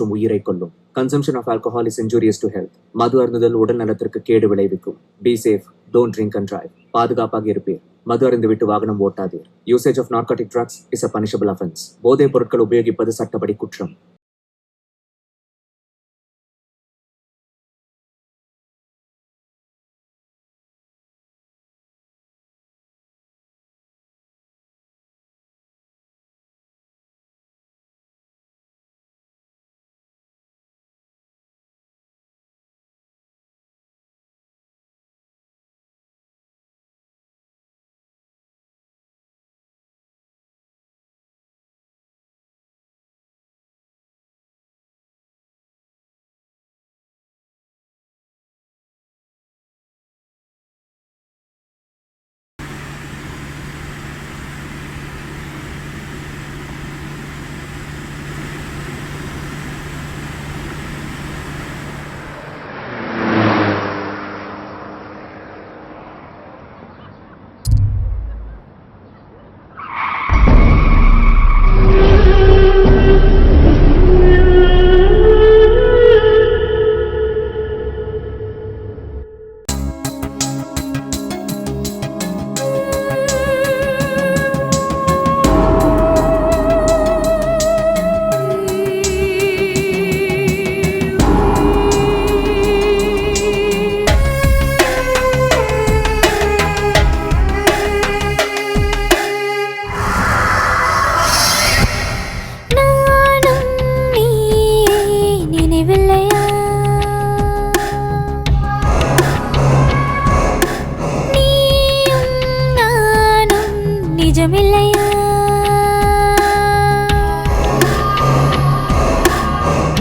மற்றும் உயிரை கொல்லும். Consumption of alcohol is injurious to health. மது அருந்துதல் உடல் நலத்திற்கு கேடு விளைவிக்கும். Be safe. Don't drink and drive. பாதுகாப்பாக இருப்பீர். மது அருந்துவிட்டு வாகனம் ஓட்டாதீர். Usage of narcotic drugs is a punishable offense. போதைப் பொருட்கள் உபயோகிப்பது சட்டப்படி குற்றம்.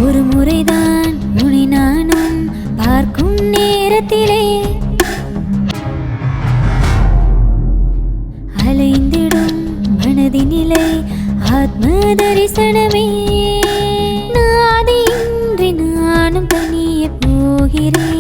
ஒரு முறைதான் உன்னை நானும் பார்க்கும் நேரத்திலே அலைந்திடும் மனதினிலை ஆத்ம தரிசனமே. நாதியின்றி நானும் தனியே போகிறேன்.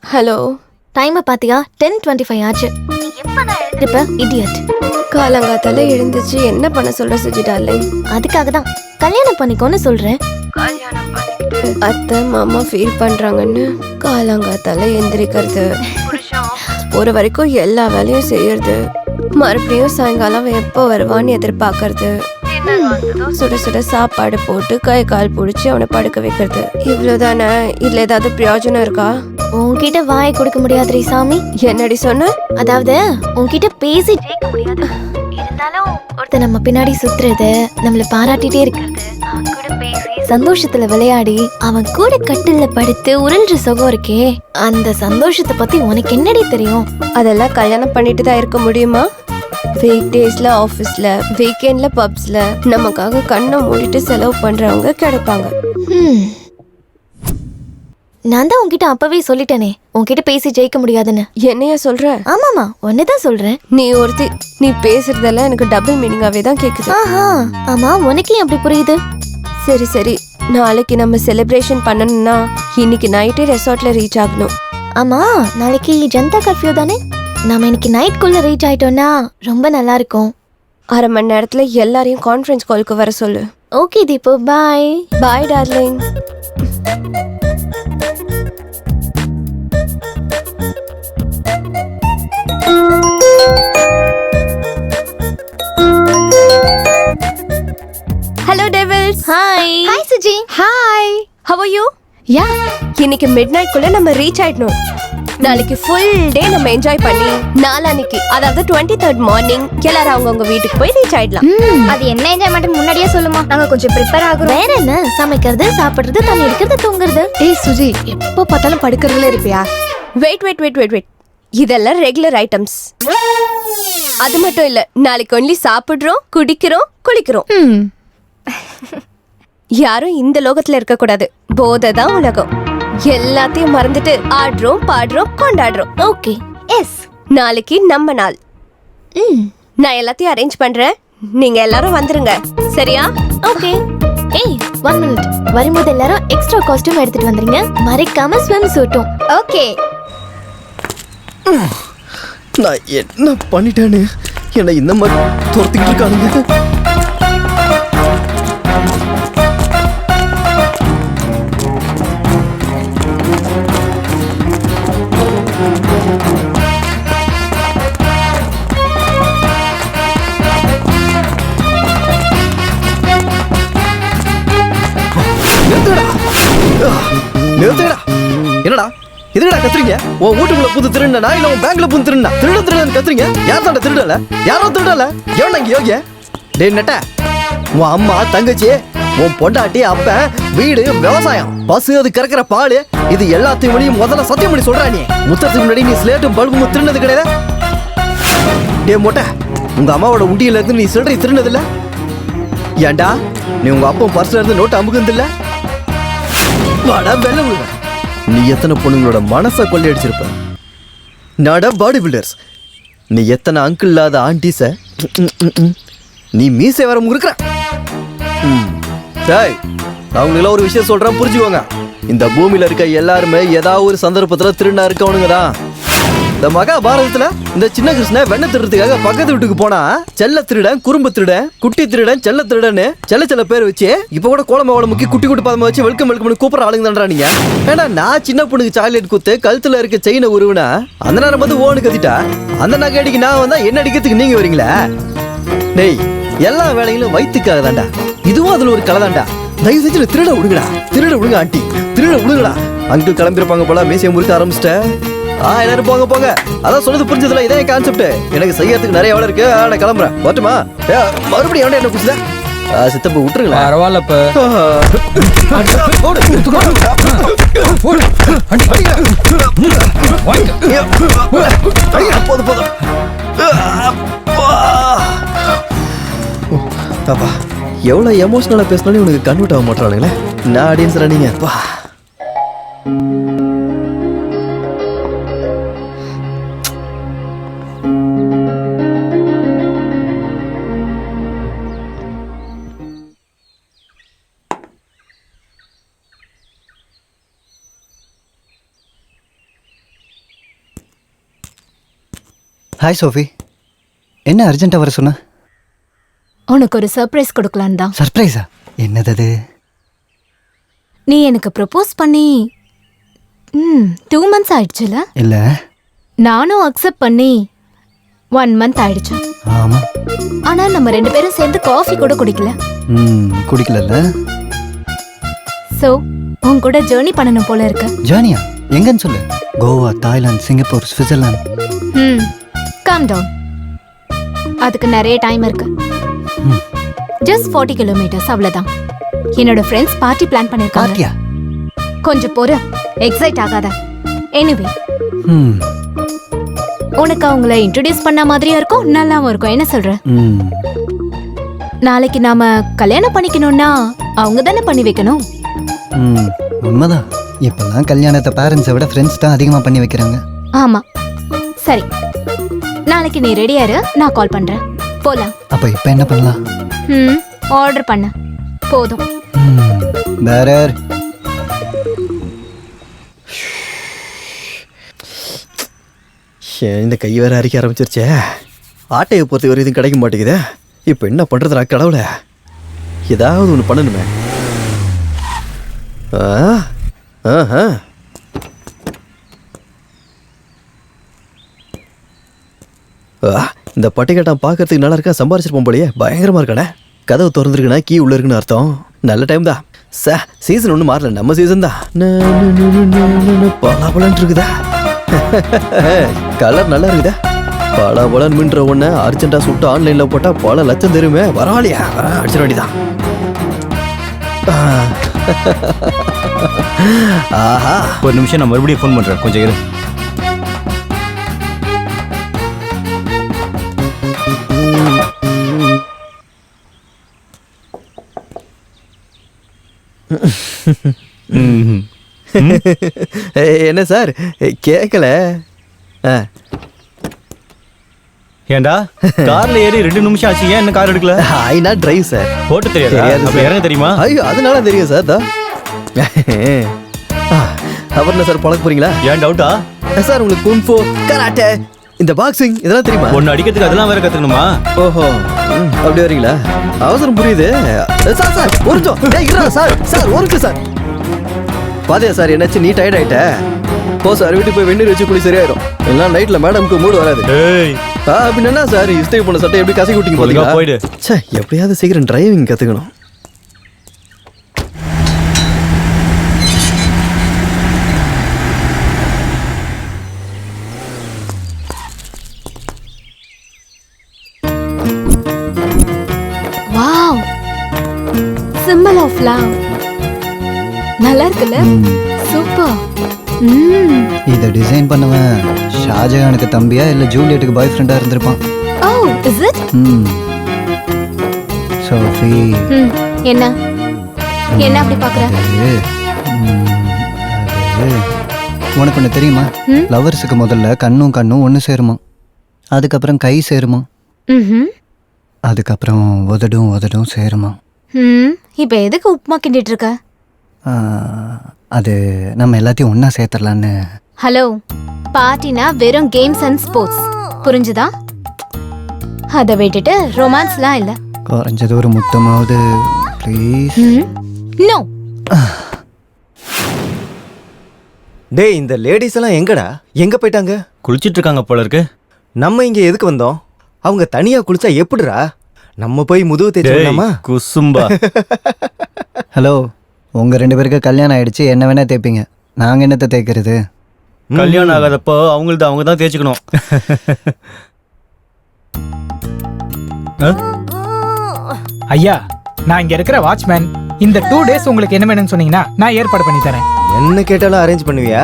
ஹலோ, டைமை பாத்தியா? 10:25 ஆச்சு. இப்ப இடியட். காலங்காத்தால எழுந்துச்சு என்ன பண்ண சொல்ற சுஜிடாலே? அதுக்காக தான் கல்யாணம் பண்ணிக்கோன்னு சொல்றேன். அத்தை மாமா ஃபீல் பண்றாங்கன்னு காலங்காத்தால எந்திரிக்கிறது, போற வரைக்கும் எல்லா வேலையும் செய்யறது, மறுபடியும் சாயங்காலம் எப்போ வருவான்னு எதிர்பார்க்கறது, சுட சுட சாப்பாடு போட்டு கை கால் பிடிச்சி அவனை படுக்க வைக்கிறது. இவ்வளவுதானே? இதுல ஏதாவது பிரயோஜனம் இருக்கா? உன்கிட்ட வாயை கொடுக்க முடியாது சாமி. என்னடி சொன்ன? அதாவது உன்கிட்ட பேசி ஜெயிக்க முடியாது. இருந்தாலும் ஒருத்தர் நம்ம பின்னாடி சுத்துறது, நம்மள பாராட்டிட்டே இருக்கிறது, அவன் கூட பேசி சந்தோஷத்துல விளையாடி அவன் கூட கட்டில்ல படுத்து உருள்ற சுகம் இருக்கே, அந்த சந்தோஷத்தை பத்தி உனக்கு என்னடி தெரியும்? அதெல்லாம் கல்யாணம் பண்ணிட்டு தான் இருக்க முடியுமா? வீக் டேஸ்ல ஆஃபீஸ்ல, வீக்கெண்ட்ல பப்ஸ்ல நமக்காக கண்ணை மூடிட்டு செலவு பண்றவங்க கிடைப்பாங்க. நான் தான் உன்கிட்ட அப்பவே சொல்லிட்டேனே, உன்கிட்ட பேசி ஜெயிக்க முடியாதுன்னு. என்னையா சொல்ற? ஆமாமா, ஒன்னதான் சொல்றேன். நீ ஒருத்தி, நீ பேசுறதெல்லாம் எனக்கு டபுள் மீனிங்காவே தான் கேக்குது. ஆஹா, ஆமா, உனக்கு அப்படி புரியுது? சரி சரி, நாளைக்கு நம்ம செலிப்ரேஷன் பண்ணணும்னா இன்னைக்கு நைட்டே ரெசார்ட்ல ரீச் ஆகணும். ஆமா, நாளைக்கு ஜனதா கர்ஃபியூ தானே? நாம இன்னைக்கு நைட்குள்ள ரீச் ஆயிட்டோம்னா ரொம்ப நல்லா இருக்கும். அரை மணி நேரத்துல எல்லாரையும் கான்ஃபரன்ஸ் காலுக்கு வர சொல்லு. Okay Deepu, bye. Bye darling. Hello devils. Hi. Hi Suji. Hi, how are you? Ya, இன்னைக்கு மிட் நைட் குள்ள நம்ம ரீச் ஆயிடணும். நாளைக்கு ஃபுல் டே நம்ம என்ஜாய் பண்ணி நாளான்னைக்கு அதாவது 23rd மார்னிங் எல்லாரும் அவங்கவுங்க வீட்டுக்கு போய் ரீச் ஆயிடலாம். அது என்ன என்ஜாய்மெண்ட் முன்னாடியே சொல்லுமா, நாங்க கொஞ்சம் ப்ரிப்பேர் ஆகுறோம். வேற என்ன, சமைக்கிறது, சாப்பிடுறது, தண்ணி எடுக்கிறது, தூங்குறது. ஏய் சுஜி, எப்போ பார்த்தாலும் படுக்கிறதுல இருப்பியா? வெயிட் இதெல்லாம் ரெகுலர் ஐட்டம்ஸ். அது மட்டும் இல்ல, நாளைக்கு ஒன்லி சாப்பிடுறோம், குடிக்கிறோம், குளிக்கிறோம். யாரும் இந்த லோகத்துல இருக்க கூடாது. போதை தான் உலகம். எல்லாத்தையும் மறந்துட்டு ஆடுறோம், பாடுறோம், கொண்டாடுறோம். ஓகே. எஸ், நாளைக்கு நம்ம நாள். நான் எல்லாத்தையும் அரேஞ்ச் பண்றேன், நீங்க எல்லாரும் வந்துருங்க. சரியா? ஓகே. ஏய் 1 மினிட், வரும்போது எல்லாரும் எக்ஸ்ட்ரா காஸ்டியூம் எடுத்துட்டு வந்துருங்க, மறைக்காம ஸ்விம் சூட்டும். ஓகே. நான் என்ன பண்ணிட்டேன்னு என்னை இந்த மாதிரி துரத்திக்கிட்டு இருக்கானுங்க. நிறுத்துடா. என்னடா எதுடா கத்துறீங்க? உன் வீட்டுக்குள்ள புது திருடனா இல்ல உன் பேங்க்ல புது திருடனா? திருடன் கத்துறீங்க. யார் தாண்ட திருடல? யாரோ திருடல? எவன் இங்க யோகிய? டேய் நட்ட, உன் அம்மா, தங்கச்சி, உன் பொண்டாட்டி, அப்ப, வீடு, விவசாயம், பசு, அது கறக்கிற பால், இது எல்லாத்தையும் வழியும் முதல்ல சத்தியம் பண்ணி சொல்றா. நீ முத்தத்துக்கு முன்னாடி நீ ஸ்லேட்டும் பல்பும் திருடினது கிடையாது. டே மொட்டை, உங்க அம்மாவோட உண்டியில இருந்து நீ சில்லறை திருடினது இல்ல? ஏண்டா நீ உங்க அப்பா பர்ஸ்ல இருந்து நோட்டு அமுகுந்து இல்ல? வாடா வெள்ள விடுவ. நீ எத்தனை பொண்ணுங்களோட மனசை கொள்ளையடிச்சிருப்ப. நாடா பாடி பில்டர்ஸ், நீ எத்தனை அங்கிள் இல்லாத ஆண்டிஸ நீ மீசை வர முறுக்குற. டேய், நான் உங்களுக்கு ஒரு விஷயம் சொல்றேன், புரிஞ்சுக்கோங்க. இந்த பூமியில இருக்க எல்லாருமே ஏதாவது ஒரு சந்தர்ப்பத்துல திருடா இருக்கவனுங்க தான். இந்த மகாபாரதத்துல இந்த சின்ன கிருஷ்ண வெண்ணெய் திருடுறதுக்காக பக்கத்து வீட்டுக்கு போனா செல்ல திருடன், குறும்பு திருடன், குட்டி திருடன், செல்ல திருடன்னு செல்ல பேர் வச்சு இப்ப கூட கோலமாவோட முக்கி குட்டி குட்டி பாதமா வச்சு வெல்கம் கூப்பிடுற ஆளுங்க தான்டா நீங்க. ஏன்னா நான் சின்ன பொண்ணுக்கு சாக்லேட் குத்து கழுத்துல இருக்க செயினை உருவினா அந்த நேரம் வந்து ஓனு கத்திட்டா அந்த நகை அடிக்கு நான் வந்தா என்ன அடிக்கிறதுக்கு நீங்க வரீங்களா? டேய், எல்லா வேலைகளும் வயிற்றுக்காக தான்டா. இதுவும் அதுல ஒரு கலை தான்டா. தயவு செஞ்சு திருட விடுங்க ஆண்டி, திருட விடுங்கடா. அங்கிள் கிளம்பிருப்பாங்க போல, மீசையை முறுக்க ஆரம்பிச்சிட்டேன். எல்லாரும் போங்க. அதான் சொல்றது புரிஞ்சதுல, இதே கான்செப்ட். எனக்கு செய்யறதுக்கு நிறைய வேலை இருக்கு, நான் கிளம்புறேன். வரட்டுமா? மறுபடியும் என்ன புரிச்சுதா? சித்தப்ப விட்டுருங்களா? பரவாயில்லப்ப. போதும். அப்பா, எவ்வளவு எமோஷனலா பேசினாலும் உனக்கு கன்வெர்ட் ஆக மாட்டானுங்களே. நான் ஆடியன்ஸ் நீங்க. ஹாய் சோஃபி, என்ன அர்ஜென்ட்டாக வர சொன்ன? உனக்கு ஒரு சர்ப்ரைஸ் கொடுக்கலான்னு தான். சர்ப்ரைஸா? என்னது அது? நீ எனக்கு ப்ரப்போஸ் பண்ணி 2 months ஆயிடுச்சுல? இல்லை, நானும் அக்செப்ட் பண்ணி 1 month ஆயிடுச்சு. ஆமாம். ஆனா நம்ம 2 பேரும் சேர்ந்து காஃபி கூட குடிக்கல. குடிக்கல. ஸோ உன் கூட ஜேர்னி பண்ணணும் போல இருக்கு. ஜானியா? எங்கன்னு சொல்லு. Goa, Thailand, Singapore, Switzerland. Calm down. அதுக்கு நிறைய டைம் இருக்கு. ஜஸ்ட் 40 kilometers, அவ்வளவுதான். என்னோட ஃப்ரெண்ட்ஸ் பார்ட்டி பிளான் பண்ணிருக்காங்க. பார்ட்டியா? கொஞ்சம் பொறு, எக்ஸைட் ஆகாத. எனிவே, உனக்கு அவங்கள இன்ட்ரோடியூஸ் பண்ண மாதிரியும் இருக்கும், நல்லாவும் இருக்கும். என்ன சொல்ற? நாளைக்கு நாம கல்யாணம் பண்ணிக்கணும்னா அவங்க தானே பண்ணி வைக்கணும். உண்மைதான். இப்பெல்லாம் கல்யாணத்தை பேரண்ட்ஸை விட ஃப்ரெண்ட்ஸ் தான் அதிகமாக பண்ணி வைக்கிறாங்க. ஆமா. சரி, நாளைக்கு நீ ரெடியா இரு, நான் கால் பண்றேன். போலாம். அப்போ இப்போ என்ன பண்ணலாம்? ஆர்டர் பண்ண போதும். பேரர். இந்த கை வேற அரிக்க ஆரம்பிச்சிருச்சே. ஆட்டையை பொறுத்த வரை இதுவும் கிடைக்க மாட்டேங்குதே. இப்போ என்ன பண்றதுடா கடவுளே? ஏதாவது ஒன்று பண்ணணுமே. இந்த பட்டிக்கட்டான் பார்க்கறதுக்கு நல்லா இருக்கா, சம்பாரிச்சிருப்போம் போலயே. பயங்கரமா இருக்கானே. கதவு திறந்துருக்குன்னா கீ உள்ள இருக்குன்னு அர்த்தம். நல்ல டைம் தான். சீசன் ஒன்றும் மாறல, நம்ம சீசன் தான். பலாபலன் இருக்குதா? கலர் நல்லா இருக்குதா? பல பலன் மின்ற ஒண்ணு அர்ஜென்டா சுட்டு ஆன்லைன்ல போட்டா பல லட்சம் தெரியுமே. வரவாளியா அடிச்சிட வேண்டியதான். ஆஹா, ஒரு நிமிஷம் நான் மறுபடியும் ஃபோன் பண்றேன், கொஞ்சம் இரு. என்ன சார் கேட்கல? ஏண்டா கார்ல ஏறி 2 நிமிஷம் ஆச்சு, ஏன் என்ன கார் எடுக்கல? I not drive sir. ஓட்ட தெரியாது, அப்ப இறங்க தெரியுமா? ஐயோ அதனால தெரியும் சார். அப்புறம் என்ன சார் பழக்க போறீங்களா? ஏன் டவுட்டா? சார் உங்களுக்கு குன்ஃபோ, கராட்டே, இந்த பாக்ஸிங் இதெல்லாம் தெரியுமா? ஒன்னு அடிக்கிறதுக்கு அதெல்லாம் வேற கத்துக்கணுமா? ஓஹோ, அப்படி வரீங்களா? அவசரம் புரியுது சார். சார் ஒரு நிமிஷம் சார். சார் ஒரு நிமிஷம் சார். பாத்தியா சார் என்னாச்சு, நீ டயர்ட் ஆயிட்ட? போ சார், வீட்டுக்கு போய் வெந்நீர் வச்சு குளி சரியாயிரும். எல்லாம் நைட்ல மேடம்க்கு மூடு வராது. அப்படின்னு என்ன சார் இஸ்திரி பண்ண சட்டை எப்படி கசக்கி விட்டீங்க போறீங்க? போயிடு. சே, எப்படியாவது சீக்கிரம் டிரைவிங் கத்துக்கணும். Wow, symbol of love. நல்லா இருக்குல்ல? சூப்பர். இதை டிசைன் பண்ணவன் ஷாஜகானுக்கு தம்பியா இல்லை ஜூலியட்டுக்கு பாய் ஃப்ரெண்டாக இருந்திருப்பான். ஓ, இஸ் இட்? சோஃபி, என்ன என்ன அப்படி பார்க்குற? அது உனக்கு ஒன்று தெரியுமா? லவர்ஸுக்கு முதல்ல கண்ணும் கண்ணும் ஒன்று சேருமா, அதுக்கப்புறம் கை சேருமா, அதுக்கப்புறம் உதடும் உதடும் சேருமா. இப்போ எதுக்கு உப்புமா கிண்டிட்டு இருக்க? அது நம்ம எல்லாத்தையும் ஒன்றா சேர்த்துடலான்னு. ஹலோ, பார்ட்டினா வெறும் கேம்ஸ் அண்ட் ஸ்போர்ட்ஸ், புரிஞ்சுதா? அதை விட்டுட்டு ரொமான்ஸ்லாம் இல்லை. குறைஞ்சது ஒரு முத்தமாவது ப்ளீஸ். நோ. டேய், இந்த லேடிஸ் எல்லாம் எங்கடா, எங்க போயிட்டாங்க? குளிச்சிட்டு இருக்காங்க போல இருக்கு. நம்ம இங்க எதுக்கு வந்தோம்? அவங்க தனியா குளிச்சா எப்படிடா? நம்ம போய் முதுகு தேய்ச்சோமா? குசும்பா. ஹலோ, உங்கள் 2 பேருக்கு கல்யாணம் ஆயிடுச்சு, என்ன வேணா தேய்ப்பீங்க, நாங்கள் என்னத்தை தேய்க்கிறது? கல்யாணம் ஆகாதப்போ அவங்கள்ட்ட அவங்க தான் தேய்ச்சிக்கணும். ஐயா, நான் இங்க இருக்கிற வாட்ச்மேன். இந்த 2 டேஸ் உங்களுக்கு என்ன வேணும்னு சொன்னீங்கன்னா நான் ஏற்பாடு பண்ணி தரேன். என்ன கேட்டாலும் அரேஞ்ச் பண்ணுவியா?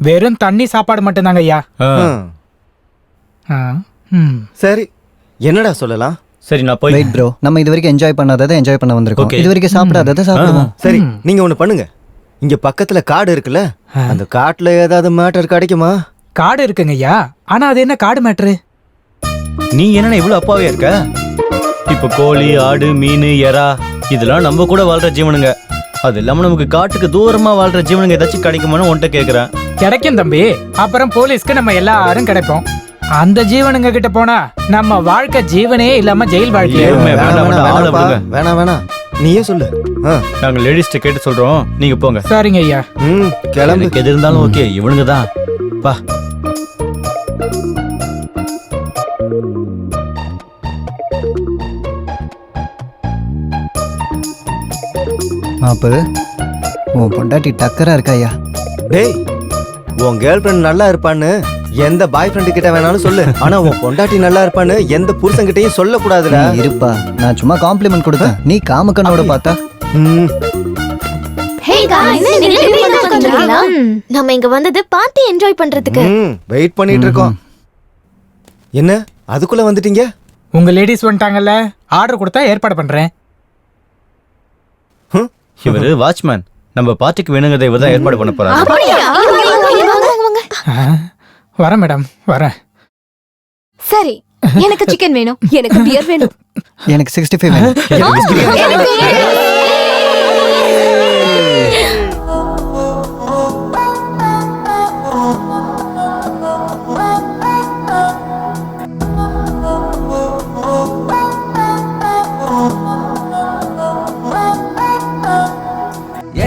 வெறும் தண்ணி சாப்பாடு மட்டும்தாங்க ஐயா. சரி, என்னடா சொல்லலாம்? சரி, நான் போய். வெயிட் ப்ரோ, நம்ம இது வரைக்கும் என்ஜாய் பண்ணாததை என்ஜாய் பண்ண வந்திருக்கோம். Okay. இது வரைக்கும் சாப்பிடாததை சாப்பிடுவோம். சரி, நீங்க ஒண்ணு பண்ணுங்க. இங்க பக்கத்துல காடு இருக்குல்ல, அந்த காட்டுல ஏதாவது மேட்டர் கிடைக்குமா? காடு இருக்குங்க ஐயா, ஆனா அது என்ன காடு மேட்ரு? நீ என்ன இவ்வளவு அப்பாவே இருக்க? இப்ப கோழி, ஆடு, மீன், எறா இதெல்லாம் நம்ம கூட வாழ்ற ஜீவனுங்க. அது இல்லாம நமக்கு காட்டுக்கு தூரமா வாழ்ற ஜீவனுங்க ஏதாச்சும் கிடைக்குமான்னு உன்கிட்ட கேக்குறேன். கிடைக்கும் தம்பி, அப்புறம் போலீஸ்க்கு நம்ம எல்லாரும் கிடைப்போம். அந்த ஜீவனுங்க கிட்ட போனா நம்ம வாழ்க்கை ஜீவனே இல்லாம ஜெயில் வாழ்க்கை. வேணாம், நீயே சொல்லு. நாங்க லேடிஸ்ட கேட்டு சொல்றோம், நீங்க போங்க. சரிங்க ஐயா. கிளம்பு. எது இருந்தாலும் ஓகே, இவனுங்க தான். பா. மாப்பு, உன் பொண்டாட்டி டக்கரா இருக்கா ஐயா? டேய், உன் கேர்ள் ஃப்ரெண்ட் நல்லா இருப்பான்னு எந்த பாய் ஃப்ரெண்டு கிட்ட வேணாலும் சொல்லு, ஆனா உன் பொண்டாட்டி நல்லா இருப்பான்னு எந்த புருஷன் கிட்டயும் சொல்ல கூடாதுடா. நீ இருப்பா, நான் சும்மா காம்ப்ளிமெண்ட் கொடுத்தேன், நீ காமக்கண்ணோட பார்த்தா. நம்ம இங்க வந்தது பார்ட்டி என்ஜாய் பண்றதுக்கு. வெயிட் பண்ணிட்டு இருக்கோம். என்ன அதுக்குள்ள வந்துட்டீங்க? உங்க லேடிஸ் வந்துட்டாங்கல்ல, ஆர்டர் கொடுத்தா ஏற்பாடு பண்றேன். இவரு வாட்ச்மேன், நம்ம பார்ட்டிக்கு வேணுங்கிறத இவர் தான் ஏற்பாடு பண்ண போறாரு. வரேன் மேடம், வரேன். சரி, எனக்கு சிக்கன் வேணும், எனக்கு பியர் வேணும், எனக்கு 65 வேணும்.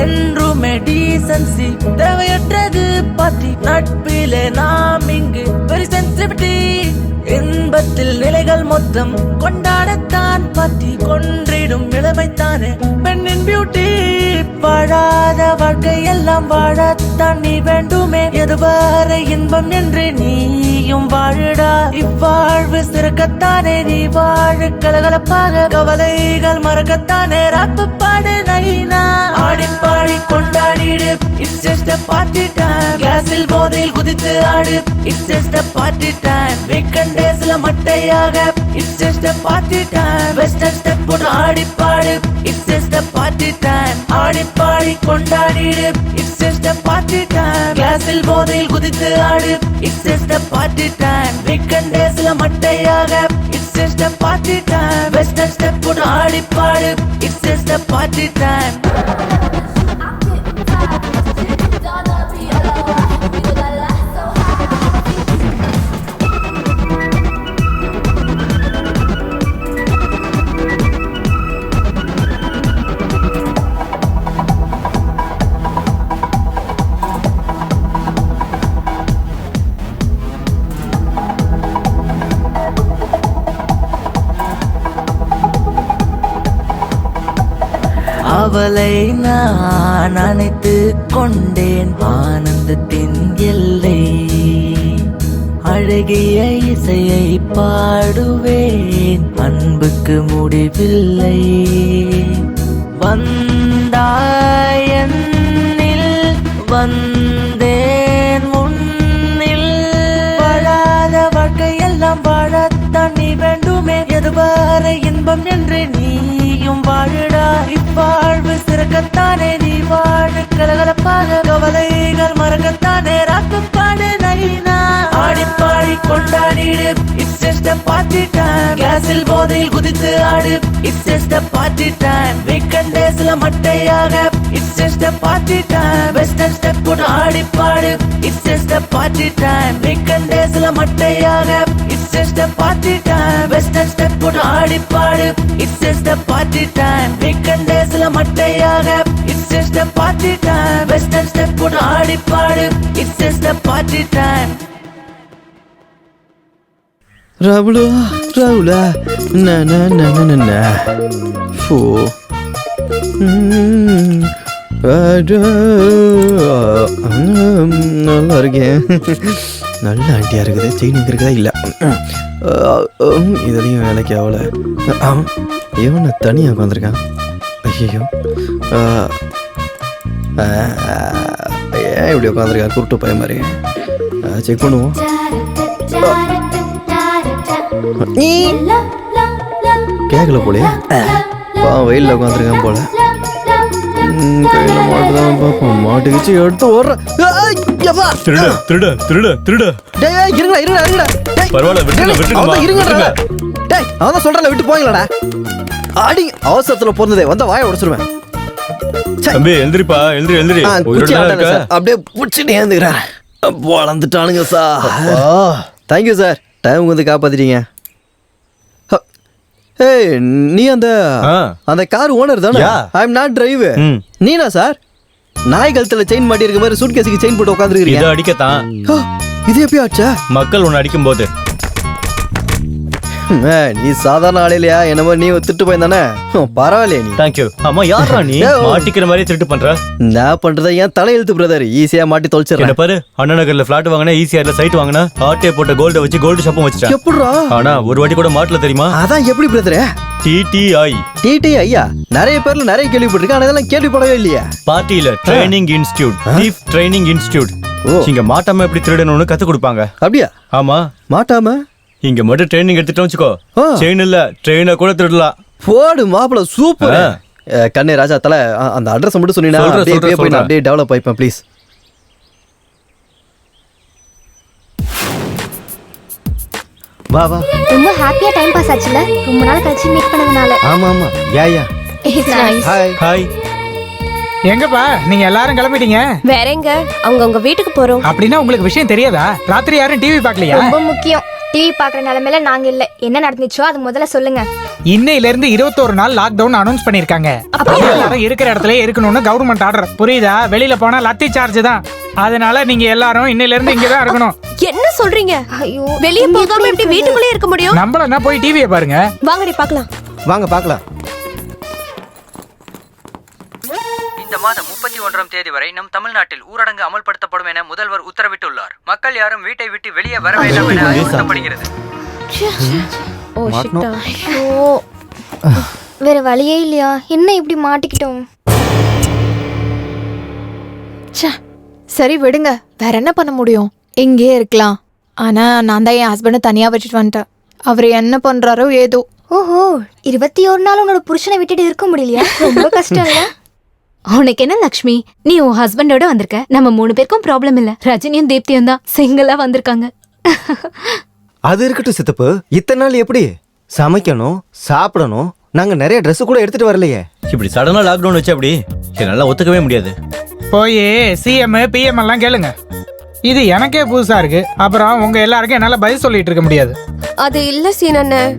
என்றுமே டீசன்சி தேவையற்றது பார்ட்டி, நட்பிலே நாம் இங்கு வெரி சென்சிட்டிவிட்டி, இன்பத்தில் நிலைகள் மொத்தம் கொண்டாடத்தான் பார்ட்டி, கொன்றிடும் இளமைத்தானே பெண்ணின் பியூட்டி. வாழாத வாழ்க்கை எல்லாம் வாழத்தான் நீ வேண்டுமே. எதுவரை இன்பம் என்று நீயும் வாழுடா. இவ்வாழ்வு சிறக்கத்தானே நீ வாழு கலகலப்பாக. கவலைகள் மறக்கத்தானே ராப்பு பாடு நைனா. ஆடி பாடி கொண்டாடிடு, it's just a party time. கிளாஸில் போதையில் குதித்து ஆடு, it's just a party time. Weekend டேஸ்ல மட்டையாக, it's just a party time. Western step போட்டு ஆடி பாடு, it's just a party time. Aadi body கொண்டாடிடு, it's just a party time. கிளாஸில் போதையில் குதித்து ஆடு, it's just a party time. Weekend டேஸ்ல மட்டையாக, it's just a party time. Western step போட்டு ஆடி பாடு, it's just a party time. அவளை நான் அணைத்து கொண்டேன், ஆனந்தத்தின் எல்லை. அழகிய இசையை பாடுவேன், அன்புக்கு முடிவில்லை. வந்தாய் என்னில், வந்தேன் உன்னில். வாழாத வாழ்க்கை எல்லாம் வாழத்தான் நீ வேண்டுமே. எதுவரை இன்பம் என்று நீயும் வாழுடா. இவ்வாழ்வு சிறக்கத்தானே நீ வாழு கலகலப்பாக. கவலைகள் மறக்கத்தானே ராப்பு பாடு நைனா. ஆடி பாடி கொண்டாடிடு, it's just a party time. கிளாஸில் போதையில் குதித்து ஆடு, it's just a party time. Weekend டேஸ்ல மட்டையாக, it's just a party time. Western step போட்டு ஆடி பாடு, it's just a party time. Weekend டேஸ்ல மட்டையாக, it's just a party time. Western step போட்டு ஆடி பாடு, it's just a party time. Weekend டேஸ்ல மட்டையாக, it's just a party time. Western step போட்டு ஆடி பாடு, it's just a party time. ராகுலா ராகுலா ஃபோ நல்லா இருக்கேன். நல்ல ஆண்டியா இருக்குது. செயின் இருக்குதா இல்லை, இதுலேயும் வேலைக்கு ஆகல. இவனை தனியாக உட்காந்துருக்கான். ஐயோ ஏன் இப்படி உட்காந்துருக்கான் குருட்டு பையன் மாதிரி. செக் பண்ணுவோம். கேட்கல போலே, வெயிலில் உட்காந்துருக்கான் போல. கையில மாட்டுதான் பார்ப்போம். மாட்டுக்கிச்சு எடுத்து ஓடுற. திருட திருட திருட திருட. பரவாயில்ல, அவன் சொல்றல விட்டு போங்களடா. ஆடி அவசரத்துல பிறந்ததே வந்த வாயை உடச்சிருவேன். தம்பி எழுந்திரிப்பா, எழுந்திரி எழுந்திரி. அப்படியே புடிச்சுட்டு ஏந்துக்கிறேன். வளர்ந்துட்டானுங்க சார். தேங்க்யூ சார், டைம் வந்து காப்பாத்திட்டீங்க. ஏய், நீ அந்த கார் ஓனர் தானே? I am not driver. நீனா சார்? நாய் கழுத்துல செயின் மாட்டி இருக்க மாதிரி சூட்கேஸுக்கு செயின் போட்டு உட்காந்துருக்கீங்க. இதை அடிக்கத்தான். இது எப்படி ஆச்சா? மக்கள் ஒன்று அடிக்கும் போது. நீ சாதாரண ஆள் இல்லையா? என்னமோ நீ திட்டு போயிருந்தானே. பரவாயில்லையே நீ. தேங்க்யூ. ஆமா, யாரா நீ மாட்டிக்கிற மாதிரி திருட்டு பண்ற? நான் பண்றத ஏன் தலையெழுத்து பிரதர், ஈஸியா மாட்டி தொலைச்சிடறேன். என்ன பாரு, அண்ணா நகர்ல பிளாட் வாங்கினா, ஈஸியா சைட் வாங்கினா, ஆட்டே போட்ட கோல்ட வச்சு கோல்டு ஷாப்பும் வச்சுட்டேன். எப்படிடா? ஆனா ஒரு வாட்டி கூட மாட்டல தெரியுமா? அதான் எப்படி பிரதர்? டிடிஐ. டிடிஐயா? நிறைய பேர்ல நிறைய கேள்விப்பட்டிருக்கேன், ஆனா இதெல்லாம் கேள்விப்படவே இல்லையா? பார்ட்டியில training institute, thief training institute. இங்க மாட்டாம எப்படி திருடணும்னு கத்து கொடுப்பாங்க. அப்படியா? ஆமா. மாட்டாம இங்க மட்டும் ட்ரைனிங் எடுத்துட்டோம் வச்சுக்கோ, செயின் இல்ல ட்ரெயினை கூட திருடலாம். போடு மாப்பிள, சூப்பர். கண்ணே ராஜா தலை, அந்த அட்ரஸ் மட்டும் சொன்னீங்கன்னா அப்படியே டெவலப் ஆயிப்பேன் ப்ளீஸ். வா வா. ரொம்ப ஹாப்பியா டைம் பாஸ் ஆச்சுல, ரொம்ப நாள் கழிச்சு மீட் பண்ணதுனால. ஆமா ஆமா. Ya ya. It's nice. Hi hi. எங்கப்பா நீங்க எல்லாரும் கிளம்பிட்டீங்க? வேற எங்க? அவங்க உங்க வீட்டுக்கு போறோம். அப்படின்னா உங்களுக்கு விஷயம் தெரியாதா? ராத்திரி யாரும் டிவி பார்க்கலையா? ரொம்ப முக்கியம். டிவி பாக்குற நிலைமையில நாங்க இல்ல. என்ன நடந்துச்சோ அது முதல்ல சொல்லுங்க. இன்னையில இருந்து 21 நாள் லாக்டவுன் அனௌன்ஸ் பண்ணிருக்காங்க. எல்லாரும் இருக்கிற இடத்துல இருக்கணும்னு கவர்மெண்ட் ஆர்டர். புரியுதா? வெளியில போனா லத்தி சார்ஜ் தான். அதனால நீங்க எல்லாரும் இன்னையில இருந்து இங்க தான் இருக்கணும். என்ன சொல்றீங்க? ஐயோ, வெளிய போகாம எப்படி வீட்டுக்குள்ளே இருக்க முடியும்? நம்மள போய் டிவியை பாருங்க. வாங்கடி பார்க்கலாம். வாங்க பார்க்கலாம். இந்த மாதம் 31ஆம் தேதி வரை நம் தமிழ்நாட்டில் ஊரடங்கு அமல்படுத்தப்படும் என முதல்வர் உத்தரவிட்டுள்ளார். மக்கள் யாரும் வீட்டை விட்டு வெளியே வர வேண்டாம் என அறிவுறுத்தப்படுகிறது. ஐயோ, வேற வழியே இல்லையா? என்ன இப்படி மாட்டிக்கிட்டோம்? சரி விடுங்க, வேற என்ன பண்ண முடியும்? இங்கேயே இருக்கலாம். ஆனா நான் தான் என் ஹஸ்பண்டை தனியா வச்சுட்டு வந்துட்டேன். அவர் என்ன பண்றாரோ ஏதோ. ஓஹோ, 21 நாள் உன்னோட புருஷனை விட்டுட்டு இருக்க முடியலையா? ரொம்ப கஷ்டம் இல்ல? உனக்கு என்ன லக்ஷ்மி, நீ உன் ஹஸ்பண்டோட வந்திருக்க. நம்ம 3 பேருக்கும் ப்ராப்ளம் இல்ல. ரஜினியும் தீப்தியும் தான் சிங்கிளா வந்திருக்காங்க. அது இருக்கட்டும் சித்தப்பு, இத்தனை நாள் எப்படி சமைக்கணும் சாப்பிடணும்? நாங்க நிறைய ட்ரெஸ் கூட எடுத்துட்டு வரலையே. இப்படி சடனா லாக்டவுன் வச்சு அப்படி என்னால ஒத்துக்கவே முடியாது. போய் சிஎம் பிஎம் எல்லாம் கேளுங்க. இது எனக்கே புதுசா இருக்கு. அப்புறம் உங்க எல்லாருக்கும் என்னால பதில் சொல்லிட்டு இருக்க முடியாது. அது இல்ல சீன் அண்ணன்,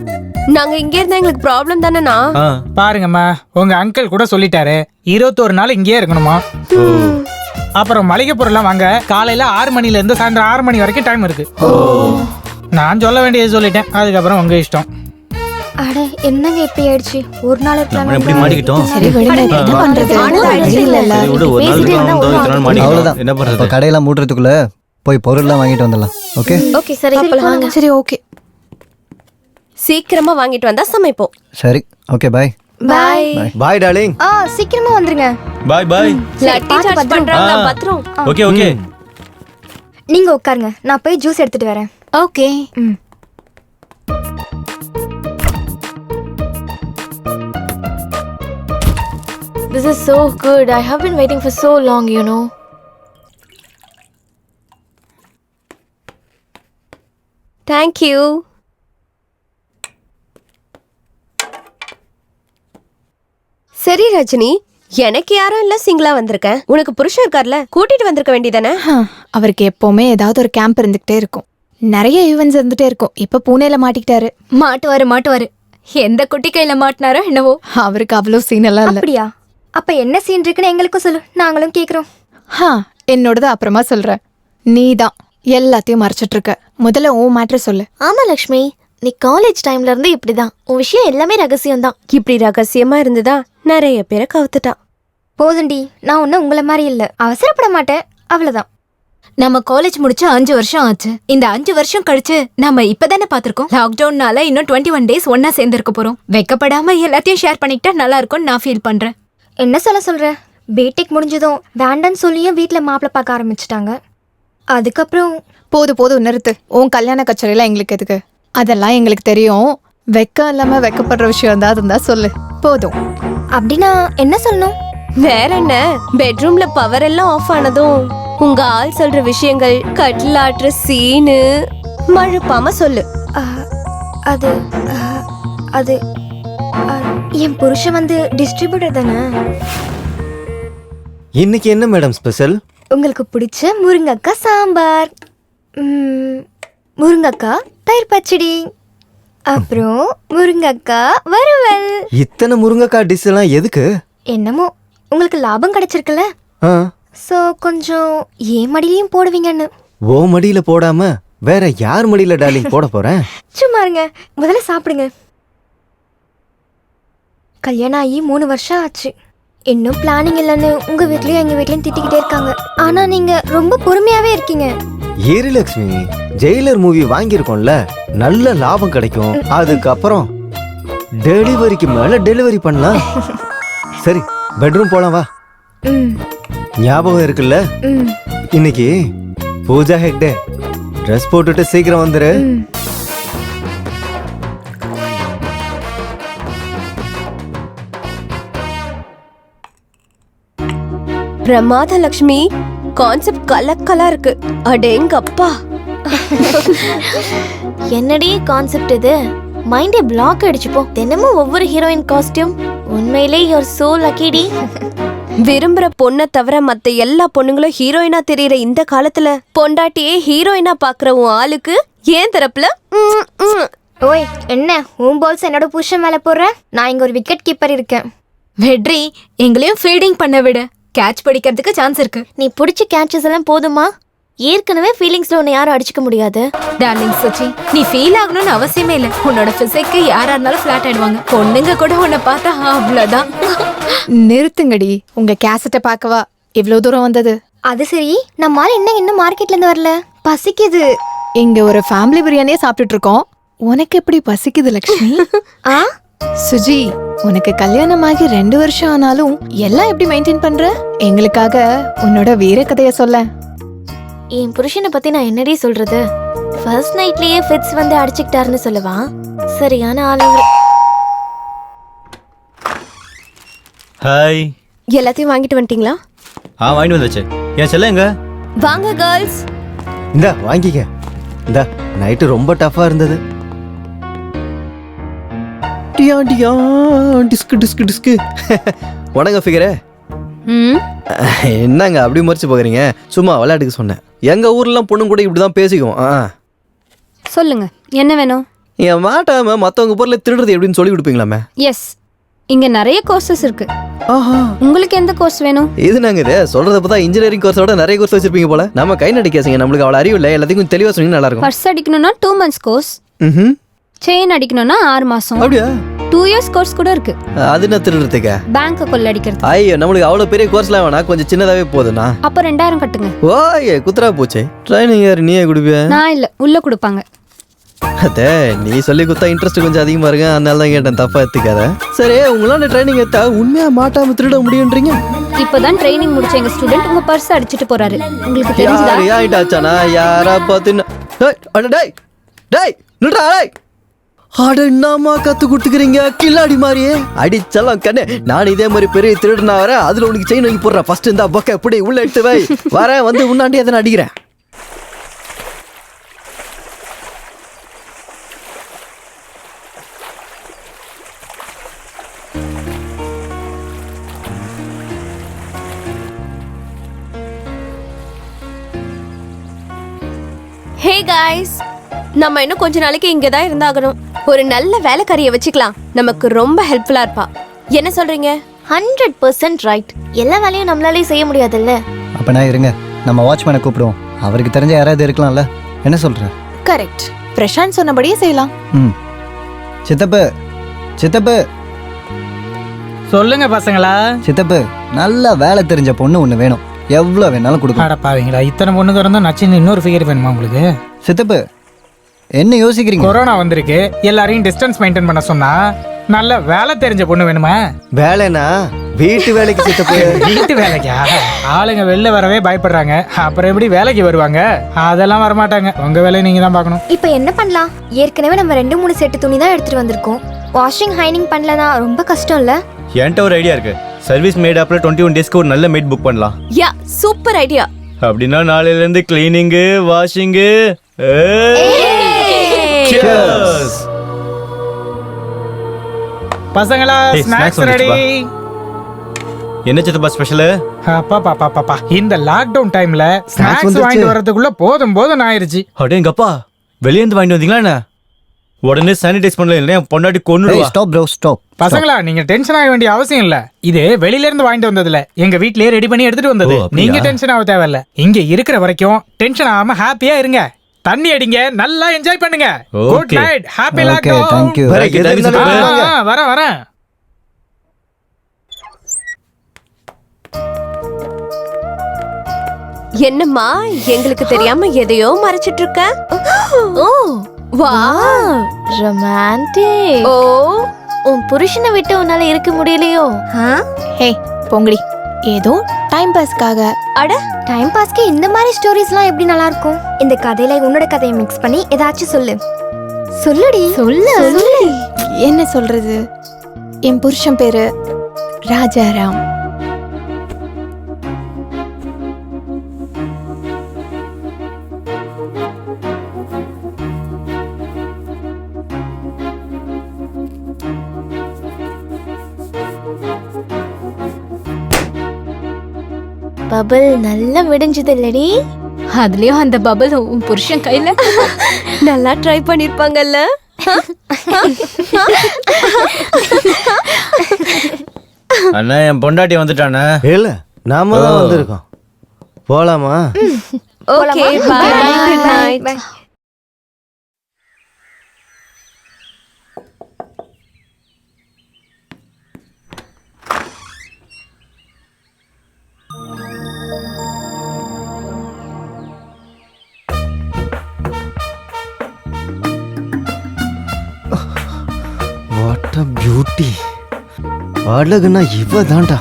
நாங்க இங்க இருந்தா எங்களுக்கு ப்ராப்ளம் தானேண்ணா. பாருங்கம்மா, உங்க அங்கிள் கூட சொல்லிட்டாரு 21 நாள் இங்கேயே இருக்கணுமா. அப்புறம் மளிகை பொருள்லாம் வாங்க காலையில 6 மணில இருந்து சாயந்தரம் 6 மணி வரைக்கும் டைம் இருக்கு. நான் சொல்ல வேண்டியது சொல்லிட்டேன், அதுக்கப்புறம் உங்க இஷ்டம். அட என்னங்க இப்படி ஆயிடுச்சு? ஒரு நாள் நம்ம எப்படி மாட்டிக்கிட்டோம்? சரி விடுங்க, என்ன பண்றது? சரி, விடு, ஒரு நாள் இருக்கணும், இத்தனை நாள் மாட்டிக்கிட்டோம். அவ்வளவுதான். என்ன பண்றது? இப்போ கடையெல்லாம் மூடுறதுக்குள்ள போய் பொருள்லாம் வாங்கிட்டு வந்துடலாம். ஓகே ஓகே சரி வாங்க. சரி ஓகே, சீக்கிரமா வாங்கிட்டு வந்தா சமைப்போம். சரி ஓகே பாய். பாய். Bye darling. சீக்கிரமா வந்துருங்க. பாய் பாய். லட்டி சார்ஜ் பண்றாங்க பத்ரம். Okay okay. நீங்க உட்காருங்க, நான் போய் ஜூஸ் எடுத்துட்டு வரேன். Okay. This is so good. I have been waiting for so long, you know. Thank you. சரி ரஜினி, எனக்கு யாரும் இல்ல, சிங்கிளா வந்திருக்கேன். உனக்கு புருஷன் இருக்கார்ல, கூட்டிட்டு வந்திருக்க வேண்டியதானே? அவருக்கு எப்பவுமே ஏதாவது ஒரு கேம்ப் இருந்துகிட்டே இருக்கும். நிறைய ஈவெண்ட்ஸ் இருந்துட்டே இருக்கும். இப்ப பூனேல மாட்டிக்கிட்டாரு. மாட்டுவாரு. எந்த குட்டி கையில மாட்டினாரோ என்னவோ. அவருக்கு அவ்வளவு சீன் எல்லாம் இல்ல. அப்படியா? அப்ப என்ன சீன் இருக்குன்னு எங்களுக்கும் சொல்லு, நாங்களும் கேக்குறோம். என்னோடது அப்புறமா சொல்றேன். நீ தான் எல்லாத்தையும் மறைச்சிட்டு இருக்க. முதல்ல உன் மேட்டர் சொல்லு. ஆமா லக்ஷ்மி, நீ காலேஜ் டைம்ல இருந்து இப்படிதான். உன் விஷயம் எல்லாமே ரகசியம் தான். இப்படி ரகசியமா இருந்துதா நிறைய பேரை கவுத்துட்டான். போதுண்டி, நான் ஒன்னும் உங்களை மாதிரி இல்ல, அவசரப்பட மாட்டேன், அவ்வளவுதான். நம்ம காலேஜ் முடிச்சு 5 வருஷம் ஆச்சு. இந்த 5 வருஷம் கழிச்சு நம்ம இப்பதானே பாத்திருக்கோம். லாக்டவுன்னால இன்னும் 21 டேஸ் ஒன்னா சேர்ந்து இருக்க போறோம். வெக்கப்படாம எல்லாத்தையும் ஷேர் பண்ணிக்கிட்டா நல்லா இருக்கும்னு நான் ஃபீல் பண்றேன். என்ன சொல்ற? பிடெக் முடிஞ்சதும் வேண்டான்னு சொல்லியும் வீட்டுல மாப்பிள்ள பார்க்க ஆரம்பிச்சுட்டாங்க. அதுக்கப்புறம் போதும் நிறுத்து. உன் கல்யாண கச்சேரியில எங்களுக்கு எதுக்கு? அதெல்லாம் எங்களுக்கு தெரியும். வெக்கம் இல்லாம வெக்கப்படுற விஷயம் தான் இருந்தா சொல்லு. போதும். அப்படின்னா என்ன சொல்லணும்? வேற என்ன, பெட்ரூம்ல பவர் எல்லாம் ஆஃப் ஆனதும் உங்க ஆள் சொல்ற விஷயங்கள், கட்டில் ஆட்டுற சீனு மழுப்பாம சொல்லு. அது அது என் புருஷன் வந்து டிஸ்ட்ரிபியூட்டர் தானே. இன்னைக்கு என்ன மேடம் ஸ்பெஷல்? உங்களுக்கு பிடிச்ச முருங்கக்காய் சாம்பார், முருங்கக்காய் தயிர் பச்சடி, அப்புறம் முருங்கக்காய் வறுவல். இத்தனை முருங்கைக்காய் டிஷ் எல்லாம் எதுக்கு? என்னமோ உங்களுக்கு லாபம் கிடைச்சிருக்குல்ல, சோ கொஞ்சம் ஏன் மடியிலையும் போடுவீங்கன்னு. ஓ மடியில போடாம வேற யார் மடியில டார்லிங் போட போறேன்? சும்மா இருங்க, முதல்ல சாப்பிடுங்க. கல்யாணம் ஆகி 3 வருஷம் ஆச்சு. இன்னும் பிளானிங் இல்லைன்னு உங்க வீட்லயும் எங்க வீட்லயும் திட்டிக்கிட்டே இருக்காங்க. ஆனா நீங்க ரொம்ப பொறுமையாவே இருக்கீங்க. ஏரி லட்சுமி, ஜெயிலர் மூவி வாங்கியிருக்கோம்ல, நல்ல லாபம் கிடைக்கும். அதுக்கப்புறம் டெலிவரிக்கு மேல டெலிவரி பண்ணலாம். சரி பெட்ரூம் போலாம் வா. ஞாபகம் இருக்குல்ல, இன்னைக்கு பூஜா ஹெக்டே. ட்ரெஸ் போட்டுட்டு சீக்கிரம் வந்துரு. பிரமாத லக்ஷ்மி, கான்செப்ட் கலக்கலா இருக்கு. அடேங்கப்பா. என்னடி கான்செப்ட் இது? மைண்டே பிளாக் அடிச்சுப்போ. தினமும் ஒவ்வொரு ஹீரோயின் காஸ்டியூம். உண்மையிலே யூஆர் சோ லக்கிடி. விரும்புற பொண்ணை தவிர மத்த எல்லா பொண்ணுங்களும் ஹீரோயினா தெரியற இந்த காலத்துல பொண்டாட்டியே ஹீரோயினா பாக்குற உன் ஆளுக்கு ஏன் தரப்புல ஓய், என்ன உன் பால்ஸ் என்னோட புருஷன் மேல போடுற? நான் இங்க ஒரு விக்கெட் கீப்பர் இருக்கேன். வெட்ரி, எங்களையும் ஃபீல்டிங் பண்ண விடு. கேட்ச் பிடிக்கிறதுக்கு சான்ஸ் இருக்கு. நீ பிடிச்ச கேட்சஸ் எல்லாம் போதுமா? ஏற்கனவே ஃபீலிங்ஸ்ல உன்னை யாரும் அடிச்சுக்க முடியாது. டார்லிங் சச்சி, நீ ஃபீல் ஆகணும்னு அவசியமே இல்லை. உன்னோட பிசிக்கு யாரா இருந்தாலும் ஃபிளாட் ஆயிடுவாங்க. பொண்ணுங்க கூட உன்னை பார்த்தா அவ்வளவுதான். நிறுத்துங்கடி, உங்க கேசட்டை பார்க்கவா இவ்வளவு தூரம் வந்தது? அது சரி, நம்மால என்ன இன்னும் மார்க்கெட்ல இருந்து வரல? பசிக்குது. இங்க ஒரு ஃபேமிலி பிரியாணியே சாப்பிட்டுட்டு இருக்கோம். உனக்கு எப்படி பசிக்குது லக்ஷ்மி? ஆ சுஜி, உனக்கு கல்யாணமாகி 2 வருஷம் ஆனாலும் எல்லாம் எப்படி மெயின்டைன் பண்ற? எங்களுக்காக உன்னோட வீர கதைய சொல்ல. என் புருஷனை பத்தி நான் என்னடி சொல்றது? ஃபர்ஸ்ட் நைட்லயே ஃபிட்ஸ் வந்து அடிச்சுக்கிட்டாருன்னு சொல்லுவான். சரியான ஆள் அவரு. ஹாய். எல்லாத்தையும் வாங்கிட்டு வந்துட்டீங்களா? வாங்கிட்டு வந்தாச்சு. என் செல்ல எங்க? வாங்க கேர்ள்ஸ். இந்தா வாங்கிக்க. இந்தா நைட்டு ரொம்ப டஃபா இருந்தது. டியா டியா டிஸ்கு டிஸ்கு டிஸ்கு. உனங்க ஃபிகரே என்னங்க அப்படி மறைச்சு போகிறீங்க? சும்மா விளையாட்டுக்கு சொன்னேன். எங்க ஊர்லாம் பொண்ணு கூட இப்படிதான் பேசிக்குவோம். சொல்லுங்க, என்ன வேணும்? என் மாட்டாம மத்தவங்க பொருளை திருடுறது எப்படின்னு சொல்லி கொடுப்பீங்களாமே? எஸ், இங்க நிறைய கோர்சஸ் இருக்கு. ஆஹா, உங்களுக்கு எந்த கோர்ஸ் வேணும்? இது நாங்க இது சொல்றத பார்த்தா இன்ஜினியரிங் கோர்ஸோட நிறைய கோர்ஸ் வச்சிருப்பீங்க போல. நம்ம கை நடிக்காசீங்க, நம்மளுக்கு அவ்வளவு அறிவு இல்லை. எல்லாத்தையும் தெளிவா சொன்னீங்க நல்லா இருக்கும். பர்ஸ் அடிக்கணும்னா 2 months கோர்ஸ். செயின் அடிக்கணும்னா 6 மாசம். அப்படியா? 2 years கோர்ஸ் கூட இருக்கு. அது என்ன திருடுறதுக்கா? பேங்க் கொள்ள அடிக்கிறது. ஐயோ, நம்மளுக்கு அவ்வளவு பெரிய கோர்ஸ்லாம் வேணா, கொஞ்சம் சின்னதாவே போதுண்ணா. அப்ப 2000 கட்டுங்க. ஓயே குத்துரா போச்சே. ட்ரைனிங் யாரு நீயே கொடுப்பியா? நான் இல்ல, உள்ள கொடுப்பாங்க. அதே நீ சொல்லி கொடுத்தா இன்ட்ரெஸ்ட் கொஞ்சம் அதிகமா இருக்கு, அதனால தான் கேட்டேன். தப்பா எடுத்துக்காத. சரி, உங்களால ட்ரைனிங் எடுத்தா உண்மையா மாட்டாம திருட முடியும்ன்றீங்க? இப்பதான் ட்ரைனிங் முடிச்ச எங்க ஸ்டூடெண்ட் உங்க பர்ஸ் அடிச்சிட்டு போறாரு. உங்களுக்கு தெரிஞ்சதா? யாரு ஆயிட்டாச்சானா? யாரா பார்த்து டேய் டேய் நில்றா டேய். அட என்னம்மா கத்து கொடுத்துக்கிறீங்க கில்லாடி மாதிரியே. அடிச்சலாம் கண்ணே. நான் இதே மாதிரி பெரிய திருடுனா வரேன். அதுல உனக்கு செயின் வாங்கி போடுறேன். ஃபர்ஸ்ட் இந்த பக்க எப்படி உள்ள எடுத்து வை. வரேன், வந்து உன்னாண்டி எதனா அடிக்கிறேன். ஹே காய்ஸ், நம்ம இன்னும் கொஞ்ச நாளைக்கு இங்க தான் இருந்தாகணும். ஒரு நல்ல வேலைக்காரியை வச்சுக்கலாம், நமக்கு ரொம்ப ஹெல்ப்ஃபுல்லா இருப்பா. என்ன சொல்றீங்க? 100% ரைட். எல்லா வேலையும் நம்மளாலே செய்ய முடியாதுல்ல. அப்பனா இருங்க, நம்ம வாட்ச்மேனை கூப்பிடுவோம். அவருக்கு தெரிஞ்ச யாராவது இருக்கலாம்ல. என்ன சொல்ற? கரெக்ட். பிரசாந்த் சொன்னபடியே செய்யலாம். சித்தப்பு சித்தப்பு சொல்லுங்க பசங்களா. சித்தப்பு, நல்ல வேலை தெரிஞ்ச பொண்ணு ஒண்ணு வேணும். எவ்வளவு வேணாலும் கொடுக்கும். அடப்பாவீங்களா, இத்தனை பொண்ணுங்க இருந்தும் நச்சின்னு இன்னொரு ஃபிகர் வேணுமா உங்களுக்கு? சித்தப்பு, என்ன யோசிக்கிறீங்க? கொரோனா வந்திருக்கு, எல்லாரையும் டிஸ்டன்ஸ் மெயின்டைன் பண்ண சொன்னா நல்ல வேலை தெரிஞ்ச பொண்ணு வேணுமா? வேலைனா வீட்டு வேலைக்கு சித்தப்பு. வீட்டு வேலைக்கா? ஆளுங்க வெளில வரவே பயப்படுறாங்க, அப்புறம் எப்படி வேலைக்கு வருவாங்க? அதெல்லாம் வரமாட்டாங்க. உங்க வேலையை நீங்க தான் பார்க்கணும். இப்போ என்ன பண்ணலாம்? ஏற்கனவே நம்ம 2-3 செட்டு துணி தான் எடுத்துட்டு வந்திருக்கோம். வாஷிங் ஹைனிங் பண்ணலனா ரொம்ப கஷ்டம் இல்ல? என்கிட்ட ஒரு ஐடியா இருக்கு. சர்வீஸ் மேட் ஆப்ல 21 டேஸ்க்கு ஒரு நல்ல மேட் புக் பண்ணலாம். யா, சூப்பர் ஐடியா. அப்படின்னா நாளையில இருந்து கிளீனிங், வாஷிங். பசங்களா, ஸ்நாக்ஸ் ரெடி. என்ன சித்தப்பா ஸ்பெஷல்? அப்பா, இந்த லாக்டவுன் டைம்ல ஸ்நாக்ஸ் வாங்கிட்டு வரதுக்குள்ள போதும் ஆயிருச்சு. அடேங்கப்பா, வெளிய இருந்து வாங்கிட்டு வந்தீங்களா என்ன? உடனே சானிடைஸ் பண்ணல, இல்ல பொண்டாட்டி கொன்னுடுவா. Stop bro, stop. பசங்களா, நீங்க டென்ஷன் ஆக வேண்டிய அவசியம் இல்ல. இது வெளியில இருந்து வாங்கிட்டு வந்ததுல எங்க வீட்லயே ரெடி பண்ணி எடுத்துட்டு வந்தது. நீங்க டென்ஷன் ஆக தேவையில்ல. இங்க இருக்கிற வரைக்கும் டென்ஷன் ஆகாம ஹாப்பியா இருங்க. தண்ணி அடிங்க, நல்லா என்ஜாய் பண்ணுங்க. Good night, happy lockdown. Thank you. வரேன். என்னம்மா, எங்களுக்கு தெரியாம எதையோ மறைச்சிட்டு இருக்க? ஓ வாவ், ரொமான்டிக். ஓ, உன் புருஷனை விட்டு உன்னால இருக்க முடியலையோ? ஹே பொங்கடி, ஏதோ டைம் பாஸ்க்காக. அட, டைம் பாஸ்க்கு இந்த மாதிரி ஸ்டோரிஸ்லாம் எப்படி நல்லா இருக்கும்? இந்த கதையில உன்னோட கதையை மிக்ஸ் பண்ணி ஏதாச்சும் சொல்லு. சொல்லுடி. சொல்லு. என்ன சொல்றது? என் புருஷன் பேரு ராஜாராம். பபிள் நல்லா விடிஞ்சது இல்லடி? அதுலயும் அந்த பபிள் உன் புருஷன் கையில. நல்லா ட்ரை பண்ணிருப்பாங்கல்ல. அண்ணா, என் பொண்டாட்டி வந்துட்டானே. இல்ல, நாம தான் வந்திருக்கோம். போலாமா? Okay, bye. Good night. Bye. What a beauty. அழகுனா இவ தான்டா.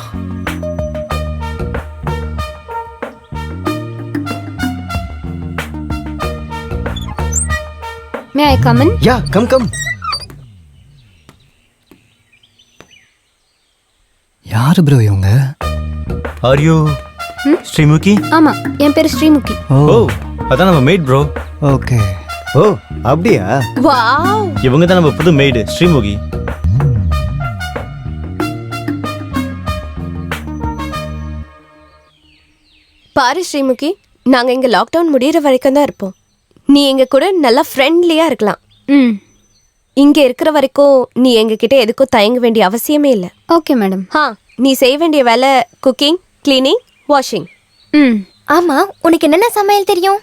May I come in? Ya come come. யாரு ப்ரோ இவங்க? Are you Srimukhi? ஆமா, என் பேரு ஸ்ரீமுகி. ஓ அதான் நம்ம மேட் ப்ரோ. ஓகே. ஓ அப்படியா? வாவ். இவங்க தான் நம்ம புது மேடு ஸ்ரீமுகி. பாரு ஸ்ரீமுகி, நாங்க இங்க லாக்டவுன் முடியிற வரைக்கும் தான் இருப்போம். நீ எங்க கூட நல்லா ஃப்ரெண்ட்லியா இருக்கலாம். ம், இங்க இருக்கிற வரைக்கும் நீ எங்க கிட்ட எதுக்கும் தயங்க வேண்டிய அவசியமே இல்லை. Okay madam. நீ செய்ய வேண்டிய வேலை குக்கிங், கிளீனிங், வாஷிங். ம், ஆமா, உனக்கு என்னென்ன சமையல் தெரியும்?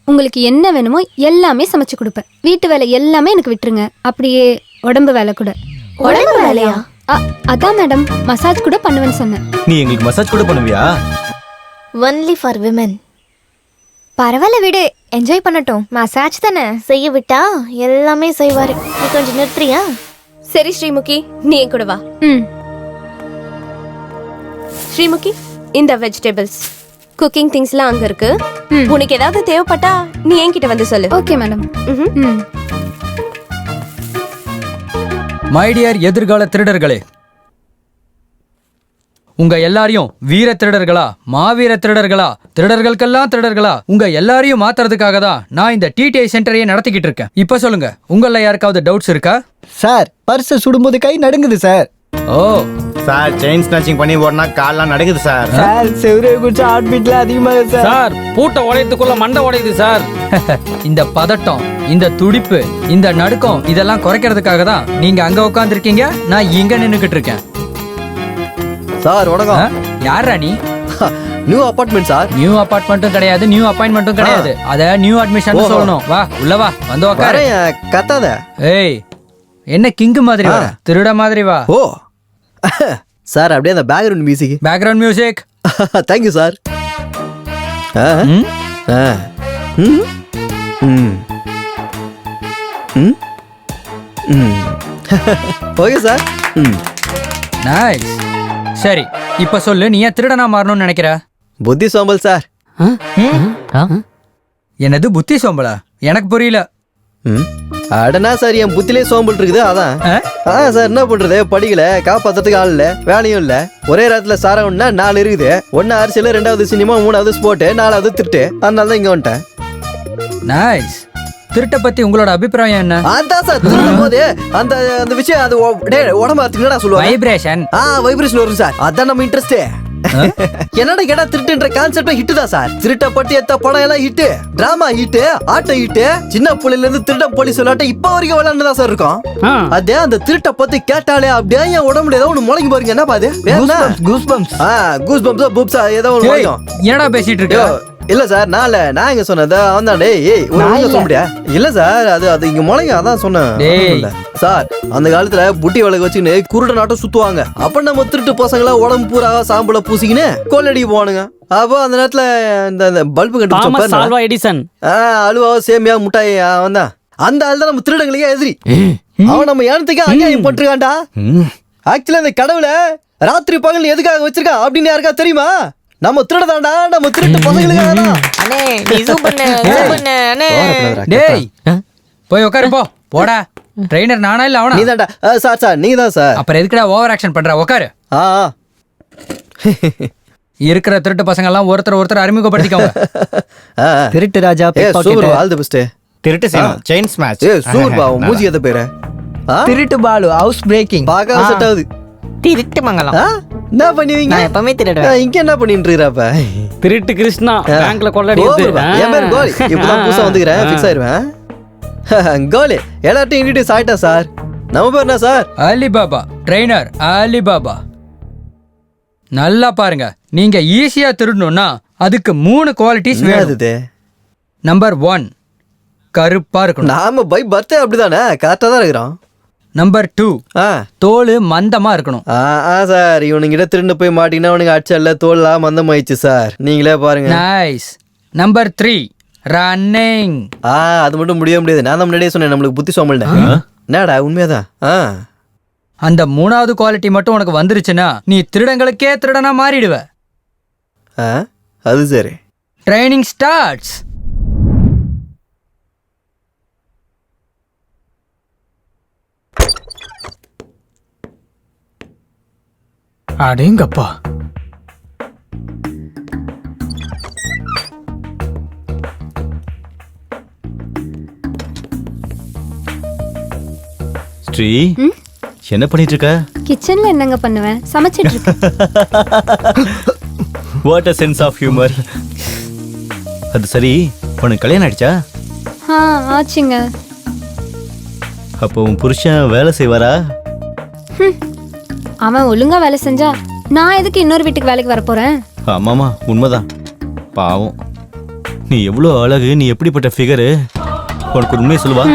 உங்களுக்கு என்ன வேணுமோ எல்லாமே சமைச்சு கொடுப்பேன். வீட்டு வேலை எல்லாமே எனக்கு விட்டுருங்க. அப்படியே உடம்பு வேலை கூட. உடம்பு வேலையா? அதான் மேடம், மசாஜ் கூட பண்ணுவேன்னு சொன்னேன். நீ எங்களுக்கு மசாஜ் கூட பண்ணுவியா? Only for women. பரவாயில்ல விடு, என்ஜாய் பண்ணட்டும். மசாஜ் தானே. செய்ய விட்டா எல்லாமே செய்வாரு. நீ கொஞ்சம் நிறுத்துறியா? சரி ஸ்ரீமுகி, நீ என் கூட வா. ம், ஸ்ரீமுகி, இந்த வெஜிடபிள்ஸ், குக்கிங் திங்ஸ்லாம் அங்க இருக்கு. உனக்கு ஏதாவது தேவைப்பட்டா நீ என்கிட்ட வந்து சொல்லு. Okay madam. ம், மை டியர் எதிர்கால திருடர்களே, உங்க எல்லாரையும் வீர திருடர்களா மாவீர திருடர்களா திருடர்களுக்கெல்லாம் திருடர்களா உங்க எல்லாரையும் மாத்துறதுக்காக தான் நான் இந்த டிடிஐ சென்டரையே நடத்திக்கிட்டு இருக்கேன். இப்ப சொல்லுங்க, உங்கள யாருக்காவது டவுட்ஸ் இருக்கா? சார், பர்ஸை சுடும்போது கை நடுங்குது சார். ஓ சார், செயின் ஸ்நாச்சிங் பண்ணி ஓடனா கால்லாம் நடக்குது சார். சார், செவரே குடிச்சா ஹார்ட் பீட்ல அதிகமாக சார். சார், பூட்டை உடையத்துக்குள்ள மண்டை உடையுது சார். இந்த பதட்டம், இந்த துடிப்பு, இந்த நடுக்கம் இதெல்லாம் குறைக்கிறதுக்காக தான் நீங்க அங்க உட்காந்துருக்கீங்க, நான் இங்க நின்னுக்கிட்டு இருக்கேன். சார் வணக்கம். யாரா நீ? New apartment sir. நியூ அபார்ட்மெண்ட்டும் கிடையாது, நியூ அப்பாயின்மெண்ட்டும் கிடையாது. அத நியூ அட்மிஷன் சொல்லணும். வா உள்ள வா, வந்து உட்காரு. கத்தாத. ஏய், என்ன கிங்கு மாதிரி வர? திருட மாதிரி வா. ஓ சார், அப்படியே அந்த background music. Background music. Thank you sir. Okay sir. Nice. சரி, இப்ப சொல்லு, நீ ஏன் திருடனா மாறணும்னு நினைக்கிற? புத்தி சோம்பல் சார். என்னது புத்தி சோம்பலா? எனக்கு புரியல. அடனா சார், என் புத்திலே சோம்பல் இருக்குது. அதான் சார், என்ன பண்றது, படிக்கல, காப்பாத்துறதுக்கு ஆள் இல்ல, வேலையும் இல்ல. ஒரே நேரத்துல சாரம்னா 4 இருக்குது. 1 அரசியல், 2வது சினிமா, 3வது ஸ்போர்ட், 4வது திருட்டு. அதனால தான் இங்க வந்துட்டேன். நைஸ். திருட்ட பத்தி உங்களோட அபிப்பிராயம் என்ன? அதான் சார், திருடும் போது அந்த அந்த விஷயம் அது உடம்பு என்னடா சொல்லுவாங்க? வைப்ரேஷன். வைப்ரேஷன் வரும் சார். அதான் நம்ம இன்ட்ரெஸ்ட். என்னடா கேட்டா திருட்டுன்ற கான்செப்ட் ஹிட் தான் சார். திருட்ட பட்டி எத்த படம் எல்லாம் ஹிட், டிராமா ஹிட், ஆட்டம் ஹிட். சின்ன புள்ளையில இருந்து திருட போலீஸ் விளையாட்ட இப்ப வரைக்கும் விளையாண்டுதான் சார் இருக்கும். அதே அந்த திருட்ட பத்தி கேட்டாலே அப்படியே என் உடம்புல ஏதோ ஒண்ணு முளைக்கு பாருங்க. என்ன பாது? கூஸ் பம்ப்ஸ் பூப்ஸா ஏதோ ஒண்ணு முளைக்கும். என்னடா பேசிட்டு இருக்க? இல்ல சார், நான் எங்க சொன்னது அவன் தான். டேய் சொல்ல முடியா? இல்ல சார், அது இங்க முளைங்க, அதான் சொன்னேன் சார். அந்த காலத்துல புட்டி விளக்கு வச்சுக்கின்னு குருட நாட்டம் சுத்துவாங்க. அப்ப நம்ம திருட்டு பசங்களா உடம்பு பூரா சாம்பல பூசிக்கின்னு கொள்ளடி போவானுங்க. அப்போ அந்த நேரத்துல இந்த பல்பு கண்டுபிடிச்ச எடிசன், அலுவா, சேமியா, முட்டாய், அவன் தான். அந்த ஆள் தான் நம்ம திருடங்களுக்கே எதிரி. அவன் நம்ம ஏனத்துக்கே அநியாயம் பண்றான்டா. ஆக்சுவலா இந்த கடவுளை ராத்திரி பகல் எதுக்காக வச்சிருக்கா அப்படின்னு யாருக்கா தெரியுமா? நம்ம திருடதாண்டா, நம்ம திருட்டு பசங்களுக்காக. டேய் போய் உட்காரு போ. போடா. ட்ரெயினர் நானா இல்ல அவனா? நீதான்டா சார். நீங்க தான் சார். அப்புறம் எதுக்குடா ஓவர் ஆக்ஷன் பண்ற? உட்காரு. இருக்கிற திருட்டு பசங்க எல்லாம் ஒருத்தர் அறிமுகப்படுத்திக்கோங்க. திருட்டு ராஜா, சூப்பர், ஆல் தி பெஸ்ட். திருட்டு செயின் ஸ்மாஷ். சூப்பர் பா, மூஞ்சி எத பேரு? திருட்டு பாலு, ஹவுஸ் பிரேக்கிங். பாக்க செட் ஆகுது. திருட்டு மங்கலம். என்ன பண்ணுவீங்க? நான் எப்பவுமே திருடுவேன். இங்க என்ன பண்ணிட்டு இருக்கறப்ப? திருட்டு கிருஷ்ணா, பேங்க்ல கொள்ளடிச்சு. என் பேர் கோலி. இப்பதான் புதுசா வந்துக்கிறேன், ஃபிக்ஸ் ஆயிருவேன். கோலி, எல்லாத்தையும் இன்ட்ரோடியூஸ் ஆயிட்டா சார். நம்ம பேர் என்ன சார்? அலிபாபா. Trainer Alibaba. நல்லா பாருங்க, நீங்க ஈஸியா திருடணும்னா அதுக்கு 3 குவாலிட்டிஸ் வேணும். நம்பர் 1, கருப்பா இருக்கணும். நாம பை பர்த்டே அப்படிதானே, கரெக்டா தான் இருக்கிறோம். நம்பர் 2, தோல் மந்தமா இருக்கணும். சார், இவனுங்கிட்ட திருண்டு போய் மாட்டீங்கன்னா அவனுக்கு அடிச்சல்ல, தோல்லாம் மந்தமாயிடுச்சு சார். நீங்களே பாருங்க. நைஸ். Number 3, running. அது மட்டும் முடியாது. நான் தான் முன்னாடியே சொன்னேன் நம்மளுக்கு புத்தி சோம்பல். என்னடா உண்மையாதான். அந்த 3வது குவாலிட்டி மட்டும் உனக்கு வந்துருச்சுன்னா நீ திருடங்களுக்கே திருடனா மாறிடுவ. அது சரி. Training starts. அடேங்கப்பா. ஸ்ரீ என்ன பண்ணிட்டு இருக்க? கிச்சன்ல என்னங்க பண்ணுவேன், சமைச்சிட்டு இருக்கேன். What a sense of humour. அது சரி, உனக்கு கல்யாணம் ஆயிடுச்சா? ஆச்சுங்க. அப்போ உன் புருஷன் வேலை செய்வாரா? அவன் ஒழுங்கா வேலை செஞ்சா நான் எதுக்கு இன்னொரு வீட்டுக்கு வேலைக்கு வர போறேன்? ஆமாமா, உண்மைதான். பாவம், நீ எவ்வளோ அழகு, நீ எப்படிப்பட்ட ஃபிகரு. உனக்கு ஒரு உண்மையை சொல்லுவா,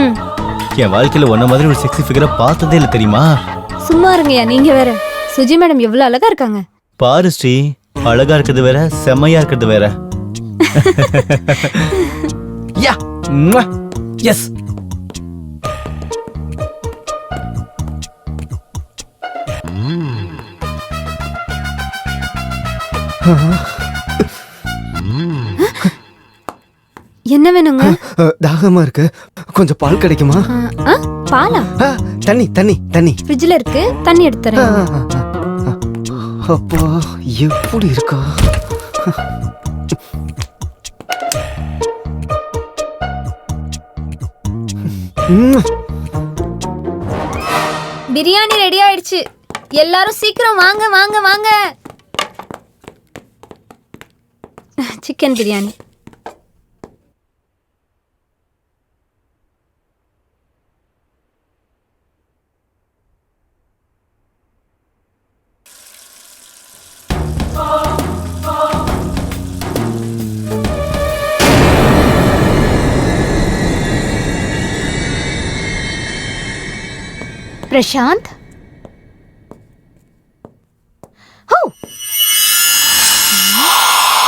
என் வாழ்க்கையில் ஒன்ன மாதிரி ஒரு செக்ஸி ஃபிகரை பார்த்ததே இல்லை தெரியுமா? சும்மா இருங்கய்யா, நீங்க வேற. சுஜி மேடம் எவ்வளவு அழகா இருக்காங்க பாரு ஸ்ரீ, அழகா இருக்கிறது வேற, செம்மையா இருக்கிறது வேற. யா எஸ். என்ன வேணுங்க? தாகமா இருக்கு, கொஞ்சம் பால் கிடைக்குமா? பாலா? தண்ணி தண்ணி தண்ணி ஃப்ரிட்ஜ்ல இருக்கு, தண்ணி எடுத்துறேன். அப்பா எப்படி இருக்கா? பிரியாணி ரெடி ஆயிடுச்சு, எல்லாரும் சீக்கிரம் வாங்க வாங்க வாங்க. Chicken biryani. Prashanth,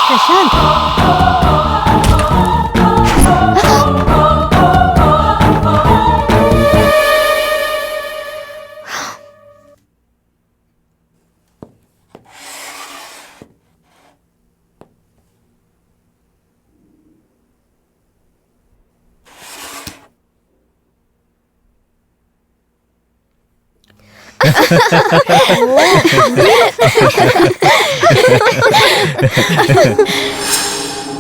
Prashanth,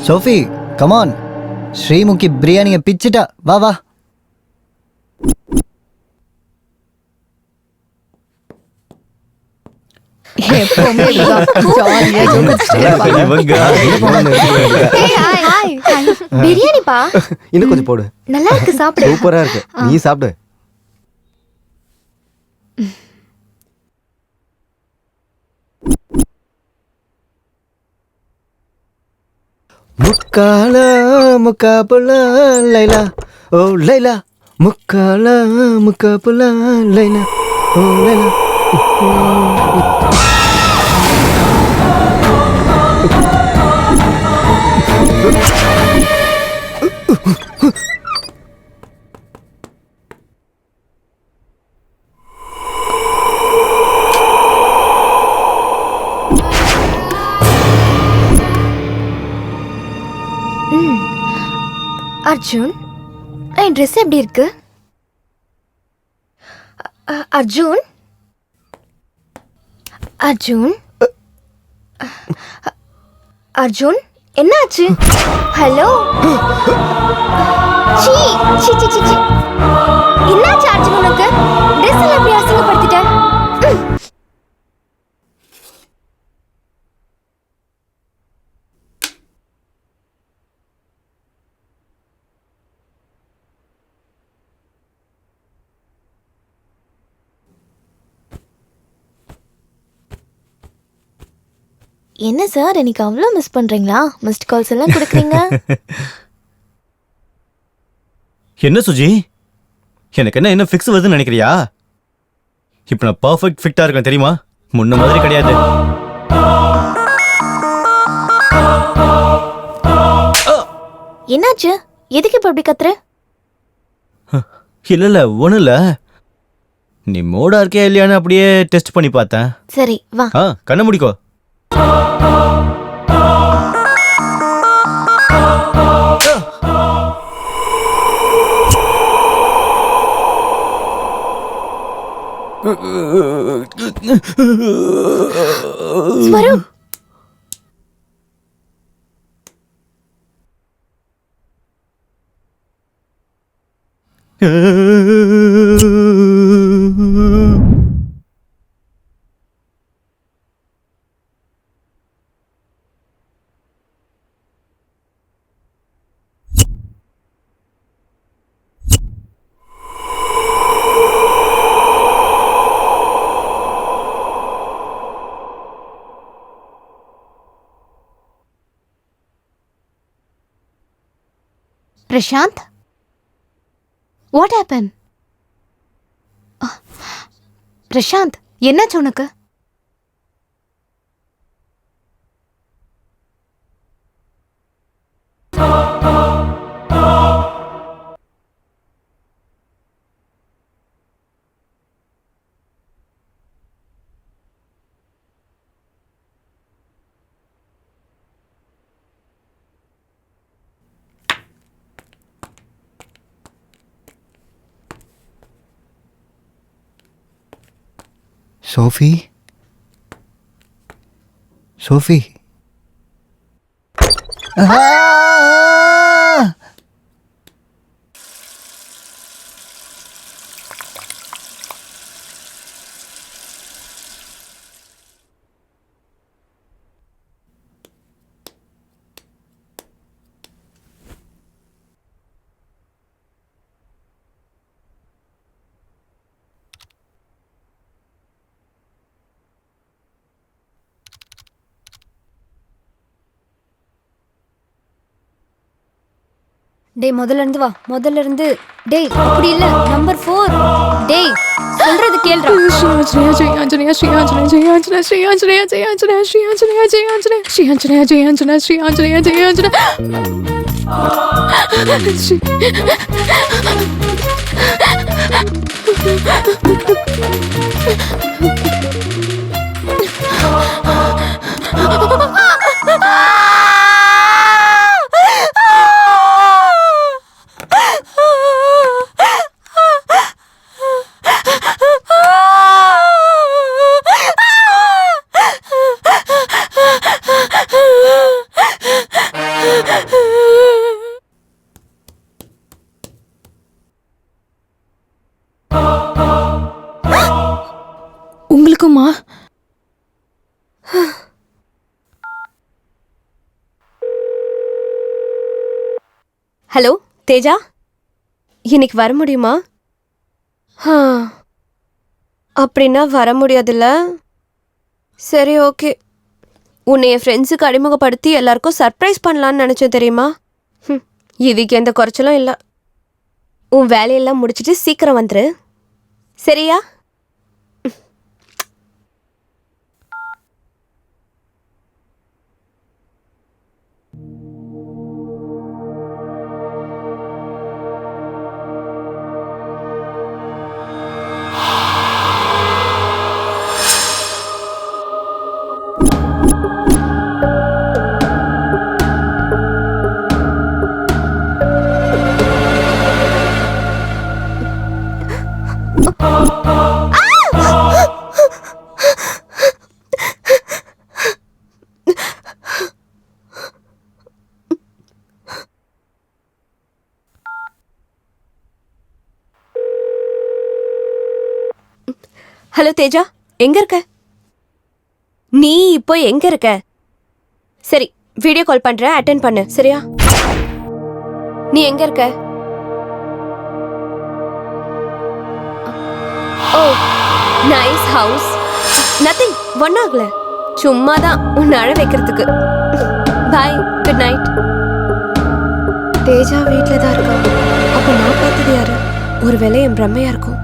Sophie come on, Sreemukhi பிரியாணியை பிச்சிட்டா, வா வா. பிரியாணிப்பா இன்னும் கொஞ்சம் போடு. நல்லா இருக்கு, சாப்பிடு. சூப்பரா இருக்கு, நீ சாப்பிடு. முக்கால முக்காபுல லைலா ஓ லைலா, முக்கால முக்காபுல லைலா ஓ லைலா. அர்ஜுன், என் ட்ரெஸ் எப்படி இருக்கு? அர்ஜுன், அர்ஜுன், அர்ஜுன், என்னாச்சு? ஹலோ, சீ சீ சீ சீ. என்னாச்சு அர்ஜுன், உனக்கு ட்ரெஸ் எல்லாம் எப்படி அசிங்கப்படுத்திட்ட? என்ன சார், எனக்கு அவ்வளோ மிஸ் பண்றீங்களா? மிஸ்ட் கால்ஸ் எல்லாம் கொடுக்குறீங்க. என்ன சுஜி, எனக்கு என்ன ஃபிக்ஸ் வருதுன்னு நினைக்கிறியா? இப்போ நான் பர்ஃபெக்ட் ஃபிட்டா இருக்கேன் தெரியுமா? முன்ன மாதிரி கிடையாது. என்னாச்சு? எதுக்கு இப்போ அப்படி கத்துற? இல்ல ஒன்றும் இல்லை, நீ மூடா இருக்கியா இல்லையான்னு அப்படியே டெஸ்ட் பண்ணி பார்த்தேன். சரி வா. கண்ணை முடிக்கோ. Swaroop Prashanth, what happen? பிரசாந்த், என்னாச்சு உனக்கு? Sophie, Sophie. டேய் முதல்ல இருந்து வா, முதல்ல இருந்து. டேய் அப்படி இல்ல, நம்பர் 4. டேய் சொல்றது கேளுடா. உங்களுக்குமா? ஹலோ தேஜா, இன்னைக்கு வர முடியுமா? அப்படின்னா வர முடியாதுல்ல. சரி ஓகே. உன்னை என் ஃப்ரெண்ட்ஸுக்கு அறிமுகப்படுத்தி எல்லாருக்கும் சர்ப்ரைஸ் பண்ணலான்னு நினச்சேன் தெரியுமா? இதுக்கு எந்த குறைச்சலும் இல்லை. உன் வேலையெல்லாம் முடிச்சிட்டு சீக்கிரம் வந்துரு, சரியா? ஹலோ தேஜா, எங்க இருக்க? நீ இப்போ எங்க இருக்க? சரி, வீடியோ கால் பண்றேன், அட்டெண்ட் பண்ணு, சரியா? நீ எங்க இருக்க? ஓ, நைஸ் ஹவுஸ். நத்திங், ஒன்னாகல, சும்மா தான் உன்னை அழ வைக்கிறதுக்கு. பாய், குட் நைட். தேஜா வீட்டில் தான் இருக்கா. அப்போ நான் பார்த்தது யாரு? ஒருவேளை என் பிரம்மையா இருக்கும்.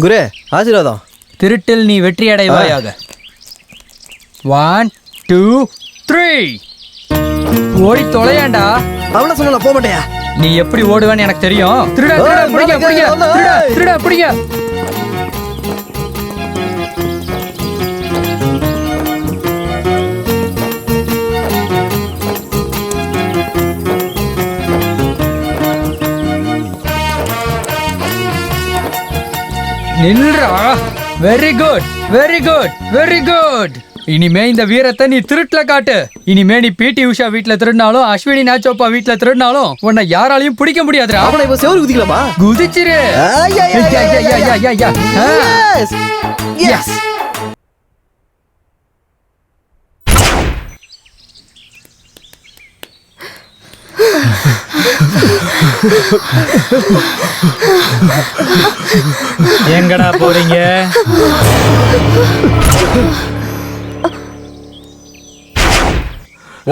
குரு ஆசீர்வாதம். திருட்டில் நீ வெற்றி அடைவாயாக. 1 2 3 ஓடி தொலையாண்டா. அவள சொன்ன போக மாட்டேயா? நீ எப்படி ஓடுவேன்னு எனக்கு தெரியும். திருடா திருடா பிடிங்க பிடிங்க திருடா திருடா பிடிங்க. நில்றா. Very good very good very good. இனிமே இந்த வீரத்தை நீ திருட்டுல காட்டு. இனிமே நீ பிடி உஷா வீட்ல திருடினாலும் அஸ்வினி நாச்சோப்பா வீட்ல திருடினாலும் உன்னை யாராலையும் பிடிக்க முடியாதுடா. அவனை இப்ப செவரு குதிக்கலாமா? குதிச்சிரு. எஸ். எங்கடா போறீங்க?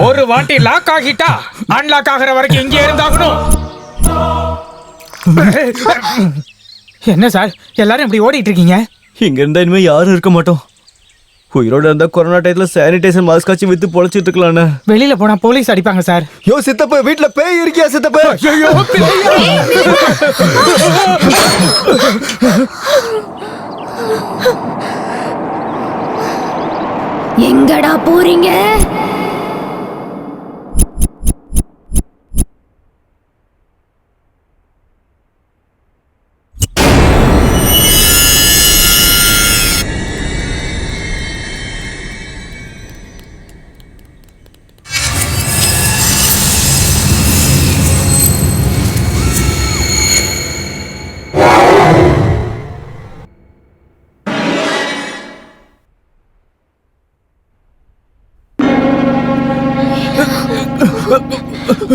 ஒரு வாட்டி லாக் ஆகிட்டா அன்லாக் ஆகிற வரைக்கும் இங்கே இருந்தாகணும். என்ன சார் எல்லாரும் இப்படி ஓடிட்டு இருக்கீங்க? இங்க இருந்தா இனிமே யாரும் இருக்க மாட்டோம். உயிரோட இருந்தா கொரோனா டைத்துல சானிடைசர் மாஸ்க் ஆச்சு வித்து பொழைச்சிட்டு இருக்கலாம்னு. வெளியில போனா போலீஸ் அடிப்பாங்க சார். யோ சித்தப்ப வீட்ல பேய் இருக்கியா சித்தப்ப? எங்கடா போறீங்க?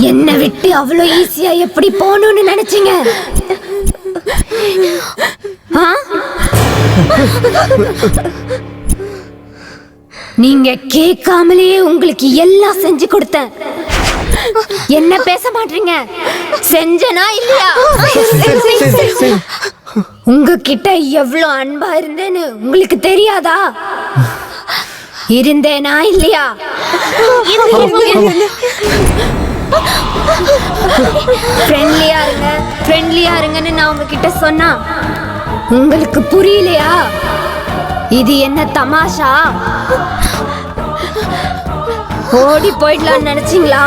என்ன விட்டு அவ்வளவு ஈஸியா எப்படி போகணும்னு நினைச்சீங்க? நீங்க கேட்காமலேயே உங்களுக்கு எல்லாம் செஞ்சு கொடுத்தேன். என்ன பேச மாட்டீங்க? செஞ்சனா இல்லையா? உங்ககிட்ட எவ்வளவு அன்பா இருந்தேன்னு உங்களுக்கு தெரியாதா? இருந்தேனா இல்லையா? ஃப்ரெண்ட்லியா இருங்க ஃப்ரெண்ட்லியா இருங்கன்னு நான் உங்ககிட்ட சொன்னா உங்களுக்கு புரியலையா? இது என்ன தமாஷா? ஓடி போயிடலாம்னு நினைச்சீங்களா?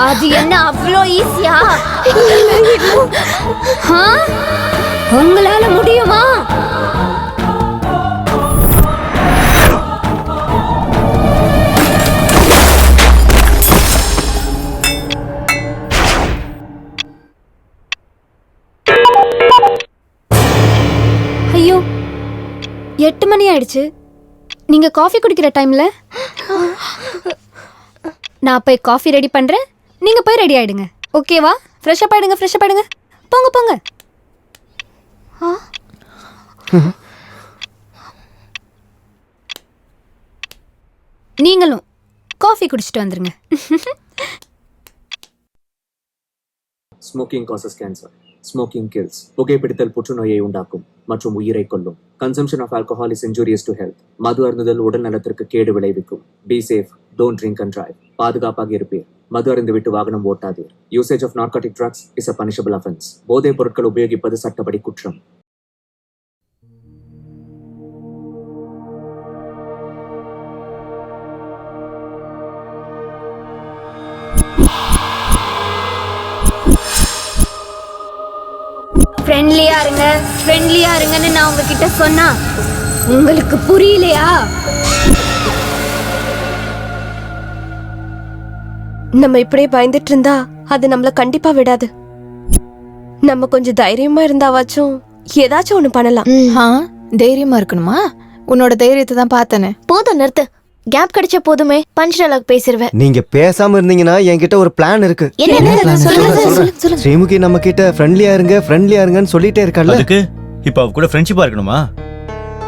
அது என்ன அவ்வளோ ஈஸியா? உங்களால முடியுமா? ஐயோ 8 மணி ஆயிடுச்சு. நீங்க காஃபி குடிக்கிற டைம்ல நான் போய் காஃபி ரெடி பண்றேன். நீங்க போய் ரெடி ஆயிடுங்க. ஓகேவா? ஃப்ரெஷ் அப் ஆயிடுங்க ஃப்ரெஷ் அப் ஆயிடுங்க. போங்க போங்க. நீங்களும் காஃபி குடிச்சிட்டு வந்துருங்க. Smoking causes cancer. Smoking kills. புகைப்பிடித்தல் புற்றுநோயை உண்டாக்கும் மற்றும் உயிரை கொல்லும். Consumption of alcohol is injurious to health. மது அருந்துதல் உடல் நலத்திற்கு கேடு விளைவிக்கும். Be safe, don't drink and drive. பாதுகாப்பாக இருப்பீர். மது அருந்து விட்டு வாகனம் ஓட்டாதீர். Usage of narcotic drugs is a punishable offence. போதைப் பொருட்கள் உபயோகிப்பது சட்டப்படி குற்றம். ஃப்ரெண்ட்லியா இருங்க ஃப்ரெண்ட்லியா இருங்கன்னு நான் உங்ககிட்ட சொன்னா உங்களுக்கு புரியலையா? நம்ம இப்படியே பயந்துட்டு இருந்தா அது நம்மள கண்டிப்பா விடாது. நம்ம கொஞ்சம் தைரியமா இருந்தாவாச்சும் ஏதாச்சும் ஒண்ணு பண்ணலாம். தைரியமா இருக்கணுமா? உன்னோட தைரியத்தை தான் பார்த்தனே. போதும் நிறுத்து. கேப் கிடைச்ச போதுமே பஞ்ச் டயலாக் பேசிடுவேன். நீங்க பேசாம இருந்தீங்கன்னா என்கிட்ட ஒரு பிளான் இருக்கு. ஸ்ரீமுகி நம்ம கிட்ட ஃப்ரெண்ட்லியா இருங்கன்னு சொல்லிட்டே இருக்கால. அதுக்கு இப்ப அவ கூட ஃப்ரெண்ட்ஷிப்பா இருக்கணுமா?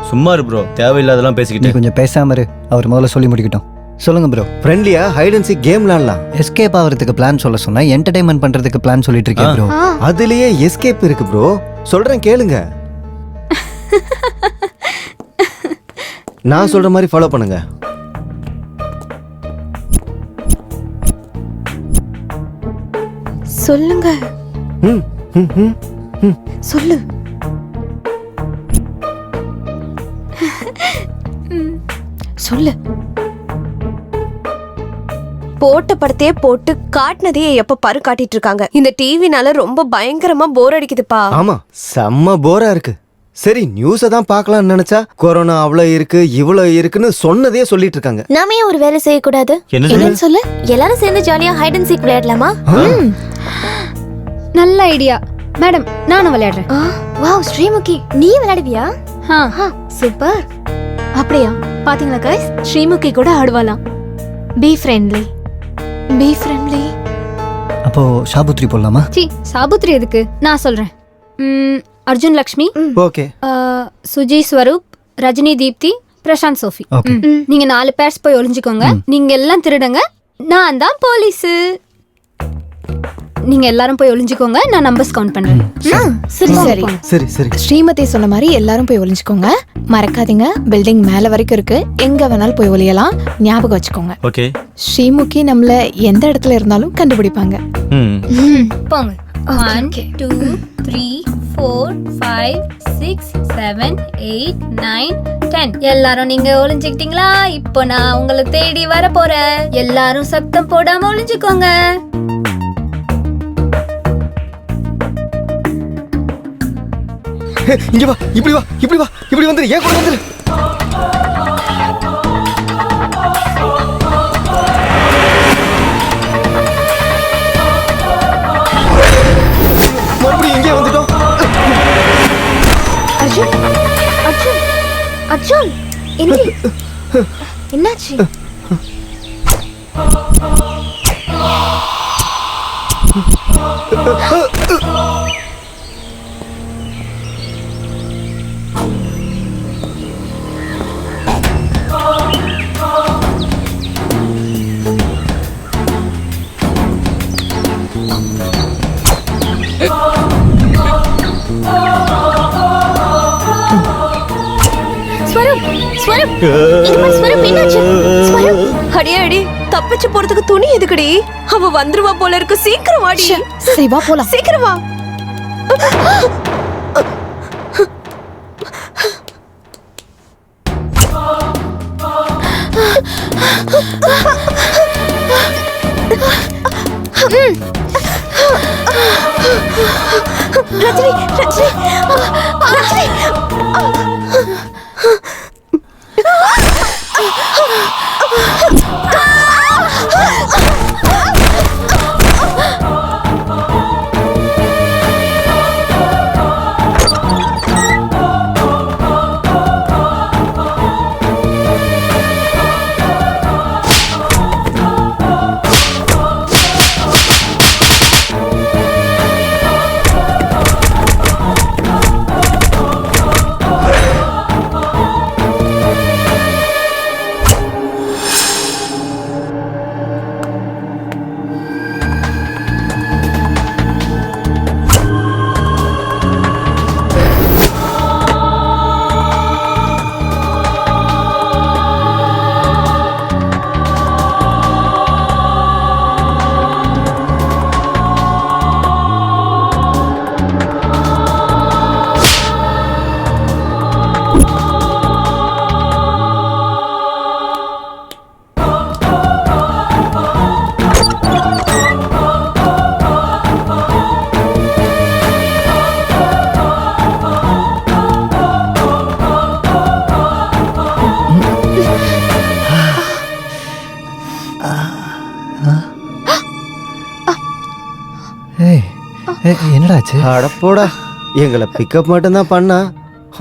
சும்மா இரு ப்ரோ, தேவையில்லாதெல்லாம் பேசிக்கிட்டு. கொஞ்சம் பேசாம இரு, அவர் முதல்ல சொல்லி முடிக்கட்டும். சொல்லுங்க ப்ரோ. ஃப்ரெண்ட்லியா ஹைட் அண்ட் சீக் கேம் விளையாடலாம். எஸ்கேப் ஆகிறதுக்கு பிளான் சொல்ல சொன்னா என்டர்டைன்மெண்ட் பண்றதுக்கு பிளான் சொல்லிட்டு இருக்கேன் ப்ரோ. அதுலயே எஸ்கேப் இருக்கு ப்ரோ. சொல்றேன் கேளுங்க. நான் சொல்ற மாதிரி ஃபாலோ பண்ணுங்க. சொல்லுங்க. சொல்லு. சொல்லு. போட்ட படத்தையே போட்டு காட்டினதையே எப்ப பாரு காட்டிட்டு இருக்காங்க. இந்த டிவினால ரொம்ப பயங்கரமா போர் அடிக்குதுப்பா. ஆமா, செம்ம போரா இருக்கு. சரி, நியூஸை தான் பார்க்கலாம்னு நினைச்சா கொரோனா அவ்வளவு இருக்கு இவ்வளவு இருக்குன்னு சொன்னதே சொல்லிட்டு இருக்காங்க. நாம ஏன் ஒரு வேலை செய்யக்கூடாது? என்னன்னு சொல்லு. எல்லாரும் சேர்ந்து ஜாலியா ஹைட் அண்ட் சீக் விளையாடலாமா? நல்ல ஐடியா மேடம், நானும் விளையாடுறேன். வாவ் ஸ்ரீமுகி, நீ விளையாடுவியா? சூப்பர். அப்படியா? பாத்தீங்களா கைஸ், ஸ்ரீமுகி கூட ஆடுவாளாம். Be friendly. அப்போ சாபுத்ரி போடலாமா? சி, சாபுத்ரி எதுக்கு? நான் சொல்றேன். அர்ஜுன் லக்ஷ்மி, ஓகே. சுஜி ஸ்வரூப், ரஜினி தீப்தி, பிரசாந்த் சோஃபி. நீங்க 4 பேர்ஸ் போய் ஒளிஞ்சுக்கோங்க. நீங்க எல்லாம் திருடுங்க, நான் தான் போலீஸு. நீங்க எல்லாரும் போய் ஒளிஞ்சுக்கோங்க, நான் நம்பர்ஸ் கவுண்ட் பண்றேன். சரி. ஸ்ரீமதி சொன்ன மாதிரி எல்லாரும் போய் ஒளிஞ்சுக்கோங்க. மறக்காதீங்க, பில்டிங் மேல வரைக்கும் இருக்கு, எங்க வேணாலும் போய் ஒளியலாம். ஞாபகம் வச்சுக்கோங்க. ஓகே. ஸ்ரீமுகி நம்மள எந்த இடத்துல இருந்தாலும் கண்டுபிடிப்பாங்க. போங்க. 1 2 3 4 5 6 7 8 9 10. எல்லாரும் நீங்க ஒளிஞ்சுக்கிட்டீங்களா? இப்போ நான் உங்களை தேடி வர போறேன். எல்லாரும் சத்தம் போடாம ஒளிஞ்சுக்கோங்க. இங்க வா, இப்படி வந்துரு, ஏன் கூட வந்துரு. மறுபடியும் இங்கே வந்துட்டோம். அர்ஜுன் என்னாச்சு? அடி தப்பிச்சு போறதுக்கு துணி எதுக்குடி? அவ வந்துருவா போல இருக்கு. சீக்கிரம் வாடி. சரி வா போலாம். சீக்கிரம் வா. ரஜினி. என்னடா ஆச்சு? அடப்போடா, எங்களை பிக்கப் மட்டும்தான் பண்ணா.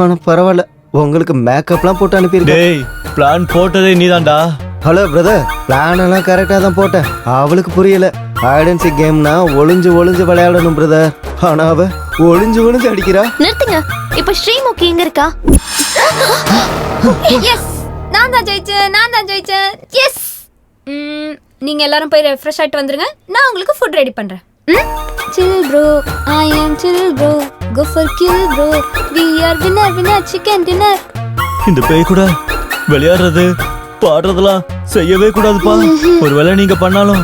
ஆனா பரவாயில்ல, உங்களுக்கு மேக்கப்லாம் போட்டு அனுப்பியிருக்கேன். டேய், பிளான் போட்டதே நீதான்டா. ஹலோ பிரதர், பிளான் எல்லாம் கரெக்டாக தான் போட்டேன். அவளுக்கு புரியல. ஹைடன்சி கேம்னா ஒளிஞ்சு ஒளிஞ்சு விளையாடணும் பிரதர். ஆனா அவ ஒளிஞ்சு ஒளிஞ்சு அடிக்கிறா. நிறுத்துங்க. இப்ப ஸ்ரீமுகி எங்க இருக்கா? எஸ், நான் தான் ஜெயிச்சேன். எஸ். நீங்க எல்லாரும் போய் ரெஃப்ரெஷ் ஆயிட்டு வந்துருங்க. நான் உங்களுக்கு ஃபுட் ரெடி பண்றேன். Chill bro, I am chill bro. Go for kill bro. We are winner chicken dinner. இந்த பேய் கூட விளையாடுறது பாடுறதெல்லாம் செய்யவே கூடாதுப்பா. ஒருவேளை நீங்க பண்ணாலும்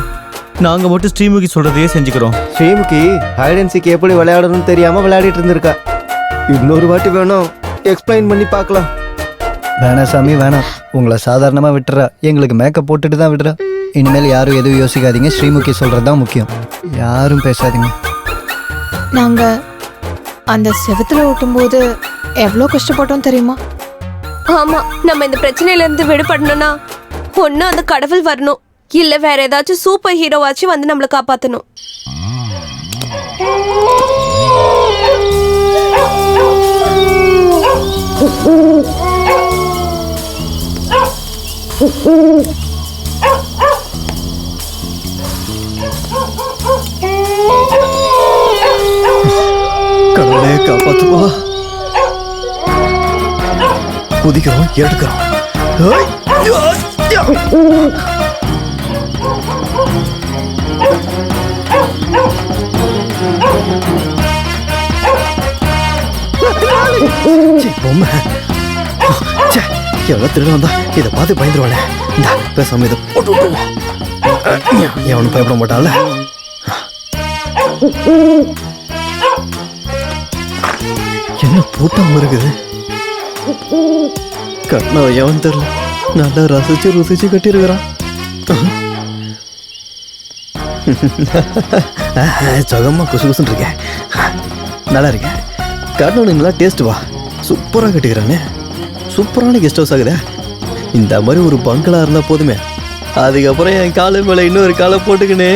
நாங்க மட்டும் ஸ்ரீமுகி சொல்றதையே செஞ்சுக்கிறோம். ஸ்ரீமுகி ஹைடன்சிக்கு எப்படி விளையாடணும்னு தெரியாம விளையாடிட்டு இருந்திருக்கா. இன்னொரு வாட்டி வேணும் எக்ஸ்பிளைன் பண்ணி பார்க்கலாம். வேணாம் சாமி வேணாம், உங்களை சாதாரணமாக விட்டுறா. எங்களுக்கு மேக்கப் போட்டுட்டு தான் விடுறா. இனிமேல் யாரும் எதுவும் யோசிக்காதீங்க. ஸ்ரீமுகி சொல்கிறது தான் முக்கியம். யாரும் பேசாதீங்க. நாங்க அந்த செவத்துல ஓட்டும்போது எவ்வளோ கஷ்டப்பட்டோம் தெரியுமா? ஆமா, நம்ம இந்த பிரச்சனையில இருந்து விடுபடணும்னா ஒண்ணு அந்த கடவுள் வரணும், இல்ல வேற ஏதாச்சும் சூப்பர் ஹீரோவாச்சும் வந்து நம்மளை காப்பாத்தணும். கடவுளே காப்பாத்துவா. குதிக்கிறோம், எடுக்கிறோம். பொம்மை எவ்வளோ திருட வந்தா இதை பார்த்து பயந்துருவானே. இந்த பேசாம இதை போட்டு விட்டுருவோம். எவனும் பயப்பட மாட்டான்ல. என்ன பூட்டம் இருக்குது? கண்ணா எவன் தெரியல, நல்லா ரசிச்சு கட்டியிருக்கிறான். சுகமா குசுன்னு இருக்கேன். நல்லா இருக்கேன். கட்டணும் நல்லா டேஸ்ட் வா. சூப்பராக கட்டிக்கிறானே. சூப்பரான கெஸ்ட் ஹவுஸ் ஆகுதே. இந்த மாதிரி ஒரு பங்களா இருந்தா போதுமே. அதுக்கப்புறம் என் காலை மேல இன்னொரு காலை போட்டுக்கினே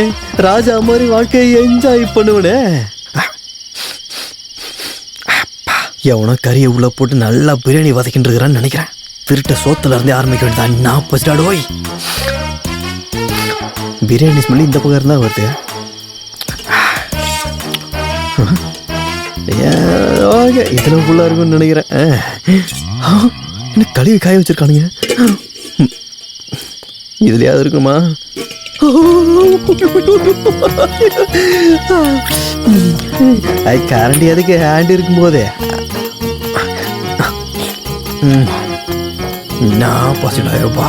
ராஜா மாதிரி வாழ்க்கையை என்ஜாய் பண்ணுவனே. எவனோ கறியை உள்ள போட்டு நல்லா பிரியாணி வதக்கிட்டு இருக்கிறான்னு நினைக்கிறேன். திருட்ட சோத்துல இருந்தே ஆரம்பிக்க வேண்டியதான். நான் பசிடாடுவோய். பிரியாணி ஸ்மெல் இந்த பக்கம் இருந்தா வருது. ஓகே, இதுல ஃபுல்லா இருக்கும்னு நினைக்கிறேன். என்ன கழுவி காய வச்சிருக்கானுங்க. இதுலயாவது இருக்குமா? கரண்டி அதுக்கு ஹேண்ட் இருக்கும் போதே நான் பசிடாயிருப்பா.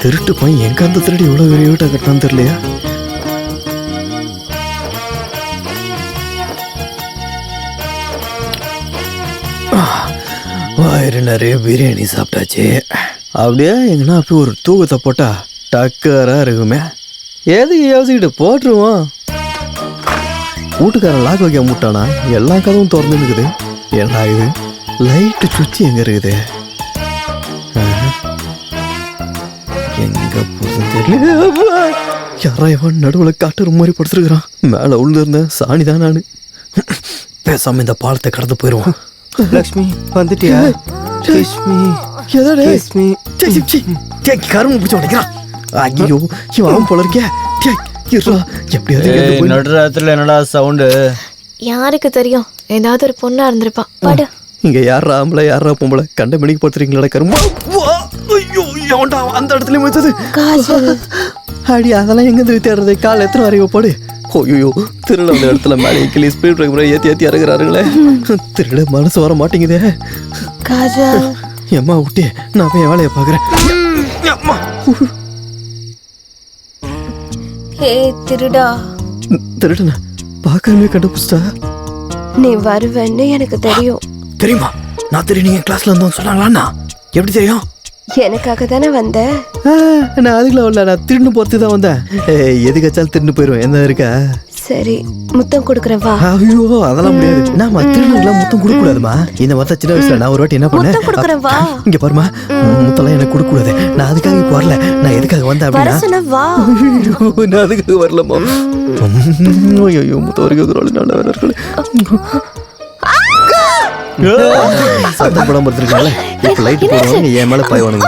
திருட்டு போய் எங்க அந்த திருடி இவ்வளவு பெரிய வீட்டை கட்டான்னு தெரியலையா? வயிறு நிறைய பிரியாணி சாப்பிட்டாச்சு. அப்படியே எங்கன்னா அப்படி ஒரு தூக்கத்தை போட்டா டக்கரா இருக்குமே. எதுக்கு யோசிக்கிட்டு போட்டுருவோம். வீட்டுக்காரன் லாக் வைக்க முட்டானா? எல்லா கதவும் திறந்து இருக்குது. ஏன்னா இது லைட்டு சுச்சி எங்க இருக்குது? எங்க போதும் தெரியல. யாரா இவன் நடுவில் காட்டுற மாதிரி படுத்துருக்கிறான். மேல உள்ள சாணி தான் நானு. பேசாம இந்த பாலத்தை கடந்து போயிடுவான். லக்ஷ்மி வந்துட்டியா? கரும்பு பிடிச்ச உடைக்கிறான். ஐயோ, இவன் போல இருக்கே. நடுராத்திரில என்னடா சவுண்டு? யாருக்கு தெரியும்? ஏதாவது ஒரு பொண்ணா இருந்திருப்பா. பாடு. இங்க யாரா ஆம்பளை யாரா பொம்பளை கண்ட மணிக்கு படுத்துறீங்களா? கரும்பு. ஐயோ, எவன்டா அந்த இடத்துல வச்சது? அடி அதெல்லாம் எங்க இருந்து தேடுறது? கால் எத்தனை வரைக்கும் போடு. ஐயோ, திருட அந்த இடத்துல மேலே கிளி ஸ்பீட் பிரேக்கர் ஏத்தி இறங்குறாருங்களே. திருட மனசு வர மாட்டேங்குதே. எம்மா விட்டே, நான் போய் என் வேலையை பாக்குறேன். திருடா திருடனா பாக்கவே கண்டுபிடிச்சா? நீ வருவேன்னு எனக்கு தெரியும். தெரியுமா? நான் தெரியும். நீங்க கிளாஸ்ல இருந்தோம் சொன்னாங்களா? எப்படி தெரியும்? எனக்காக தானே வந்த. நான் அதுக்குள்ள வரல, நான் திருடு போறதுக்கு தான் வந்தேன். எதுக்காச்சாலும் திருடு போயிடுவேன். என்ன இருக்கா? சரி முத்தம் கொடுக்குறேன் வா. ஐயோ அதெல்லாம் முடியாது. நாம திருநங்கெல்லாம் முத்தம் கொடுக்க கூடாதுமா. இந்த மாதிரி சின்ன வயசுல நான் ஒரு வாட்டி என்ன பண்ணேன், முத்தம் கொடுக்குறேன் வா. இங்க பாருமா, முத்தெல்லாம் எனக்கு கொடுக்க கூடாது. நான் அதுக்காக இப்ப வரல. நான் எதுக்காக வந்தேன் வர அப்படின்னா, சொன்னா வா. நான் அதுக்காக வரலமா. ஐயோ முத்தம் வரைக்கும் நல்ல வேற இருக்கு. சத்தம் படம் பார்த்துருக்காங்களே, இப்ப லைட் போடுவாங்க, என் மேல பாய்வானுங்க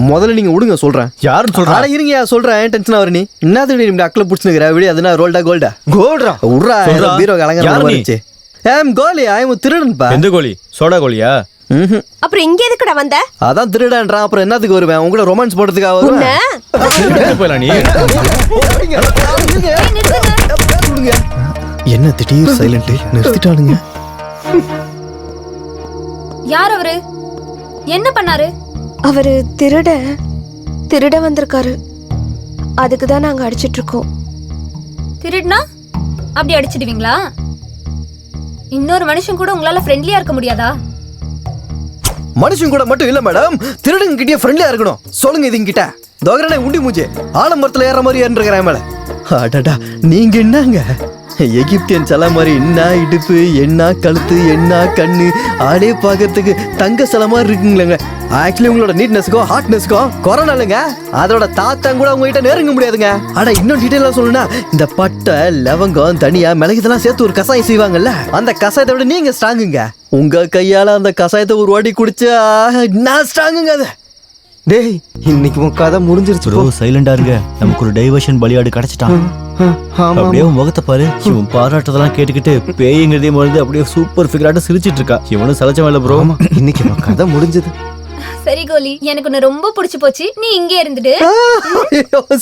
முதல்ல நீங்க விடுங்க சொல்றேன். யாரும் சொல்றா இருங்க சொல்றேன். டென்ஷன் ஆவற நீ என்னது அக்கல புடிச்சுனுக்குற விட. அதுனா ரோல்டா கோல்டா கோல்டா உட்றா பீரோ கலங்கற மாதிரி. ஐம் கோலி, ஐம் திருடன்பா. எந்த கோலி? சோடா கோலியா? அப்புறம் இங்க எதுக்குடா வந்த? அதான் திருடன்றா. அப்புறம் என்னத்துக்கு வருவேன்? உங்கள ரொமான்ஸ் போடுறதுக்காக வருவேன். போலாம் நீ. என்ன திடீர் சைலண்ட் நிறுத்திட்டானுங்க. யார் அவரு? என்ன பண்ணாரு? அவரு திருட வந்திருக்காரு. அதுக்கு தான் நாங்க அடிச்சிட்டு இருக்கோம். திருடுனா அப்படி அடிச்சிடுவீங்களா? இன்னொரு மனுஷன் கூட உங்களால ஃப்ரெண்ட்லியா இருக்க முடியாதா? மனுஷன் கூட மட்டும் இல்ல மேடம், திருடங்க கிட்டே ஃப்ரெண்ட்லியா இருக்கணும். சொல்லுங்க இது கிட்ட தோகரனே உண்டி மூஞ்சி ஆலமரத்துல ஏற மாதிரி ஏறிருக்கிறேன் மேல. அடடா நீங்க என்னங்க எகிப்தியன் சிலை மாதிரி என்ன இடுப்பு, என்ன கழுத்து, என்ன கண்ணு, ஆடே பாக்கிறதுக்கு தங்க சிலை மாதிரி இருக்குங்களேங்க. ஆக்சுவலி உங்களோட நீட்னஸ்க்கோ ஹார்ட்னஸ்க்கோ கொரோனா இல்லைங்க. அதோட தாத்தம் கூட உங்ககிட்ட நெருங்க முடியாதுங்க. ஆனா இன்னும் டீட்டெயிலா சொல்லணும்னா, இந்த பட்டை லவங்கம் தனியா மிளகுதெல்லாம் சேர்த்து ஒரு கசாயம் செய்வாங்கல்ல, அந்த கசாயத்தை விட நீங்க ஸ்ட்ராங்குங்க. உங்க கையால அந்த கசாயத்தை ஒரு வாட்டி குடிச்சா நான் ஸ்ட்ராங்குங்க. அது டேய் இன்னைக்கு உன் கதை முடிஞ்சிருச்சு ப்ரோ. சைலண்டா இருங்க, நமக்கு ஒரு டைவர்ஷன் பலியாடு கிடைச்சிட்டான். அப்படியே முகத்தை பாரு. இவன் பாராட்டதெல்லாம் கேட்டுக்கிட்டு பேய்ங்கிறதே மறந்து அப்படியே சூப்பர் ஃபிகராட்ட சிரிச்சிட்டு இருக்கா. இவனும் சலச்சம் இல்ல ப்ரோ. இன்னைக்கு உன் கதை முடிஞ்சது. சரி கோலி, எனக்கு உன்னை ரொம்ப பிடிச்சு போச்சு. நீ இங்கே இருந்துட்டு.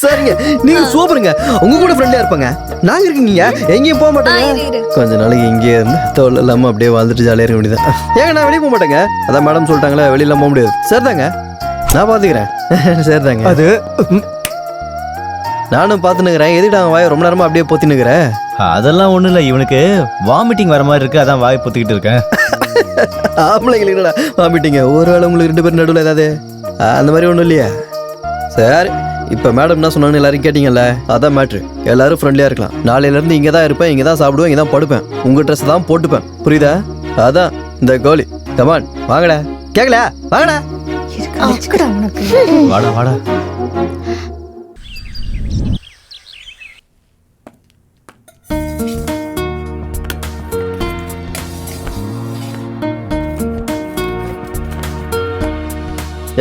சரிங்க, நீங்க சூப்பருங்க. உங்க கூட ஃப்ரெண்டா இருப்பாங்க. நாங்க இருக்கீங்க எங்கேயும் போக மாட்டேங்க. கொஞ்ச நாளைக்கு இங்கே இருந்து தோல் இல்லாம அப்படியே வாழ்ந்துட்டு ஜாலியா இருக்க வேண்டியதான். ஏங்க நான் வெளியே போக மாட்டேங்க. அதான் மேடம் சொல்லிட்டாங்களே வெளியில போக முடியாது. சரிதாங்க, நான் பாத்துக்கிறேன். சரிதாங்க, அது நானும் பாத்துனுக்கிறேன். எதுக்கு நான் வாயை ரொம்ப நேரமா அப்படியே பொத்தினுக்கிறேன்? அதெல்லாம் ஒண்ணும் இல்ல, இவனுக்கு வாமிட்டிங் வர மாதிரி இருக்கு, அதான் வாய் பொத்திக்கிட்டு இருக்கேன். ஆம்பளைங்களுக்கு என்னடா வாமிட்டிங்க? ஒருவேளை உங்களுக்கு 2 பேர் நடுவில் ஏதாவது அந்த மாதிரி ஒன்றும் இல்லையா? சரி, இப்போ மேடம் என்ன சொன்னாங்கன்னு எல்லாரும் கேட்டீங்கல்ல, அதான் மேட்ரு. எல்லாரும் ஃப்ரெண்ட்லியாக இருக்கலாம். நாளையிலேருந்து இங்கே தான் இருப்பேன், இங்கே தான் சாப்பிடுவேன், இங்கே தான் படுப்பேன். உங்கள் ட்ரெஸ் தான் போட்டுப்பேன். புரியுதா? அதான் இந்த கோலி. கமான் வாங்கடா. கேட்கல வாங்கடா. வாடா வாடா.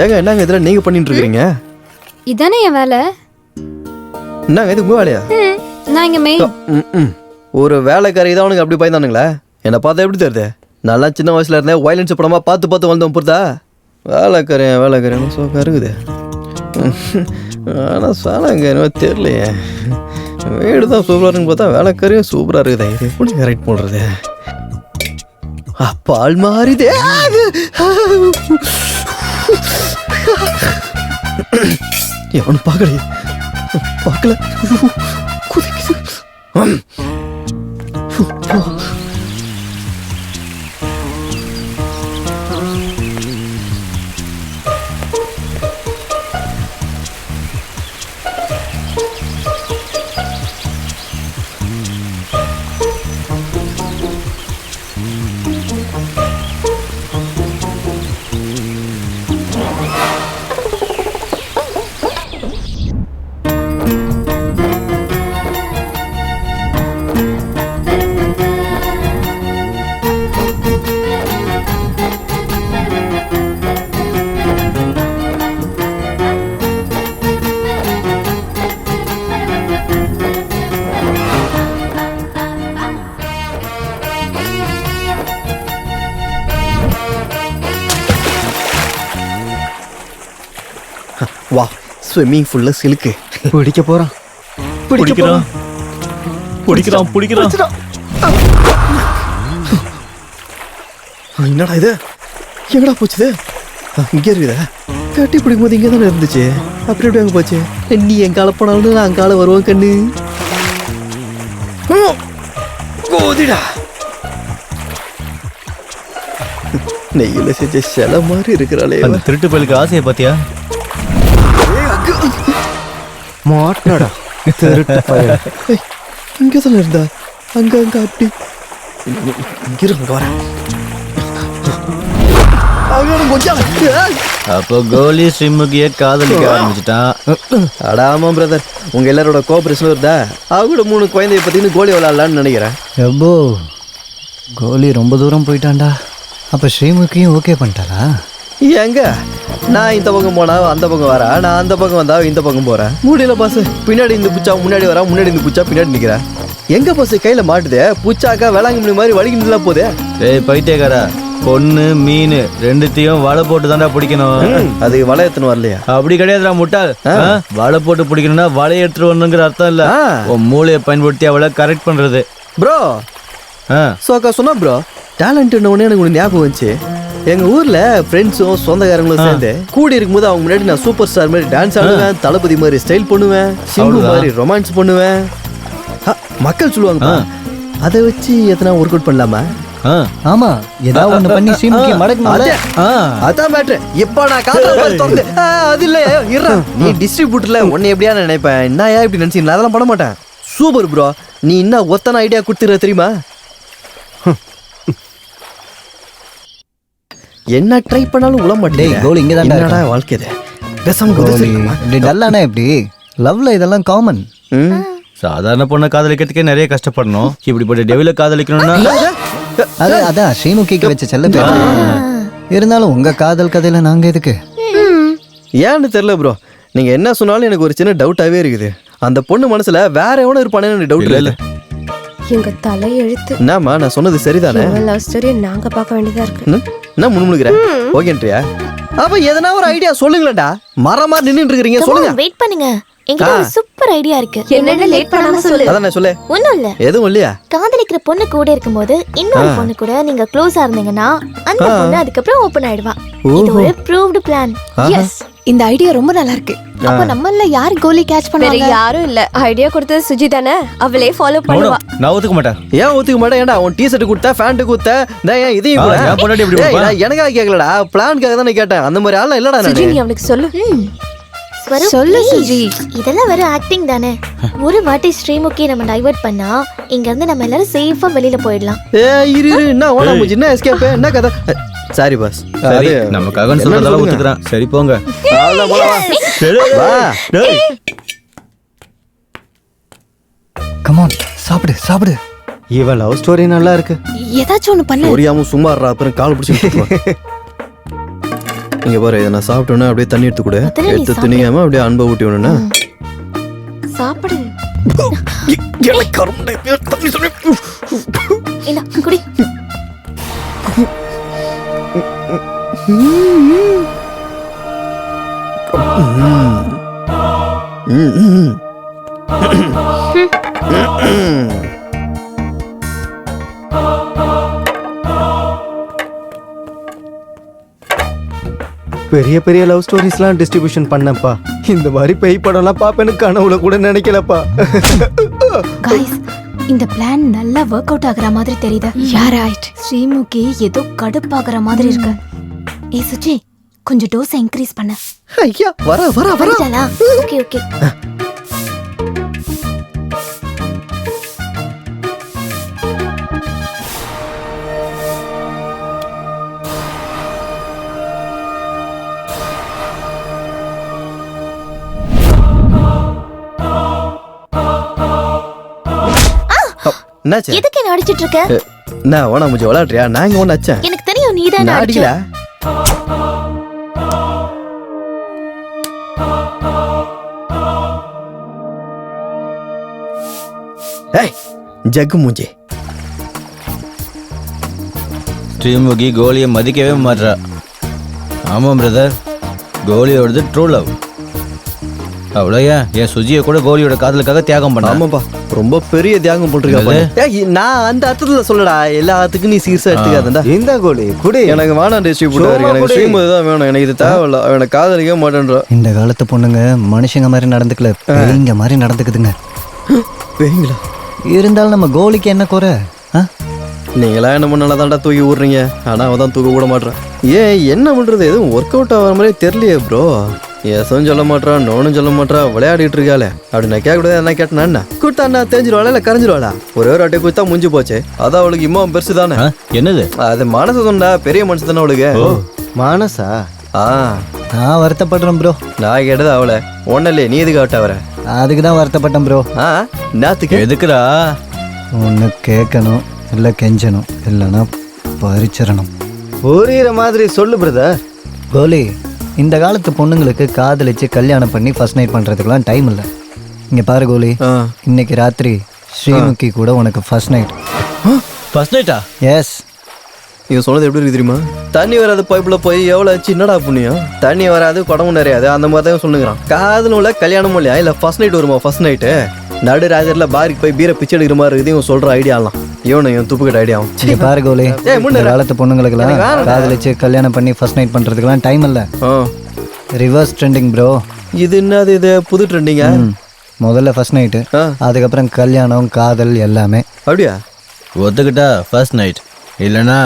ஏங்க என்னங்க இதெல்லாம் நீங்க பண்ணிட்டு இருக்கீங்க? இதானே என் வேலை. என்னங்க இது உங்க வேலையா? நான் இங்க மெயின். ஒரு வேலைக்காரி தான் உனக்கு அப்படி பயந்தானுங்களா? என்னை பார்த்தா எப்படி தெரியுது? நல்லா சின்ன வயசுல இருந்தேன் வயலன்ஸ் படமா பார்த்து பார்த்து வந்தோம். புரிதா? வேலைக்காரன் சோக்கா இருக்குது. ஆனால் சாலாங்க என்ன தெரியலையே. வீடு தான் சூப்பராக இருக்குன்னு பார்த்தா வேலைக்காரியும் சூப்பராக இருக்குதா? இது எப்படி கரெக்ட் பண்ணுறது? பால் மாறிதே. எவனு பார்க்கலையே, பார்க்கல. வா, ஸ்விம்மிங் ஃபுல்ல சிலுக்கு. பிடிக்க போறான். பிடிக்கிறான். என்னடா இது? எங்கடா போச்சுது? இங்கே இருக்குதா? கட்டி பிடிக்கும் போது இங்கே தானே இருந்துச்சு, அப்படி எப்படி அங்கே போச்சு? நீ எங்கால போனாலும் நான் அங்கால வருவோம் கண்ணு. கோதிடா நெய்யில செஞ்ச சில மாதிரி இருக்கிறாளே. அந்த திருட்டு பயிலுக்கு ஆசையை பாத்தியா? மாட்டாடா இங்கே தானே இருந்தா, அங்க அங்க அப்படி இங்க வர. அப்போ கோலி ஸ்ரீமுகிய காதலிக்க ஆரம்பிச்சுட்டான். அடாமா பிரதர், உங்க எல்லாரோட கோஆபரேஷன் இருந்தா அவங்களோட 3 குழந்தைய பத்தின்னு கோலி விளாடலான்னு நினைக்கிறேன். எப்போ கோலி ரொம்ப தூரம் போயிட்டான்டா. அப்ப ஸ்ரீமுகியும் ஓகே பண்ணிட்டாரா? எங்க நான் இந்த பக்கம் போனா அந்த பக்கம் வரா, நான் அந்த பக்கம் வந்தா இந்த பக்கம் போறேன். முடியல பாஸ், பின்னாடி இந்த பூச்சா முன்னாடி வரா, முன்னாடி இந்த பூச்சா பின்னாடி நிக்கிறேன். எங்க பாஸ் கையில மாட்டுதே, பூச்சாக்கா வேளாங்கண்ணி மாதிரி வலிக்கிட்டுலாம் போதே. ஏய் பைத்தியக்காரா, பொண்ணு மீன் ரெண்டுத்தையும் வலை போட்டு தாண்டா பிடிக்கணும். அது வலை எத்தனை வரலையா? அப்படி கிடையாதுடா முட்டாள். வலை போட்டு பிடிக்கணும்னா வலையை எடுத்துட்டு வரணுங்கிற அர்த்தம் இல்ல, உன் மூளையை பயன்படுத்தி அவளை கரெக்ட் பண்றது. ப்ரோ சோக்கா சொன்னா ப்ரோ, டேலண்ட் ஒன்று எனக்கு ஒன்று ஞாபகம் வந்துச்சு. எங்க ஊர்ல ஃப்ரெண்ட்ஸும் சொந்தக்காரங்களும் சேர்ந்து கூடி இருக்கும்போது அவங்க முன்னாடி நான் சூப்பர் ஸ்டார் மாதிரி டான்ஸ் ஆடுவேன், தளபதி மாதிரி ஸ்டைல் பண்ணுவேன், சிம்பு மாதிரி ரொமான்ஸ் பண்ணுவேன். மக்கள் சொல்லுவாங்க, அதை வச்சு எத்தனை ஒர்க் அவுட் பண்ணலாமா? ஆமா, ஏதாவது ஒண்ணு பண்ணி ஸ்ரீமுகி மடக்கணும். அதான் மேட்ரு. இப்ப நான் காட்டுறேன். அது இல்ல இருறா, நீ டிஸ்ட்ரிபியூட்டர்ல உன்னை எப்படியா நினைப்பேன், என்ன ஏன் இப்படி நினைச்சீங்க? அதெல்லாம் பண்ண மாட்டேன். சூப்பர் ப்ரோ, நீ இன்னும் ஒத்தன ஐடியா கொடுத்துற தெரியுமா? என்ன ட்ரை பண்ணாலும் உள்ள மாட்டேன். கோலி இங்க தான் என்னடா வாழ்க்கை இது? இப்படி டல்லானா எப்படி? லவ்ல இதெல்லாம் காமன். சாதாரண பொண்ணை காதலிக்கிறதுக்கே நிறைய கஷ்டப்படணும், இப்படிப்பட்ட டெவில காதலிக்கணும்னா அதான் ஸ்ரீமுகிக்கு வச்ச செல்ல பேர். இருந்தாலும் உங்க காதல் கதையில நாங்க எதுக்கு? ஏன்னு தெரியல ப்ரோ, நீங்க என்ன சொன்னாலும் எனக்கு ஒரு சின்ன டவுட்டாவே இருக்குது. அந்த பொண்ணு மனசுல வேற எவனும் இருப்பானு டவுட் இல்ல. எங்க தலை எழுத்து. என்னம்மா நான் சொன்னது சரிதானே? லவ் ஸ்டோரி நாங்க பார்க்க வேண்டியதா இருக்கு. என்ன முணுமுணுக்கிறேன்? ஓகேன்றியா? அப்ப எதனா ஒரு ஐடியா சொல்லுங்களேன்டா. மரமா நின்னுட்டு இருக்கீங்க, சொல்லுங்க. வெயிட் பண்ணுங்க, என்கிட்ட ஒரு சூப்பர் ஐடியா இருக்கு. என்னன்னு லேட் பண்ணாம சொல்லு. அதான் சொல்லு. ஒண்ணும் இல்ல. எதுவும் இல்லையா? காதலிக்கிற பொண்ணு கூட இருக்கும்போது இன்னொரு பொண்ணு கூட நீங்க க்ளோஸா இருந்தீங்கன்னா அந்த பொண்ணு அதுக்கப்புறம் ஓபன் ஆயிடுவா. இது ஒரு ப்ரூவ்டு பிளான். எஸ், இந்த ஐடியா ரொம்ப நல்லா இருக்கு. அப்ப நம்மள யார் கோலி கேட்ச் பண்ணுவாங்க? யாரும் இல்ல, ஐடியா கொடுத்தது சுஜி தானே, அவளே ஃபாலோ பண்ணுவா. நான் ஒத்துக்க மாட்டேன். ஏன் ஒத்துக்க மாட்டேன்? ஏன்டா உன் டீ-ஷர்ட் கொடுத்த, பேண்ட் கொடுத்த, ஏன் இதையும் கூட? நான் பொண்டாட்டி எப்படி கொடுப்பா? எனக்காக கேட்கலடா, பிளான்காக தானே கேட்டேன். அந்த மாதிரி ஆளா இல்லடா சுஜி, நான். நீ அவனுக்கு சொல்லு. சொல்லு சுஜி, இதெல்லாம் வெறும் ஆக்டிங் தானே. ஒரு வாட்டி ஸ்ரீமுகி நம்ம டைவர்ட் பண்ணா இங்க இருந்து நம்ம எல்லாரும் சேஃபா வெளியில போயிடலாம். இரு என்ன ஓனா முஞ்சி, என்ன எஸ்கேப், என்ன கதை? சாரி பாஸ், சரி நமக்காக சொல்றதால ஒத்துக்கறேன். சரி போங்க. அவ்வளவுதான் போலாம். சரி வா. டேய் கம் ஆன், சாப்பிடு சாப்பிடு. இவ லவ் ஸ்டோரி நல்லா இருக்கு. ஏதாச்சும் ஒண்ணு பண்ணு. ஒரியாம சும்மா இருடா, அப்புறம் கால் பிடிச்சி. இங்க பாரு, இதை நான் சாப்பிட்டோன்னா அப்படியே தண்ணி எடுத்து கூட எடுத்து திணியாம அப்படியே அன்பை ஊட்டி விடணும்னா சாப்பிடு. தண்ணி சொல்லி இந்தா குடி. பெரிய பெரிய லவ் ஸ்டோரிஸ்லாம் டிஸ்ட்ரிபியூஷன் பண்ணப்பா. இந்த மாதிரி பேய் படம்லாம் பாப்பேன்னு கனவுல கூட நினைக்கலப்பா. गाइस, இந்த பிளான் நல்லா வொர்க் அவுட் ஆகுற மாதிரி தெரியுது. யார் ரைட்? ஸ்ரீமுகி ஏதோ கடுப்பாகுற மாதிரி இருக்கு. ஏய் சுஜி, கொஞ்சம் டோஸ் இன்க்ரீஸ் பண்ணு. ஐயா வர வர வர. Okay okay. என்னாச்சு? எதுக்கு என்ன அடிச்சிட்டு இருக்க? நான் ஓனா முஜி விளையாடுறியா? நான் இங்க ஒன்னு அச்சேன். எனக்கு தெரியும் நீ தான் அடிக்கல. ஏய் ஜக்கு முஜி. ஸ்ரீமுகி கோலியை மதிக்கவே மாட்றா. ஆமாம் பிரதர், கோலியோடது ட்ரூ லவ். அவ்வளோயா என் சுஜியை கூட கோலியோட காதலுக்காக தியாகம் பண்ண. ஆமாப்பா, ரொம்ப பெரிய தியாகம் போட்டிருக்கா. நான் அந்த அர்த்தத்துல சொல்லடா, எல்லாத்துக்கும் நீ சீரியஸா எடுத்துக்காதா. இந்த கோலி குடி. எனக்கு வேணாம் டிஸ்ட்ரிபியூட்டர், எனக்கு ஸ்ரீமதி தான் வேணும், எனக்கு இது தேவையில்ல. அவனை காதலிக்க மாட்டேன்றா. இந்த காலத்து பொண்ணுங்க மனுஷங்க மாதிரி நடந்துக்கல, பேய்ங்க மாதிரி நடந்துக்குதுங்க. பேய்ங்களா? இருந்தாலும் நம்ம கோலிக்கு என்ன குறை? நீங்களா என்ன பண்ணால தாண்டா தூக்கி விடுறீங்க, ஆனா அவன் தான் தூக்க விட மாட்டான். ஏன் என்ன பண்றது, எதுவும் ஒர்க் அவுட் ஆகிற மாதிரி தெரியலையே ப்ரோ. எதுவும் சொல்ல மாட்டான், நோனும் சொல்ல மாட்டான், விளையாடிட்டு இருக்காளே. அப்படி நான் கேட்கக்கூடாது. என்ன கேட்டேன்னா என்ன கூட்டாண்ணா தெரிஞ்சிருவாளா இல்லை கரைஞ்சிருவாளா? ஒரே ஒரு அட்டை குத்தா முடிஞ்சு போச்சு. அதான் அவளுக்கு இம்மா பெருசு தானே. என்னது அது மனசு தான்டா, பெரிய மனசு தானே அவளுக்கு. மனசா? நான் வருத்தப்படுறேன் ப்ரோ. நான் கேட்டது அவளை ஒன்னும் இல்லையே, நீ எதுக்கு ஆட்ட வர? அதுக்கு தான் வருத்தப்பட்டேன் ப்ரோ. நாத்துக்கு எதுக்குடா? ஒன்று கேட்கணும், இல்லை கெஞ்சணும், இல்லைன்னா பறிச்சிடணும். புரியுற மாதிரி சொல்லு பிரதர். கோலி, இந்த காலத்து பொண்ணுங்களுக்கு காதலிச்சு கல்யாணம் பண்ணி ஃபர்ஸ்ட் நைட் பண்ணுறதுக்குலாம் டைம் இல்லை. இங்கே பாரு கோலி, இன்னைக்கு ராத்திரி ஸ்ரீமுகி கூட உனக்கு ஃபர்ஸ்ட் நைட். ஃபர்ஸ்ட் நைட்டா? எஸ். இவன் சொன்னது எப்படி இருக்கு தெரியுமா? தண்ணி வராது பைப்பில் போய் எவ்வளோ ஆச்சு, என்னடா புண்ணியம். தண்ணி வராது குடமும் நிறையாது, அந்த மாதிரி தான் சொல்லுங்கிறான். காதலும் இல்லை கல்யாணமும் இல்லையா, இல்லை ஃபர்ஸ்ட் நைட் வருமா? ஃபர்ஸ்ட் நைட்டு நடு ராஜரில் பாரிக்கு போய் பீரை பிச்சை எடுக்கிற மாதிரி இருக்குது. இவன் சொல்கிற ஐடியாலாம் இவன் துப்புக்கிட்ட ஐடியாவும். இங்கே பாரு கோலி, இந்த காலத்து பொண்ணுங்களுக்குலாம் காதலிச்சு கல்யாணம் பண்ணி ஃபர்ஸ்ட் நைட் பண்ணுறதுக்குலாம் டைம் இல்லை. Reverse trending bro. இது என்னது, இது புது ட்ரெண்டிங்கா? முதல்ல ஃபர்ஸ்ட் நைட்டு, அதுக்கப்புறம் கல்யாணம், காதல் எல்லாமே. அப்படியா? ஒத்துக்கிட்டா ஃபர்ஸ்ட் நைட், இல்லைன்னா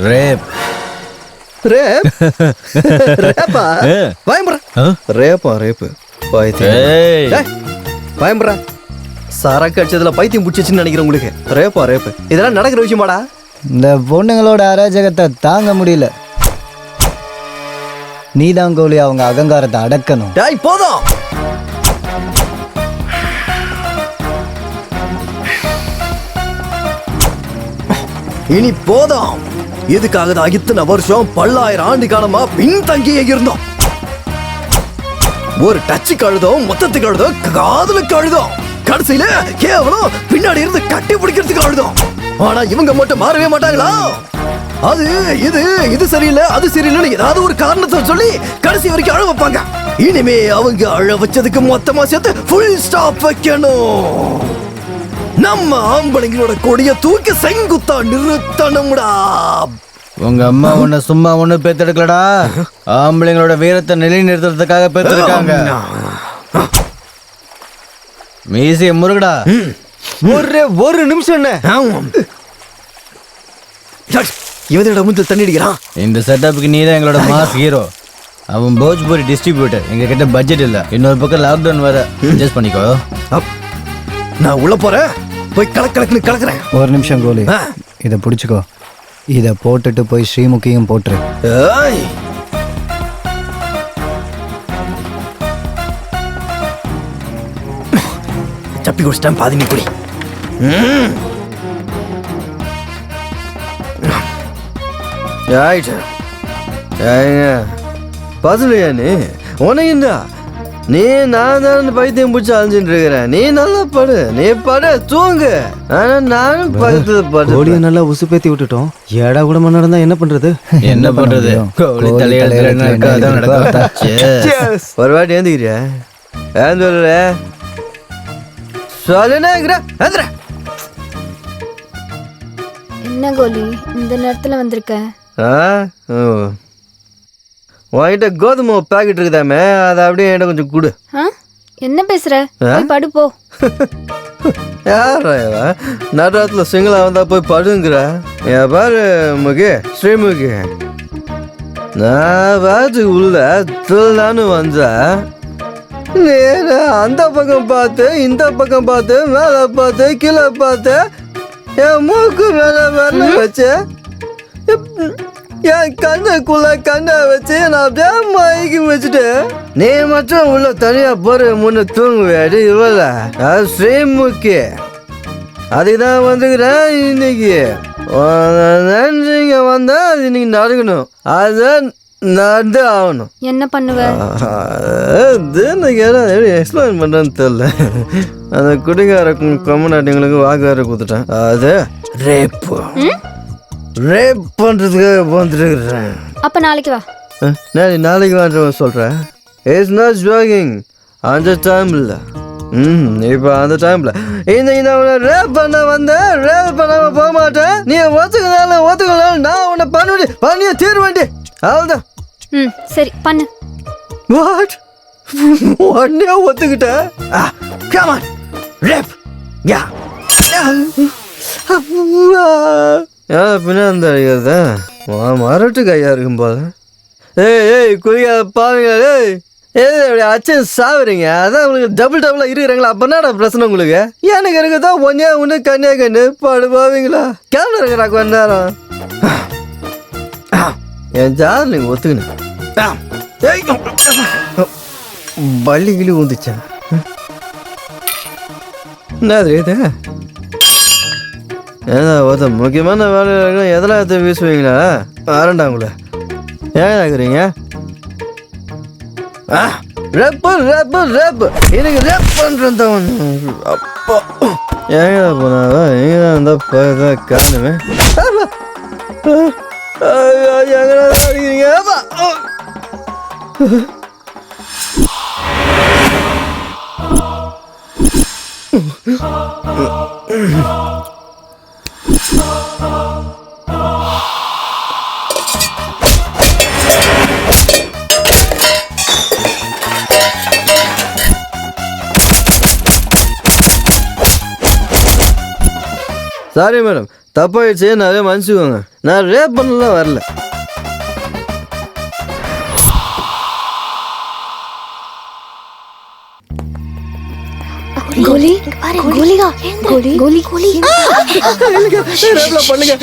ரேப். ரேப்? ரேப்பா? பயம்புற ரேப்பா? ரேப்பு பயம்புற சரக்கு அடிச்சதுல பைத்தியம் பிடிச்சிச்சுன்னு நினைக்கிறேன் உங்களுக்கு. ரேப்பா? ரேப்பு இதெல்லாம் நடக்கிற விஷயமாடா? இந்த பொண்ணுங்களோட அராஜகத்தை தாங்க முடியல. நீதான் கோலி அவங்க அகங்காரத்தை அடக்கணும். போதும். இனி போதும். இதுக்காக தான் இத்தனை வருஷம் பல்லாயிரம் ஆண்டு காலமா பின்தங்கியே இருந்தோம். ஒரு டச்சுக்கு அழுதோம், மொத்தத்துக்கு அழுதோம், காதலுக்கு அழுதோம், கடைசியில கேவலம் பின்னாடி இருந்து கட்டி பிடிக்கிறதுக்கு அழுதோம். ஆனா இவங்க மட்டும் மாறவே மாட்டாங்களா? அது இது சரியில்லை, அது சரியில்லைன்னு ஏதாவது ஒரு காரணத்தை சொல்லி கடைசி வரைக்கும் அழ வைப்பாங்க. இனிமே அவங்க அழ வச்சதுக்கு மொத்தமா சேர்த்து ஃபுல் ஸ்டாப் வைக்கணும். நம்ம ஆம்பளைங்களோட கொடிய தூக்கி செங்குத்தா நிறுத்தணும்டா. உங்க அம்மா உன்னை சும்மா ஒண்ணு பேத்தெடுக்கலடா, ஆம்பளைங்களோட வீரத்தை நிலைநிறுத்துறதுக்காக பேத்திருக்காங்க. மீசிய முருகடா. ஒரு நிமிஷம் என்ன இவனோட முந்தில் தண்ணி அடிக்கிறான். இந்த செட்டப்புக்கு நீ தான் எங்களோட மாஸ் ஹீரோ. அவன் போஜ்பூரி டிஸ்ட்ரிபியூட்டர். எங்க கிட்ட பட்ஜெட் இல்ல, இன்னொரு பக்கம் லாக்டவுன் வர. அட்ஜஸ்ட் பண்ணிக்கோ. நான் உள்ள போறேன், போய் கலக்கலக்குன்னு கலக்குறேன். ஒரு நிமிஷம் கோலி, இதை பிடிச்சிக்கோ. இதை போட்டுட்டு போய் ஸ்ரீமுகியும் போட்டுரு. சப்பி குடிச்சிட்டேன், பாதி நீ குடி. பசலையா நீ? உனக்குண்டா நீ நான் தான் பைத்தியம் பிடிச்சி அழிஞ்சுட்டு இருக்கிறேன். நீ நல்லா படு, நீ படு, தூங்கு. ஆனா நானும் பக்கத்துல படு. கோலியை நல்லா உசுப்பேத்தி விட்டுட்டோம். ஏடா கூட நடந்தா என்ன பண்றது? என்ன பண்றது? ஒரு வாட்டி ஏந்துக்கிறியா? ஏன் சொல்ற? சொல்லுனா என்ன கோலி இந்த நேரத்துல வந்திருக்க? உன்கிட்ட கோதுமை பாக்கெட் இருக்குதாமே, அதை அப்படியே என்கிட்ட கொஞ்சம் கொடு. என்ன பேசுற? போய் படு போ. யாரா நடுராத்துல சிங்களா வந்தா போய் படுங்கிற? பாரு முகி, ஸ்ரீமுகி, நான் பாத்துக்கு உள்ள திருநானு வந்தா அந்த பக்கம் பார்த்து, இந்த பக்கம் பார்த்து, மேல பார்த்து, கீழே பார்த்து, என் மூக்கு மேல வரல வச்சு, என் கண்ணுக்குள்ள கண்ணை வச்சு நான் அப்படியே மயக்கி வச்சுட்டு, நீ மட்டும் உள்ள தனியா போற முன்ன தூங்குவேடி. இவள ஸ்ரீமுகி, அதுக்குதான் வந்துக்கிறேன் இன்னைக்கு. நன்றிங்க வந்தா அது இன்னைக்கு நடக்கணும், அதான் நடந்து ஆகணும். என்ன பண்ணுவ? எக்ஸ்பிளைன் பண்றேன்னு தெரியல. அந்த குடிகார கம்யூனிட்டிங்களுக்கு வாக்குகார கொடுத்துட்டேன். அது ரேப் ரேப் பண்றதுக்காக வந்துருக்கிறேன். அப்ப நாளைக்கு வா. நாளைக்கு வான்ற சொல்றேன். It's not jogging. அந்த டைம்ல இப்போ அந்த டைம்ல இந்த ரேப் பண்ண வந்தேன், ரேப் பண்ணாம போக மாட்டேன். நீ ஒத்துக்கலாம் நான் உன்னை பண்ணிய தீர்வேண்டி. அவ்வளோதான். சரி பண்ணு. வாட் உடனே ஒத்துக்கிட்டேன். Come on rape. யா பின்னாடி அடிக்கிறத மரட்டு கையா இருக்கும் போல. ஏய் குடிக்காத பாருங்க. அப்படி அச்சு சாவுறீங்க. அதான் உங்களுக்கு டபுளா இருக்கிறாங்களா? அப்ப என்னடா பிரச்சனை உங்களுக்கு? எனக்கு இருக்குதான் ஒன்னு கண்ணு பாடு பாவீங்களா? கேமரா இருக்கிறா கொஞ்ச நேரம். என் ஜார் நீங்க ஒத்துக்கணும். பள்ளி கிளி ஊந்துச்சா? என்னது இது? ஏதா முக்கியமான வேலை எதெல்லாம் எடுத்து வீசுவீங்களா? வரண்டா உங்களை ஏன் ஆகுறீங்க? ரேப் எனக்கு ரேப் பண்றேன். அப்பா ஏங்க போனாவா? எங்க இருந்தா போயதான் காணுமே. எங்கடா அடிக்கிறீங்க? சாரி மேடம், தப்பாயிடுச்சு. நிறைய மன்னிச்சுக்கோங்க. நான் ரேப் பண்ணலாம் வரல. கோலி கோலிகா கோலி கோலி கோலி பண்ணுங்க.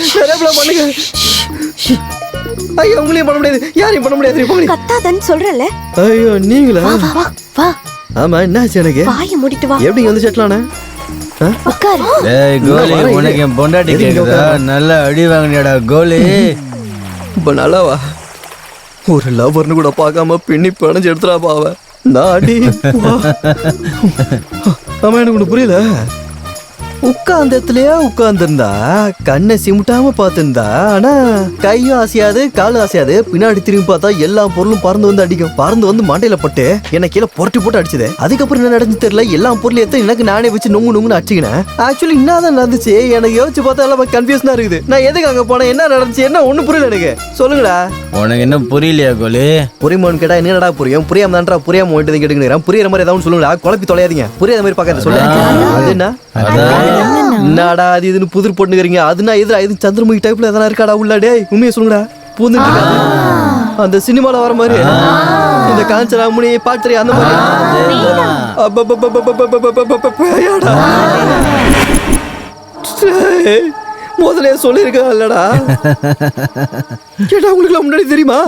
ஐயோ உங்களையும் பண்ண முடியாது, யாரையும் பண்ண முடியாது. கத்தாதன்னு சொல்றல. ஐயோ நீங்களா? வா வா. ஆமா என்னாச்சு எனக்கு? வாயை மூடிட்டு வா. எப்படி வந்து செட்லானே? உட்கார். டேய் கோலி, உனக்கு என் பொண்டாட்டி கேக்குதா? நல்லா அடி வாங்கினடா கோலி. இப்ப நல்லாவா? ஒரு லவர்னு கூட பார்க்காம பின்னி பிணைஞ்சு எடுத்துடா பாவ. நான் அடி. ஆமா எனக்கு ஒண்ணு புரியல. உட்கார்ந்த இடத்துலயே உட்கார்ந்துருந்தா கண்ணை சிமிட்டாம பார்த்துருந்தா, ஆனா கையும் ஆசையாது காலும் ஆசையாது. பின்னாடி திரும்பி பார்த்தா எல்லா பொருளும் பறந்து வந்து அடிக்கும். பறந்து வந்து மண்டையில பட்டு என்ன கீழே புரட்டி போட்டு அடிச்சது. அதுக்கப்புறம் என்ன நடந்து தெரியல. எல்லா பொருளும் எடுத்து எனக்கு நானே வச்சு நொங்குன்னு அடிச்சுக்கினேன். ஆக்சுவலி என்னதான் நடந்துச்சு எனக்கு யோசிச்சு பார்த்தா எல்லாம் கன்ஃபியூஷனா இருக்குது. நான் எதுக்கு அங்க போனேன், என்ன நடந்துச்சு, என்ன ஒண்ணும் புரியல எனக்கு. சொல்லுங்கடா. உனக்கு என்ன புரியலையா கோலி? புரியுமான்னு கேட்டா என்னடா புரியும்? புரியாம தான்டா புரியாம போயிட்டு கேட்டுக்கிறேன். புரியுற மாதிரி ஏதாவது சொல்லுங்களா? குழப்பி தொலையாதீங்க. புரியாத மாதிரி பார்க்கறது சொல்லுங்க. அது என்ன என்னடா அது இதுன்னு புதிர் போட்டுக்கிறீங்க? அதுனா எதிரா இது சந்திரமுகி டைப்ல எதனா இருக்காடா உள்ள? டேய் உண்மையை சொல்லுங்கடா. பூந்து அந்த சினிமால வர மாதிரி இந்த காஞ்சனா முனி பாட்டு அந்த மாதிரி முதலே சொல்லிருக்கா இல்லடா? கேட்டா உங்களுக்கு முன்னாடி தெரியுமா?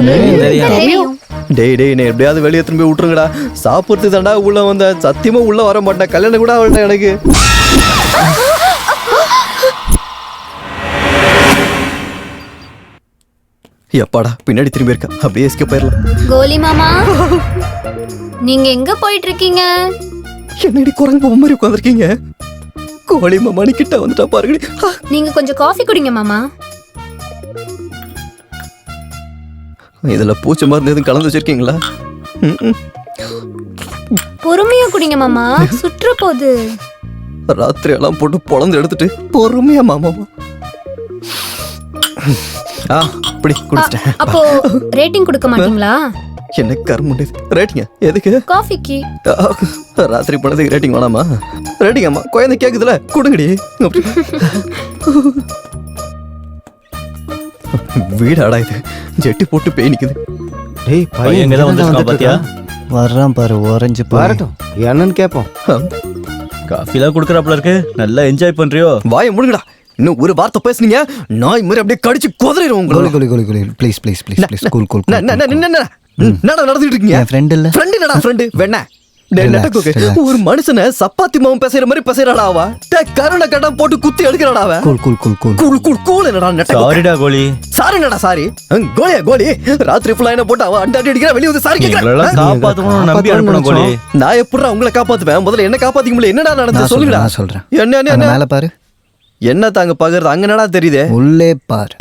டேய் டேய் நீ எப்படியாவது வெளியே திரும்பி விட்டுருங்கடா. சாப்பிடுறது தாண்டா உள்ள வந்த. சத்தியமா உள்ள வர மாட்டேன். கல்யாணம் கூட அவள்கிட்ட எனக்கு. எப்பாடா பின்னாடி திரும்பி இருக்கா? அப்படியே எஸ்கேப் போயிடலாம். கோலி மாமா, நீங்க எங்க போயிட்டு இருக்கீங்க? என்னடி குரங்கு பொம்மை மாதிரி உட்காந்துருக்கீங்க? கோழி மாமா நீ கிட்ட வந்துட்டா பாருங்க. நீங்க கொஞ்சம் காஃபி குடிங்க மாமா. இதுல பூச்சி மருந்து எதுவும் கலந்து வச்சிருக்கீங்களா? பொறுமையா குடிங்க மாமா, சுற்ற போகுது. ராத்திரி எல்லாம் போட்டு பொழந்து எடுத்துட்டு பொறுமையா மாமா. இப்படி குடிச்சிட்டேன். அப்போ ரேட்டிங் கொடுக்க மாட்டீங்களா? என்ன கருமுண்டு ரேட்டிங்க? எதுக்கு? காஃபிக்கு. ராத்திரி போனதுக்கு ரேட்டிங் வேணாமா? ரேட்டிங் அம்மா குழந்தை கேக்குதுல கொடுங்கடி. வீடாடா இது, ஜெட்டி போட்டு பேய் நிக்குது. டேய் பையன் எங்க தான் வந்திருக்கான் பாத்தியா? வர்றான் பாரு, ஓரஞ்சு வரட்டும் என்னன்னு கேட்போம். காஃபிலாம் குடுக்கறாப்ல இருக்கு. நல்லா என்ஜாய் பண்றியோ? வாயை முடுங்கடா. இன்னும் ஒரு வார்த்தை பேசுனீங்க நாய் மாதிரி அப்படியே கடிச்சு குதறிடுவோம் உங்களை. Goli Goli Goli please please please please cool cool. என்னடா நடந்துட்டு இருக்கீங்க? என் ஃப்ரெண்ட் இல்ல. ஃப்ரெண்ட் என்னடா ஃப்ரெண்ட்? வேணா ஒரு மனுஷனை சப்பாத்தி மாவும் பேசுற மாதிரி பேசுறாடா அவ. கருணை கட்டா போட்டு குத்தி எடுக்கிறாடா அவ. Cool cool cool cool cool cool cool. என்னடா நெட்ட சாரிடா கோலி. சாரி என்னடா சாரி? கோலியா கோலி ராத்திரி ஃபுல்லா என்ன போட்டு அவ அண்டாடி அடிக்கிற வெளிய வந்து சாரி கேக்குறா. எங்களெல்லாம் காப்பாத்தணும் நம்பி அனுப்பணும் கோலி. நான் எப்பறா உங்களை காப்பாத்துவேன்? முதல்ல என்ன காப்பாத்திக்க முடியல. என்னடா நடந்துச்சு சொல்லுங்கடா. நான் சொல்றேன். என்ன மேல பாரு. என்ன தாங்க பாக்குறது? அங்க என்னடா தெரியுதே? உள்ளே பாரு.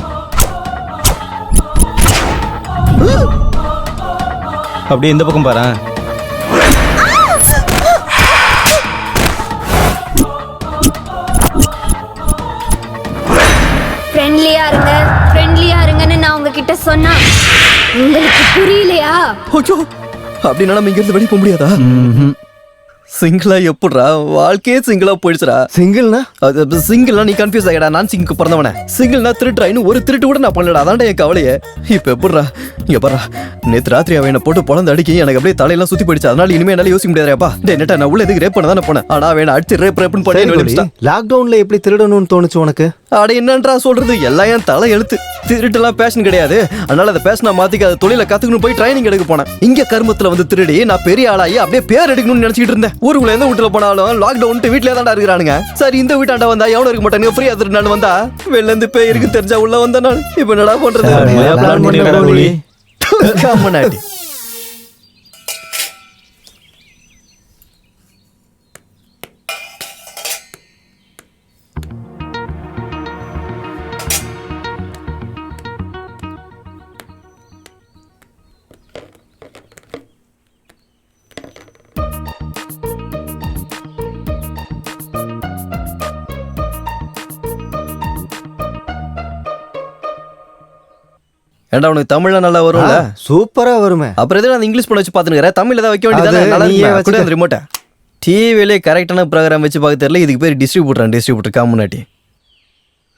அப்படியே இந்த பக்கம் பாரு. ஜாலியா இருங்க, ஃப்ரெண்ட்லியா இருங்கன்னு நான் உங்ககிட்ட சொன்னா உங்களுக்கு புரியலையா? ஓச்சோ அப்படின்னா நம்ம இங்கிருந்து வெளியே போக முடியாதா? சிங்கிளா எப்படிடா வாழ்க்கையே சிங்கிளா போயிடுச்சுடா. சிங்கிள்னா சிங்கிள்னா நீ கன்ஃபியூஸ் ஆகிடா. நான் சிங்க்கு பிறந்தவன. சிங்கிள்னா திருட்டுறா. இன்னும் ஒரு திருட்டு கூட நான் பண்ணலடா. அதான்டா என் கவலையே. இப்ப எப்படிடா இங்க பாரு, நேற்று ராத்திரி அவன் என்ன போட்டு பொழந்து அடிக்கி எனக்கு அப்படியே தலையெல்லாம் சுத்தி போயிடுச்சு. அதனால இனிமே என்னால யோசிக்க முடியாதுப்பா. நெட்டா நான் உள்ள எதுக்கு ரேப் பண்ண தானே போனேன். ஆனா அவன் அடிச்சு ரேப்னு பண்ணி லாக்டவுன்ல எப்படி திருடணும்னு தோணுச்சு உனக்கு? அட என்னன்றா சொல்றது, எல்லாம் என் தலை எழுத்து. திருட்டுலாம் பேஷன் கிடையாது. அதனால அந்த பேஷனை மாத்திக்க அதை தொழில கத்துக்கணும் போய் ட்ரைனிங் எடுக்க போனேன். இங்க கருமத்துல வந்து திருடி நான் பெரிய ஆளாகி அப்படியே பேர் எடுக்கணும்னு நினைச்சிட்டு இருந்தேன். ஊருக்குள்ள எந்த வீட்டுல போனாலும் லாக்டவுன் வீட்லயே தான்டா இருக்கிறாங்க. சரி இந்த வீட்டாண்டா வந்தா எவனும் இருக்க மாட்டாங்க. ஃப்ரீயா திருநாள் வந்தா வெளில இருந்து பேய் இருக்கு தெரிஞ்சா உள்ள வந்த நான் இப்ப என்னடா பண்றது? காமனாட்டி ஏண்டா உனக்கு தமிழ்ல நல்லா வரும்ல? சூப்பரா வருமே. அப்புறம் எதுவும் நான் இங்கிலீஷ் பண்ண வச்சு பாத்துக்கிறேன். தமிழ்ல தான் வைக்க வேண்டியதானே? நல்லா ரிமோட்டை டிவிலே கரெக்டான ப்ரோக்ராம் வச்சு பார்க்க தெரியல. இதுக்கு பேர் டிஸ்ட்ரிபியூட்டர் காமுனாட்டி.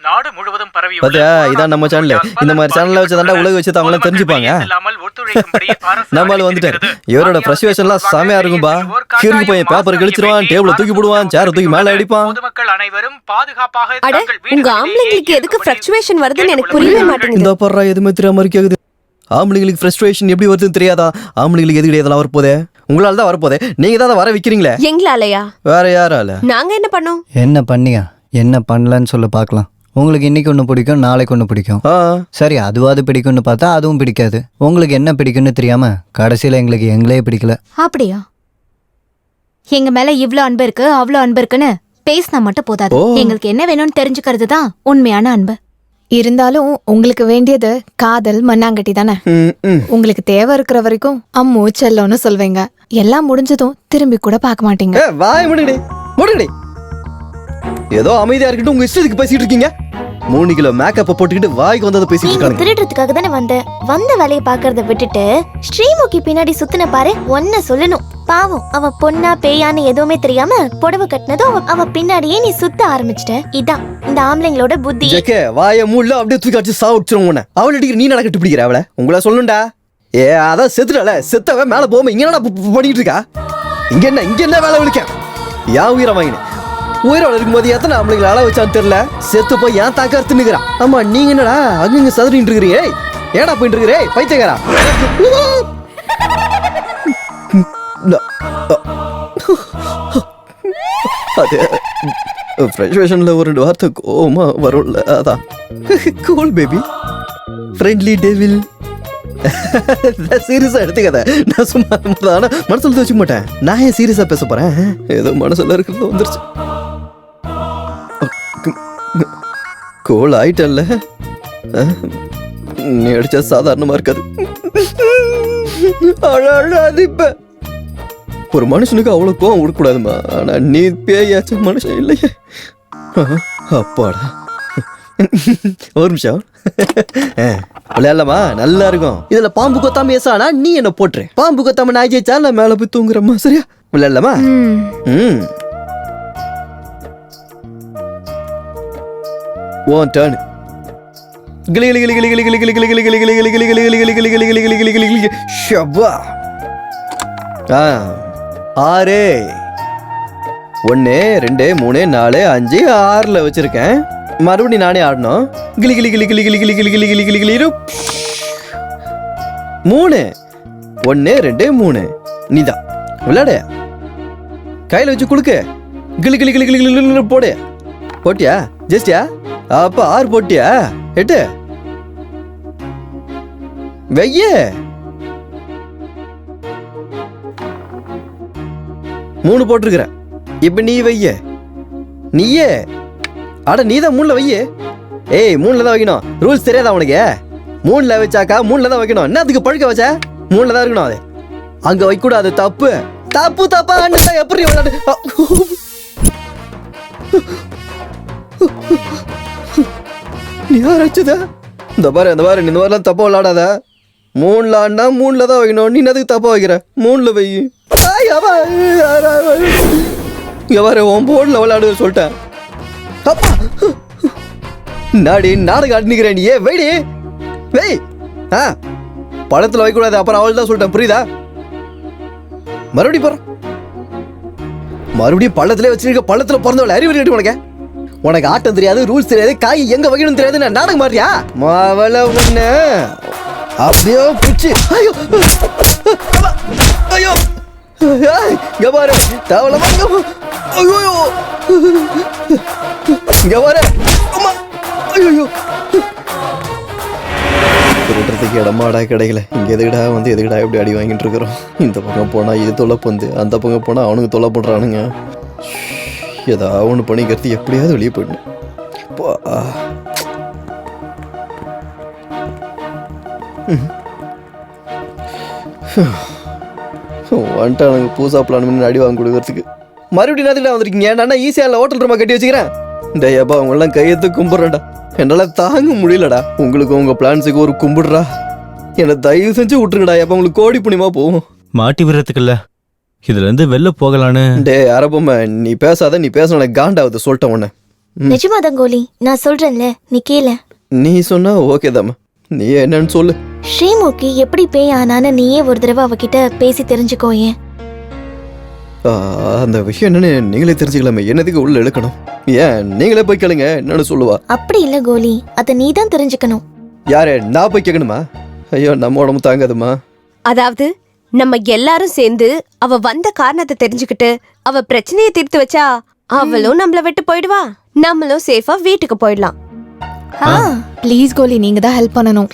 நாடு முழுவதும் பரவி பாத்தியா, இதான் நம்ம சேனல். இந்த மாதிரி சேனல்ல வச்சு தாண்டா உலக வச்சு அவங்கள தெரிஞ்சுப்பாங்க. நம்மளால வந்துட்டாரு. இவரோட ஃப்ரஸ்ட்ரேஷன்லாம் செமையா இருக்கும்பா. கிறுக்கு பையன் பேப்பர் கிழிச்சிருவான், டேபிள தூக்கி போடுவான், சேர தூக்கி மேல அடிப்பான். பொதுமக்கள் அனைவரும் பாதுகாப்பாக அட உங்க ஆம்பளைங்களுக்கு எதுக்கு ஃப்ரஸ்ட்ரேஷன் வருதுன்னு எனக்கு புரியவே மாட்டேங்குது. இந்த பர்றா எதுவுமே தெரியாம மாதிரி கேக்குது. ஆம்பளைங்களுக்கு ஃப்ரஸ்ட்ரேஷன் எப்படி வருதுன்னு தெரியாதா? ஆம்பளைங்களுக்கு எதுக்கு இதெல்லாம் வரப்போதே? உங்களால தான் வரப்போதே. நீங்க தான் வர வைக்கிறீங்களே. எங்களாலயா? வேற யாரால? நாங்க என்ன பண்ணோம்? என்ன பண்ணியா என்ன பண்ணலன்னு சொல்ல பார்க்கலாம். உங்களுக்கு இன்னைக்கு ஒன்று பிடிக்கும், நாளைக்கு ஒன்று பிடிக்கும். சரி அதுவாது பிடிக்கும்னு பார்த்தா அதுவும் பிடிக்காது. உங்களுக்கு என்ன பிடிக்கும்னு தெரியாம கடைசியில் எங்களுக்கு எங்களே பிடிக்கல. அப்படியா? எங்க மேல இவ்ளோ அன்பு இருக்கு அவ்வளோ அன்பு இருக்குன்னு பேசினா மட்டும் போதாது. எங்களுக்கு என்ன வேணும்னு தெரிஞ்சுக்கிறது தான் உண்மையான அன்பு. இருந்தாலும் உங்களுக்கு வேண்டியது காதல் மண்ணாங்கட்டி தானே. உங்களுக்கு தேவை இருக்கிற வரைக்கும் அம்மு செல்லோன்னு சொல்வீங்க. எல்லாம் முடிஞ்சதும் திரும்பி கூட பார்க்க மாட்டீங்க. வாய் முடிடி முடிடி. ஏதோ அமைதியா இருக்கட்டும், உங்க இஷ்டத்துக்கு பேசிட்டு இருக்கீங்க. 3 கிலோ மேக்கப் போட்டுக்கிட்டு வாய்க்கு வந்ததை பேசிட்டு இருக்காங்க. திருடுறதுக்காக தானே வந்த வேலையை பாக்குறத விட்டுட்டு ஸ்ரீமுகி பின்னாடி சுத்தின பாரு. ஒன்ன சொல்லணும், பாவம் அவ பொண்ணா பேயான்னு எதுவுமே தெரியாம புடவை கட்டினதும் அவ பின்னாடியே நீ சுத்த ஆரம்பிச்சிட்ட. இதான் இந்த ஆம்பளைங்களோட புத்தி. ஜெகே வாய மூல அப்படியே தூக்கி அடிச்சு சாவுச்சிரும் உன்னை. அவள அடிக்கிற நீ நடக்கட்டு பிடிக்கிற அவளை. உங்கள சொல்லணும்டா. அதான் செத்துடல. செத்தவ மேல போகாம இங்க என்னடா பண்ணிட்டு இருக்கா? இங்க என்ன வேலை விളിக்க? யா உயிரை வாங்கினேன். உயிரோட இருக்கும்போது எத்தனை ஆம்பளைங்களை அள வச்சான்னு தெரியல. செத்து போய் ஏன் தாக்கத்து நிக்கிறான். ஆமா நீங்க என்னடா அங்க சதுரிட்டு இருக்கிறீங்க? ஏடா போயிட்டு இருக்கிறே பைத்தியக்காரா? அது ஃப்ரஸ்ட்ரேஷன்ல ஒரு வார்த்தை கோமா வரும்ல, அதான். Cool baby, friendly devil. சீரியஸா எடுத்துக்காத. நான் சும்மா மனசுல வச்சுக்க மாட்டேன். நான் ஏன் சீரியஸா பேச போறேன்? ஏதோ மனசுல இருக்கிறது வந்துருச்சு. கோல் ஆயிட்டல்ல, நீ அடிச்சா சாதாரணமா இருக்காது. அழாது. இப்ப ஒரு மனுஷனுக்கு அவ்வளவு கோவம் விடக்கூடாதுமா. ஆனா நீ பேயாச்ச மனுஷன் இல்லையே. அப்பாடா, ஒரு நிமிஷம் விளையாடலாமா? நல்லா இருக்கும். இதுல பாம்பு கொத்தாம ஏசானா நீ என்ன போட்டுரு. பாம்பு கொத்தாம நான் ஜெயிச்சா நான் மேல போய் தூங்குறம்மா. சரியா? விளையாடலாமா? One turn. ஷபா. 6 1 2 3 4 5 6ல வச்சிருக்கேன். மறுபடியும் நானே ஆடணும். கிளி கிளி கிளி கிளி கிளி கிளி கிளி கிளி கிளி கிளி கிளி 3 1 2 3. நீதான் விளையாடு. கையில வச்சு குடுக்கு. கிளி கிளி கிளி கிளி கிளி போடு. போட்டியா? ஜெஸ்டியா? அப்ப 6 போட்டியா? 8 வெய்ய 3 போட்டிருக்கிற. இப்ப நீ வெய்ய. நீயே அட நீதான் 3ல வைய. ஏய் 3ல தான் வைக்கணும். ரூல்ஸ் தெரியாதா உனக்கு? 3ல வச்சாக்கா 3ல தான் வைக்கணும். என்னத்துக்கு பழுக்க வச்ச? 3ல தான் இருக்கணும். அது அங்க வைக்க கூடாது. தப்பு தப்பு தப்பா எப்படி விளையாடு? நீ யார் வச்சதா? இந்த பாரு நீ இந்த மாதிரிலாம் தப்பா விளாடாத. 3 ஆடினா 3 தான் வைக்கணும். நீ எதுக்கு தப்பா வைக்கிற? 3 வை. இங்க பாரு உன் போர்டில் விளையாடு சொல்லிட்டேன். தப்பா நாடி நாடகம் ஆடினுக்கிறேன். நீ வெடி வெய். பழத்தில் வைக்கக்கூடாது. அப்புறம் அவள் தான் சொல்லிட்டேன், புரியுதா? மறுபடியும் போறேன். மறுபடியும் பள்ளத்திலே வச்சிருக்க. பள்ளத்தில் பிறந்தவளை அறிவு கட்டி உனக்கு ஆட்டம் தெரியாது, ரூல்ஸ் தெரியாது, காய் எங்க வைக்கணும் தெரியாது. நான் நாடகம் மாறியா மாவள ஒண்ணு அப்படியோ பிடிச்சு. ஐயோ ஐயோ இங்க பாரு தவளமா. ஐயோ இங்க பாரு. ஐயோ திருட்டுறதுக்கு இடமாடா கிடைக்கல. இங்க எதுக்கடா வந்து எதுக்கடா எப்படி அடி வாங்கிட்டு இருக்கிறோம். இந்த பக்கம் போனா இது தொல்லை பந்து, அந்த பக்கம் போனா அவனுக்கு தொல்லை பண்றானுங்க. ஏதாவது ஒன்று பண்ணிக்கிறது எப்படியாவது வெளியே போயிடணும். வந்துட்டானுங்க பூசா பிளான் பண்ணி அடி வாங்க கொடுக்கறதுக்கு. மறுபடியும் நேரத்துக்கு வந்திருக்கீங்க. நான் ஈஸியாக ஹோட்டல் ரூமா கட்டி வச்சுக்கிறேன். இந்த ஏப்பா அவங்களாம் கையெழுத்து கும்பிட்றேன்டா. என்னால் தாங்க முடியலடா. உங்களுக்கு உங்கள் பிளான்ஸுக்கு ஒரு கும்பிடுறா. என்னை தயவு செஞ்சு விட்டுருங்கடா. எப்போ உங்களுக்கு கோடி புண்ணியமா போகும். மாட்டி விடுறதுக்குல்ல, இதுல இருந்து வெளில போகலான்னு. டே அரப்பம்மா நீ பேசாத. நீ பேச காண்டாவது சொல்லிட்டேன் உன்னை. நிஜமாதான் கோலி, நான் சொல்றேன்ல, நீ கேளு. நீ சொன்னா ஓகே தாம்மா. நீ என்னன்னு சொல்லு. ஸ்ரீமுகி எப்படி பேய் ஆனான்னு நீயே ஒரு தடவை அவகிட்ட பேசி தெரிஞ்சுக்கோ. ஏன் அந்த விஷயம் என்னன்னு நீங்களே தெரிஞ்சுக்கலாமே. என்னதுக்கு உள்ள இழுக்கணும்? ஏன் நீங்களே போய் கேளுங்க, என்னன்னு சொல்லுவா. அப்படி இல்ல கோலி, அத நீ தான் தெரிஞ்சுக்கணும். யாரு நான் போய் கேட்கணுமா? ஐயோ நம்ம உடம்பு தாங்காதுமா. அதாவது நம்ம எல்லாரும் சேர்ந்து அவ வந்த காரணத்தை தெரிஞ்சுக்கிட்டு அவ பிரச்சனையை தீர்த்து வச்சா அவளும் நம்மள விட்டு போயிடுவா, நம்மளும் சேஃபா வீட்டுக்கு போயிடலாம். ப்ளீஸ் கோலி, நீங்க தான் ஹெல்ப் பண்ணணும்.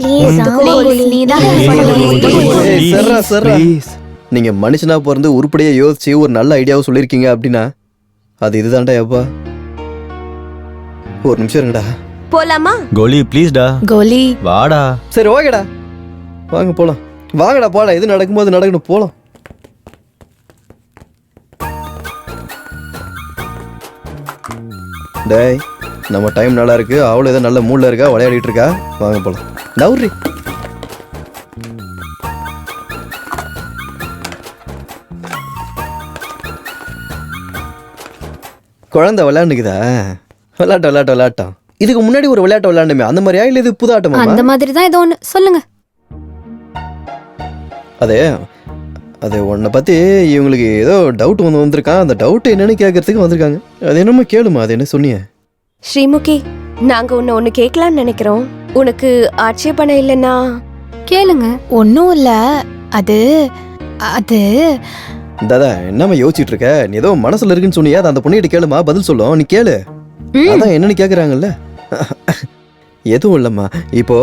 நீங்க மனுஷனா பிறந்து உருப்படியா யோசிச்சு ஒரு நல்ல ஐடியாவை சொல்லிருக்கீங்க அப்படின்னா அது இதுதான்டா. எப்பா ஒரு நிமிஷம் இருங்கடா. போலாமா கோலி? ப்ளீஸ்டா கோலி வாடா. சரி ஓகேடா, வாங்க போலாம். வாங்கடா போலாம். எது நடக்கும்போது நடக்கணும், போலாம். டேய் நம்ம டைம் நல்லா இருக்கு. அவளும் ஏதோ நல்ல மூட்ல இருக்கா, விளையாடிட்டு இருக்கா. வாங்க போலாம். நவுரி குழந்தை விளையாண்டுக்குதா? விளையாட்டம். இதுக்கு முன்னாடி ஒரு விளையாட்டு விளையாண்டுமே, அந்த மாதிரியா இல்ல இது புதாட்டமா? அந்த மாதிரி தான் ஏதோ ஒன்று சொல்லுங்க. அது உன்னை பத்தி இவங்களுக்கு ஏதோ டவுட் வந்திருக்கான். அந்த டவுட் என்னன்னு கேட்கறதுக்கு வந்திருக்காங்க. அது என்னமா கேளுமா. அது என்ன சொன்னீங்க? ஸ்ரீமுகி, நாங்க ஒன்னு கேட்கலாம்னு நினைக்கிறோம். உனக்கு ஆட்சேபணம் இல்லைன்னா கேளுங்க. ஒன்னும் இல்ல. அது அது தாதா என்னமா யோசிச்சுட்டு இருக்க? நீ ஏதோ மனசுல இருக்குன்னு சொன்னியா, அந்த பொண்ணுகிட்ட கேளுமா, பதில் சொல்லும். நீ கேளு. அதான் என்னன்னு கேக்குறாங்கல்ல. எதுவும் இல்லம்மா. இப்போ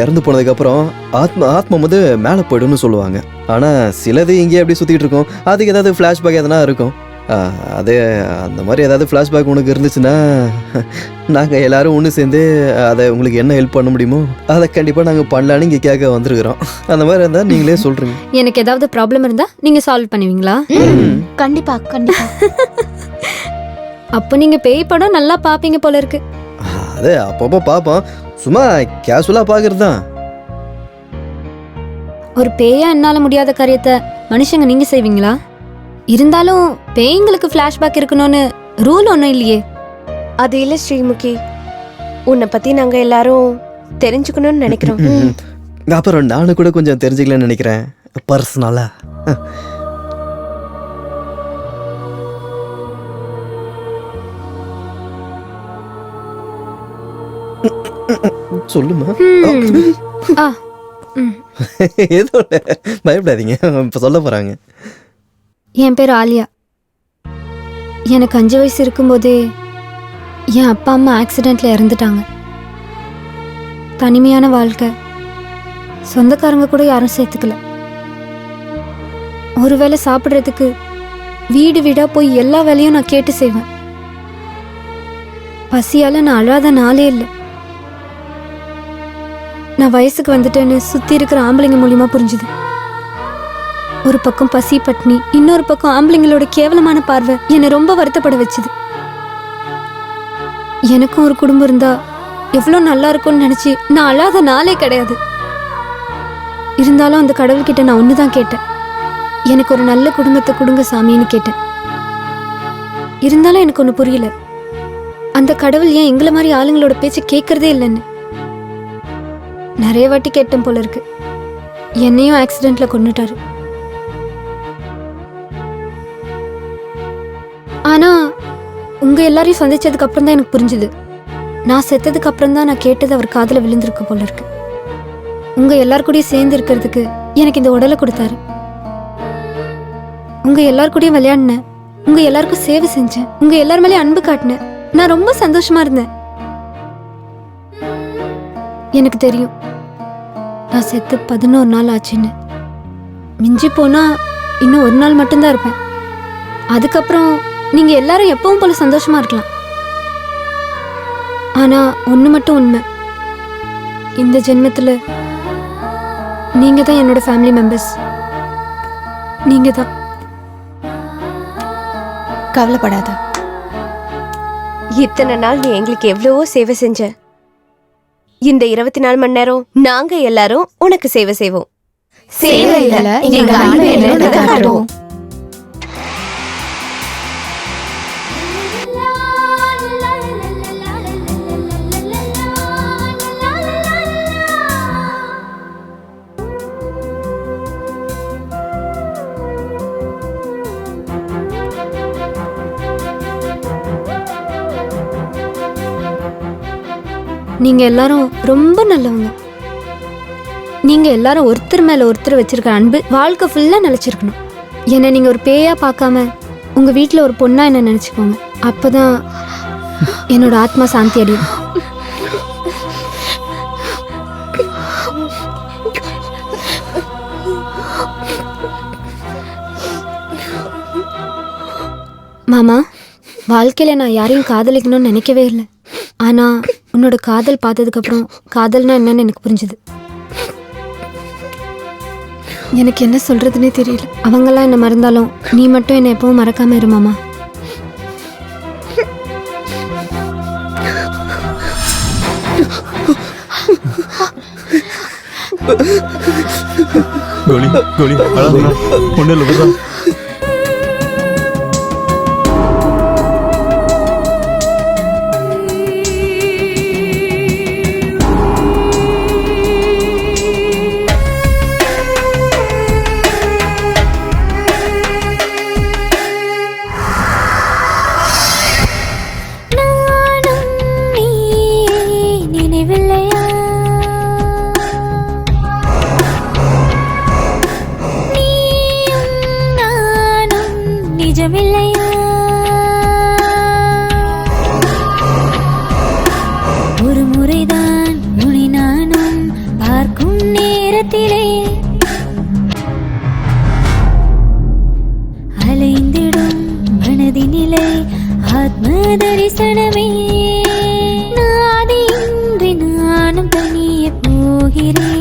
இறந்து போனதுக்கு அப்புறம் ஆத்மா வந்து மேலே போய்டும்னு சொல்லுவாங்க. ஆனா சிலது இங்கே எப்படி சுத்திட்டு இருக்கும். அதுக்கு ஏதாவது ஃபிளாஷ்பேக் எதனா இருக்கும். அது அந்த மாதிரி ஏதாவது ஃபிளாஷ்பேக் உனக்கு இருந்துச்சுன்னா நாங்க எல்லாரும் ஒன்று சேர்ந்து அதை உங்களுக்கு என்ன ஹெல்ப் பண்ண முடியுமோ அதை கண்டிப்பா நாங்க பண்ணலான்னு இங்க கேட்க வந்திருக்கிறோம். அந்த மாதிரி இருந்தா நீங்களே சொல்றீங்க. எனக்கு ஏதாவது ப்ராப்ளம் இருந்தா நீங்க சால்வ் பண்ணுவீங்களா? கண்டிப்பா கண்டிப்பா. அப்போ நீங்க பேய் படம் நல்லா பாப்பீங்க போல இருக்கு. அது அப்பப்போ பாப்போம், சும்மா கேஷுவலா பாக்குறது தான். ஒரு பேயா என்னால முடியாத காரியத்தை மனுஷங்க நீங்க செய்வீங்களா? இருந்தாலும் பேய்ங்களுக்கு ஃபிளாஷ்பேக் இருக்கணும்னு ரூல் ஒன்றும் இல்லையே. அது இல்ல ஸ்ரீமுகி, உன்னை பத்தி நாங்க எல்லாரும் தெரிஞ்சுக்கணும்னு நினைக்கிறோம். அப்புறம் நானும் கூட கொஞ்சம் தெரிஞ்சுக்கலாம்னு நினைக்கிறேன் பர்சனலா. சொல்லுமா. ஏதோ பயப்படாதீங்க, இப்ப சொல்ல போறாங்க. என் பேர் ஆலியா. எனக்கு 5 வயசு இருக்கும்போதே என் அப்பா அம்மா ஆக்சிடெண்ட்ல இறந்துட்டாங்க. தனிமையான வாழ்க்கை, சொந்தக்காரங்க கூட யாரும் சேர்த்துக்கல. ஒருவேளை சாப்பிட்றதுக்கு வீடு வீடா போய் எல்லா வேலையும் நான் கேட்டு செய்வேன். பசியால நான் அழாத நாளே இல்லை. நான் வயசுக்கு வந்துட்டேன்னு சுத்தி இருக்கிற ஆம்பளைங்க மூலியமா புரிஞ்சுது. ஒரு பக்கம் பசி பட்னி, இன்னொரு பக்கம் ஆம்பளைங்களோட கேவலமான பார்வை என்னை ரொம்ப வருத்தப்பட வச்சுது. எனக்கும் ஒரு குடும்பம் இருந்தா எவ்வளோ நல்லா இருக்கும்னு நினைச்சு நான் அழாத நாளே கிடையாது. இருந்தாலும் அந்த கடவுள்கிட்ட நான் ஒன்று தான் கேட்டேன், எனக்கு ஒரு நல்ல குடும்பத்தை கொடுங்க சாமின்னு கேட்டேன். இருந்தாலும் எனக்கு ஒன்று புரியல, அந்த கடவுள் ஏன் எங்களை மாதிரி ஆளுங்களோட பேச்சு கேட்கறதே இல்லைன்னு. நிறைய வாட்டி கேட்டேன் போல இருக்கு. என்னையும் ஆக்சிடென்ட்ல கொன்னுட்டாரு. ஆனா உங்க எல்லாரையும் சந்திச்சதுக்கு அப்புறம் தான் எனக்கு புரிஞ்சுது, நான் செத்ததுக்கு அப்புறம் தான் நான் கேட்டது அவர் காதுல விழுந்திருக்க போல இருக்கு. உங்க எல்லார் கூடயும் சேர்ந்து இருக்கிறதுக்கு எனக்கு இந்த உடலை கொடுத்தாரு. உங்க எல்லார் கூடயும் விளையாடினேன், உங்க எல்லாருக்கும் சேவை செஞ்சேன், உங்க எல்லார் மேலேயும் அன்பு காட்டினேன். நான் ரொம்ப சந்தோஷமா இருந்தேன். எனக்கு தெரியும் நான் செத்து 11 நாள் ஆச்சுன்னு. மிஞ்சி போனா இன்னும் ஒரு நாள் மட்டும்தான் இருப்பேன். அதுக்கப்புறம் நீங்க எல்லாரும் எப்பவும் போல சந்தோஷமா இருக்கலாம். ஆனா ஒண்ணு மட்டும் உண்மை, இந்த ஜென்மத்துல நீங்க தான் என்னோட ஃபேமிலி மெம்பர்ஸ். நீங்க தான். கவலைப்படாத. இத்தனை நாள் நீ எங்களுக்கு எவ்வளவோ சேவை செஞ்ச. இந்த 24 மணி நேரம் நாங்க எல்லாரும் உனக்கு சேவை செய்வோம். சேவையில எங்க அன்பை என்னன்னு காட்டுவோம். நீங்க எல்லாரும் ரொம்ப நல்லவங்க. நீங்க எல்லாரும் ஒருத்தர் மேல ஒருத்தர் வச்சிருக்க அன்பு வாழ்க்கை ஃபுல்லா நிலைச்சிருக்கணும். என்னை நீங்க ஒரு பேயா பார்க்காம உங்க வீட்டுல ஒரு பொண்ணா என்ன நினைச்சுக்கோங்க. அப்பதான் என்னோட ஆத்மா சாந்தி அடையும். மாமா, வாழ்க்கையில நான் யாரையும் காதலிக்கணும்னு நினைக்கவே இல்லை. ஆனா உன்னோட காதல் பார்த்ததுக்கு அப்புறம் காதல்னா என்னன்னு எனக்கு புரிஞ்சுது. எனக்கு என்ன சொல்றதுன்னே தெரியல. அவங்கெல்லாம் என்ன மறந்தாலும் நீ மட்டும் என்ன எப்பவும் மறக்காம இரு மாமா. கோலி கோலி ஒன்றும் இல்லை. ஒரு முறைதான் உன்னை நானும் பார்க்கும் நேரத்திலே அலைந்திடும் மனதினிலே ஆத்ம தரிசனமே. நாதியின்றி நானும் தனியே போகிறேன்.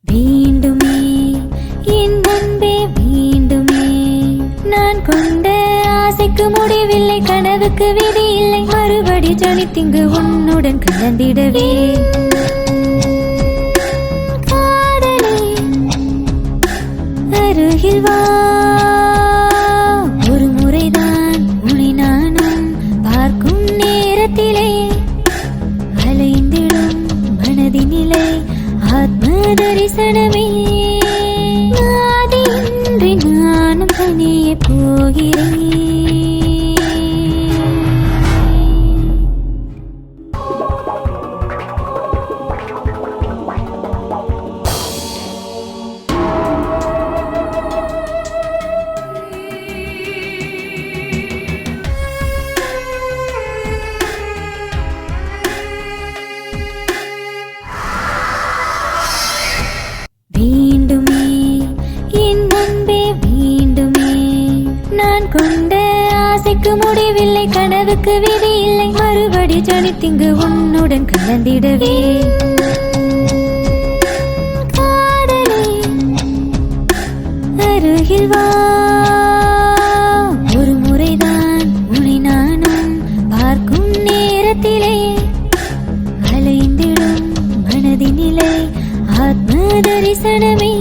வேண்டுமே என் அன்பே வேண்டுமே, நான் கொண்ட ஆசைக்கு முடிவில்லை, கனவுக்கு விதி இல்லை, மறுபடி ஜனித்திங்கு உன்னுடன் கலந்திடவே. காதலே அருகில் வா, ஒரு முறைதான் உன்னை நானும் பார்க்கும் நேரத்திலே அலைந்திடும் மனதினிலே ஆத்ம தரிசனமே. நாதியின்றி நானும் தனியே போகிறேன். வேண்டுமே என் அன்பே வேண்டுமே நான் கொண்ட ஆசைக்கு முடிவில்லை கனவுக்கு விதி இல்லை மறுபடி ஜனித்திங்கு உன்னுடன் கலந்திடவே காதலே அருகில் வா ஒரு முறைதான் உன்னை நானும் பார்க்கும் நேரத்திலே அலைந்திடும் மனதினிலே ஆத்ம தரிசனமே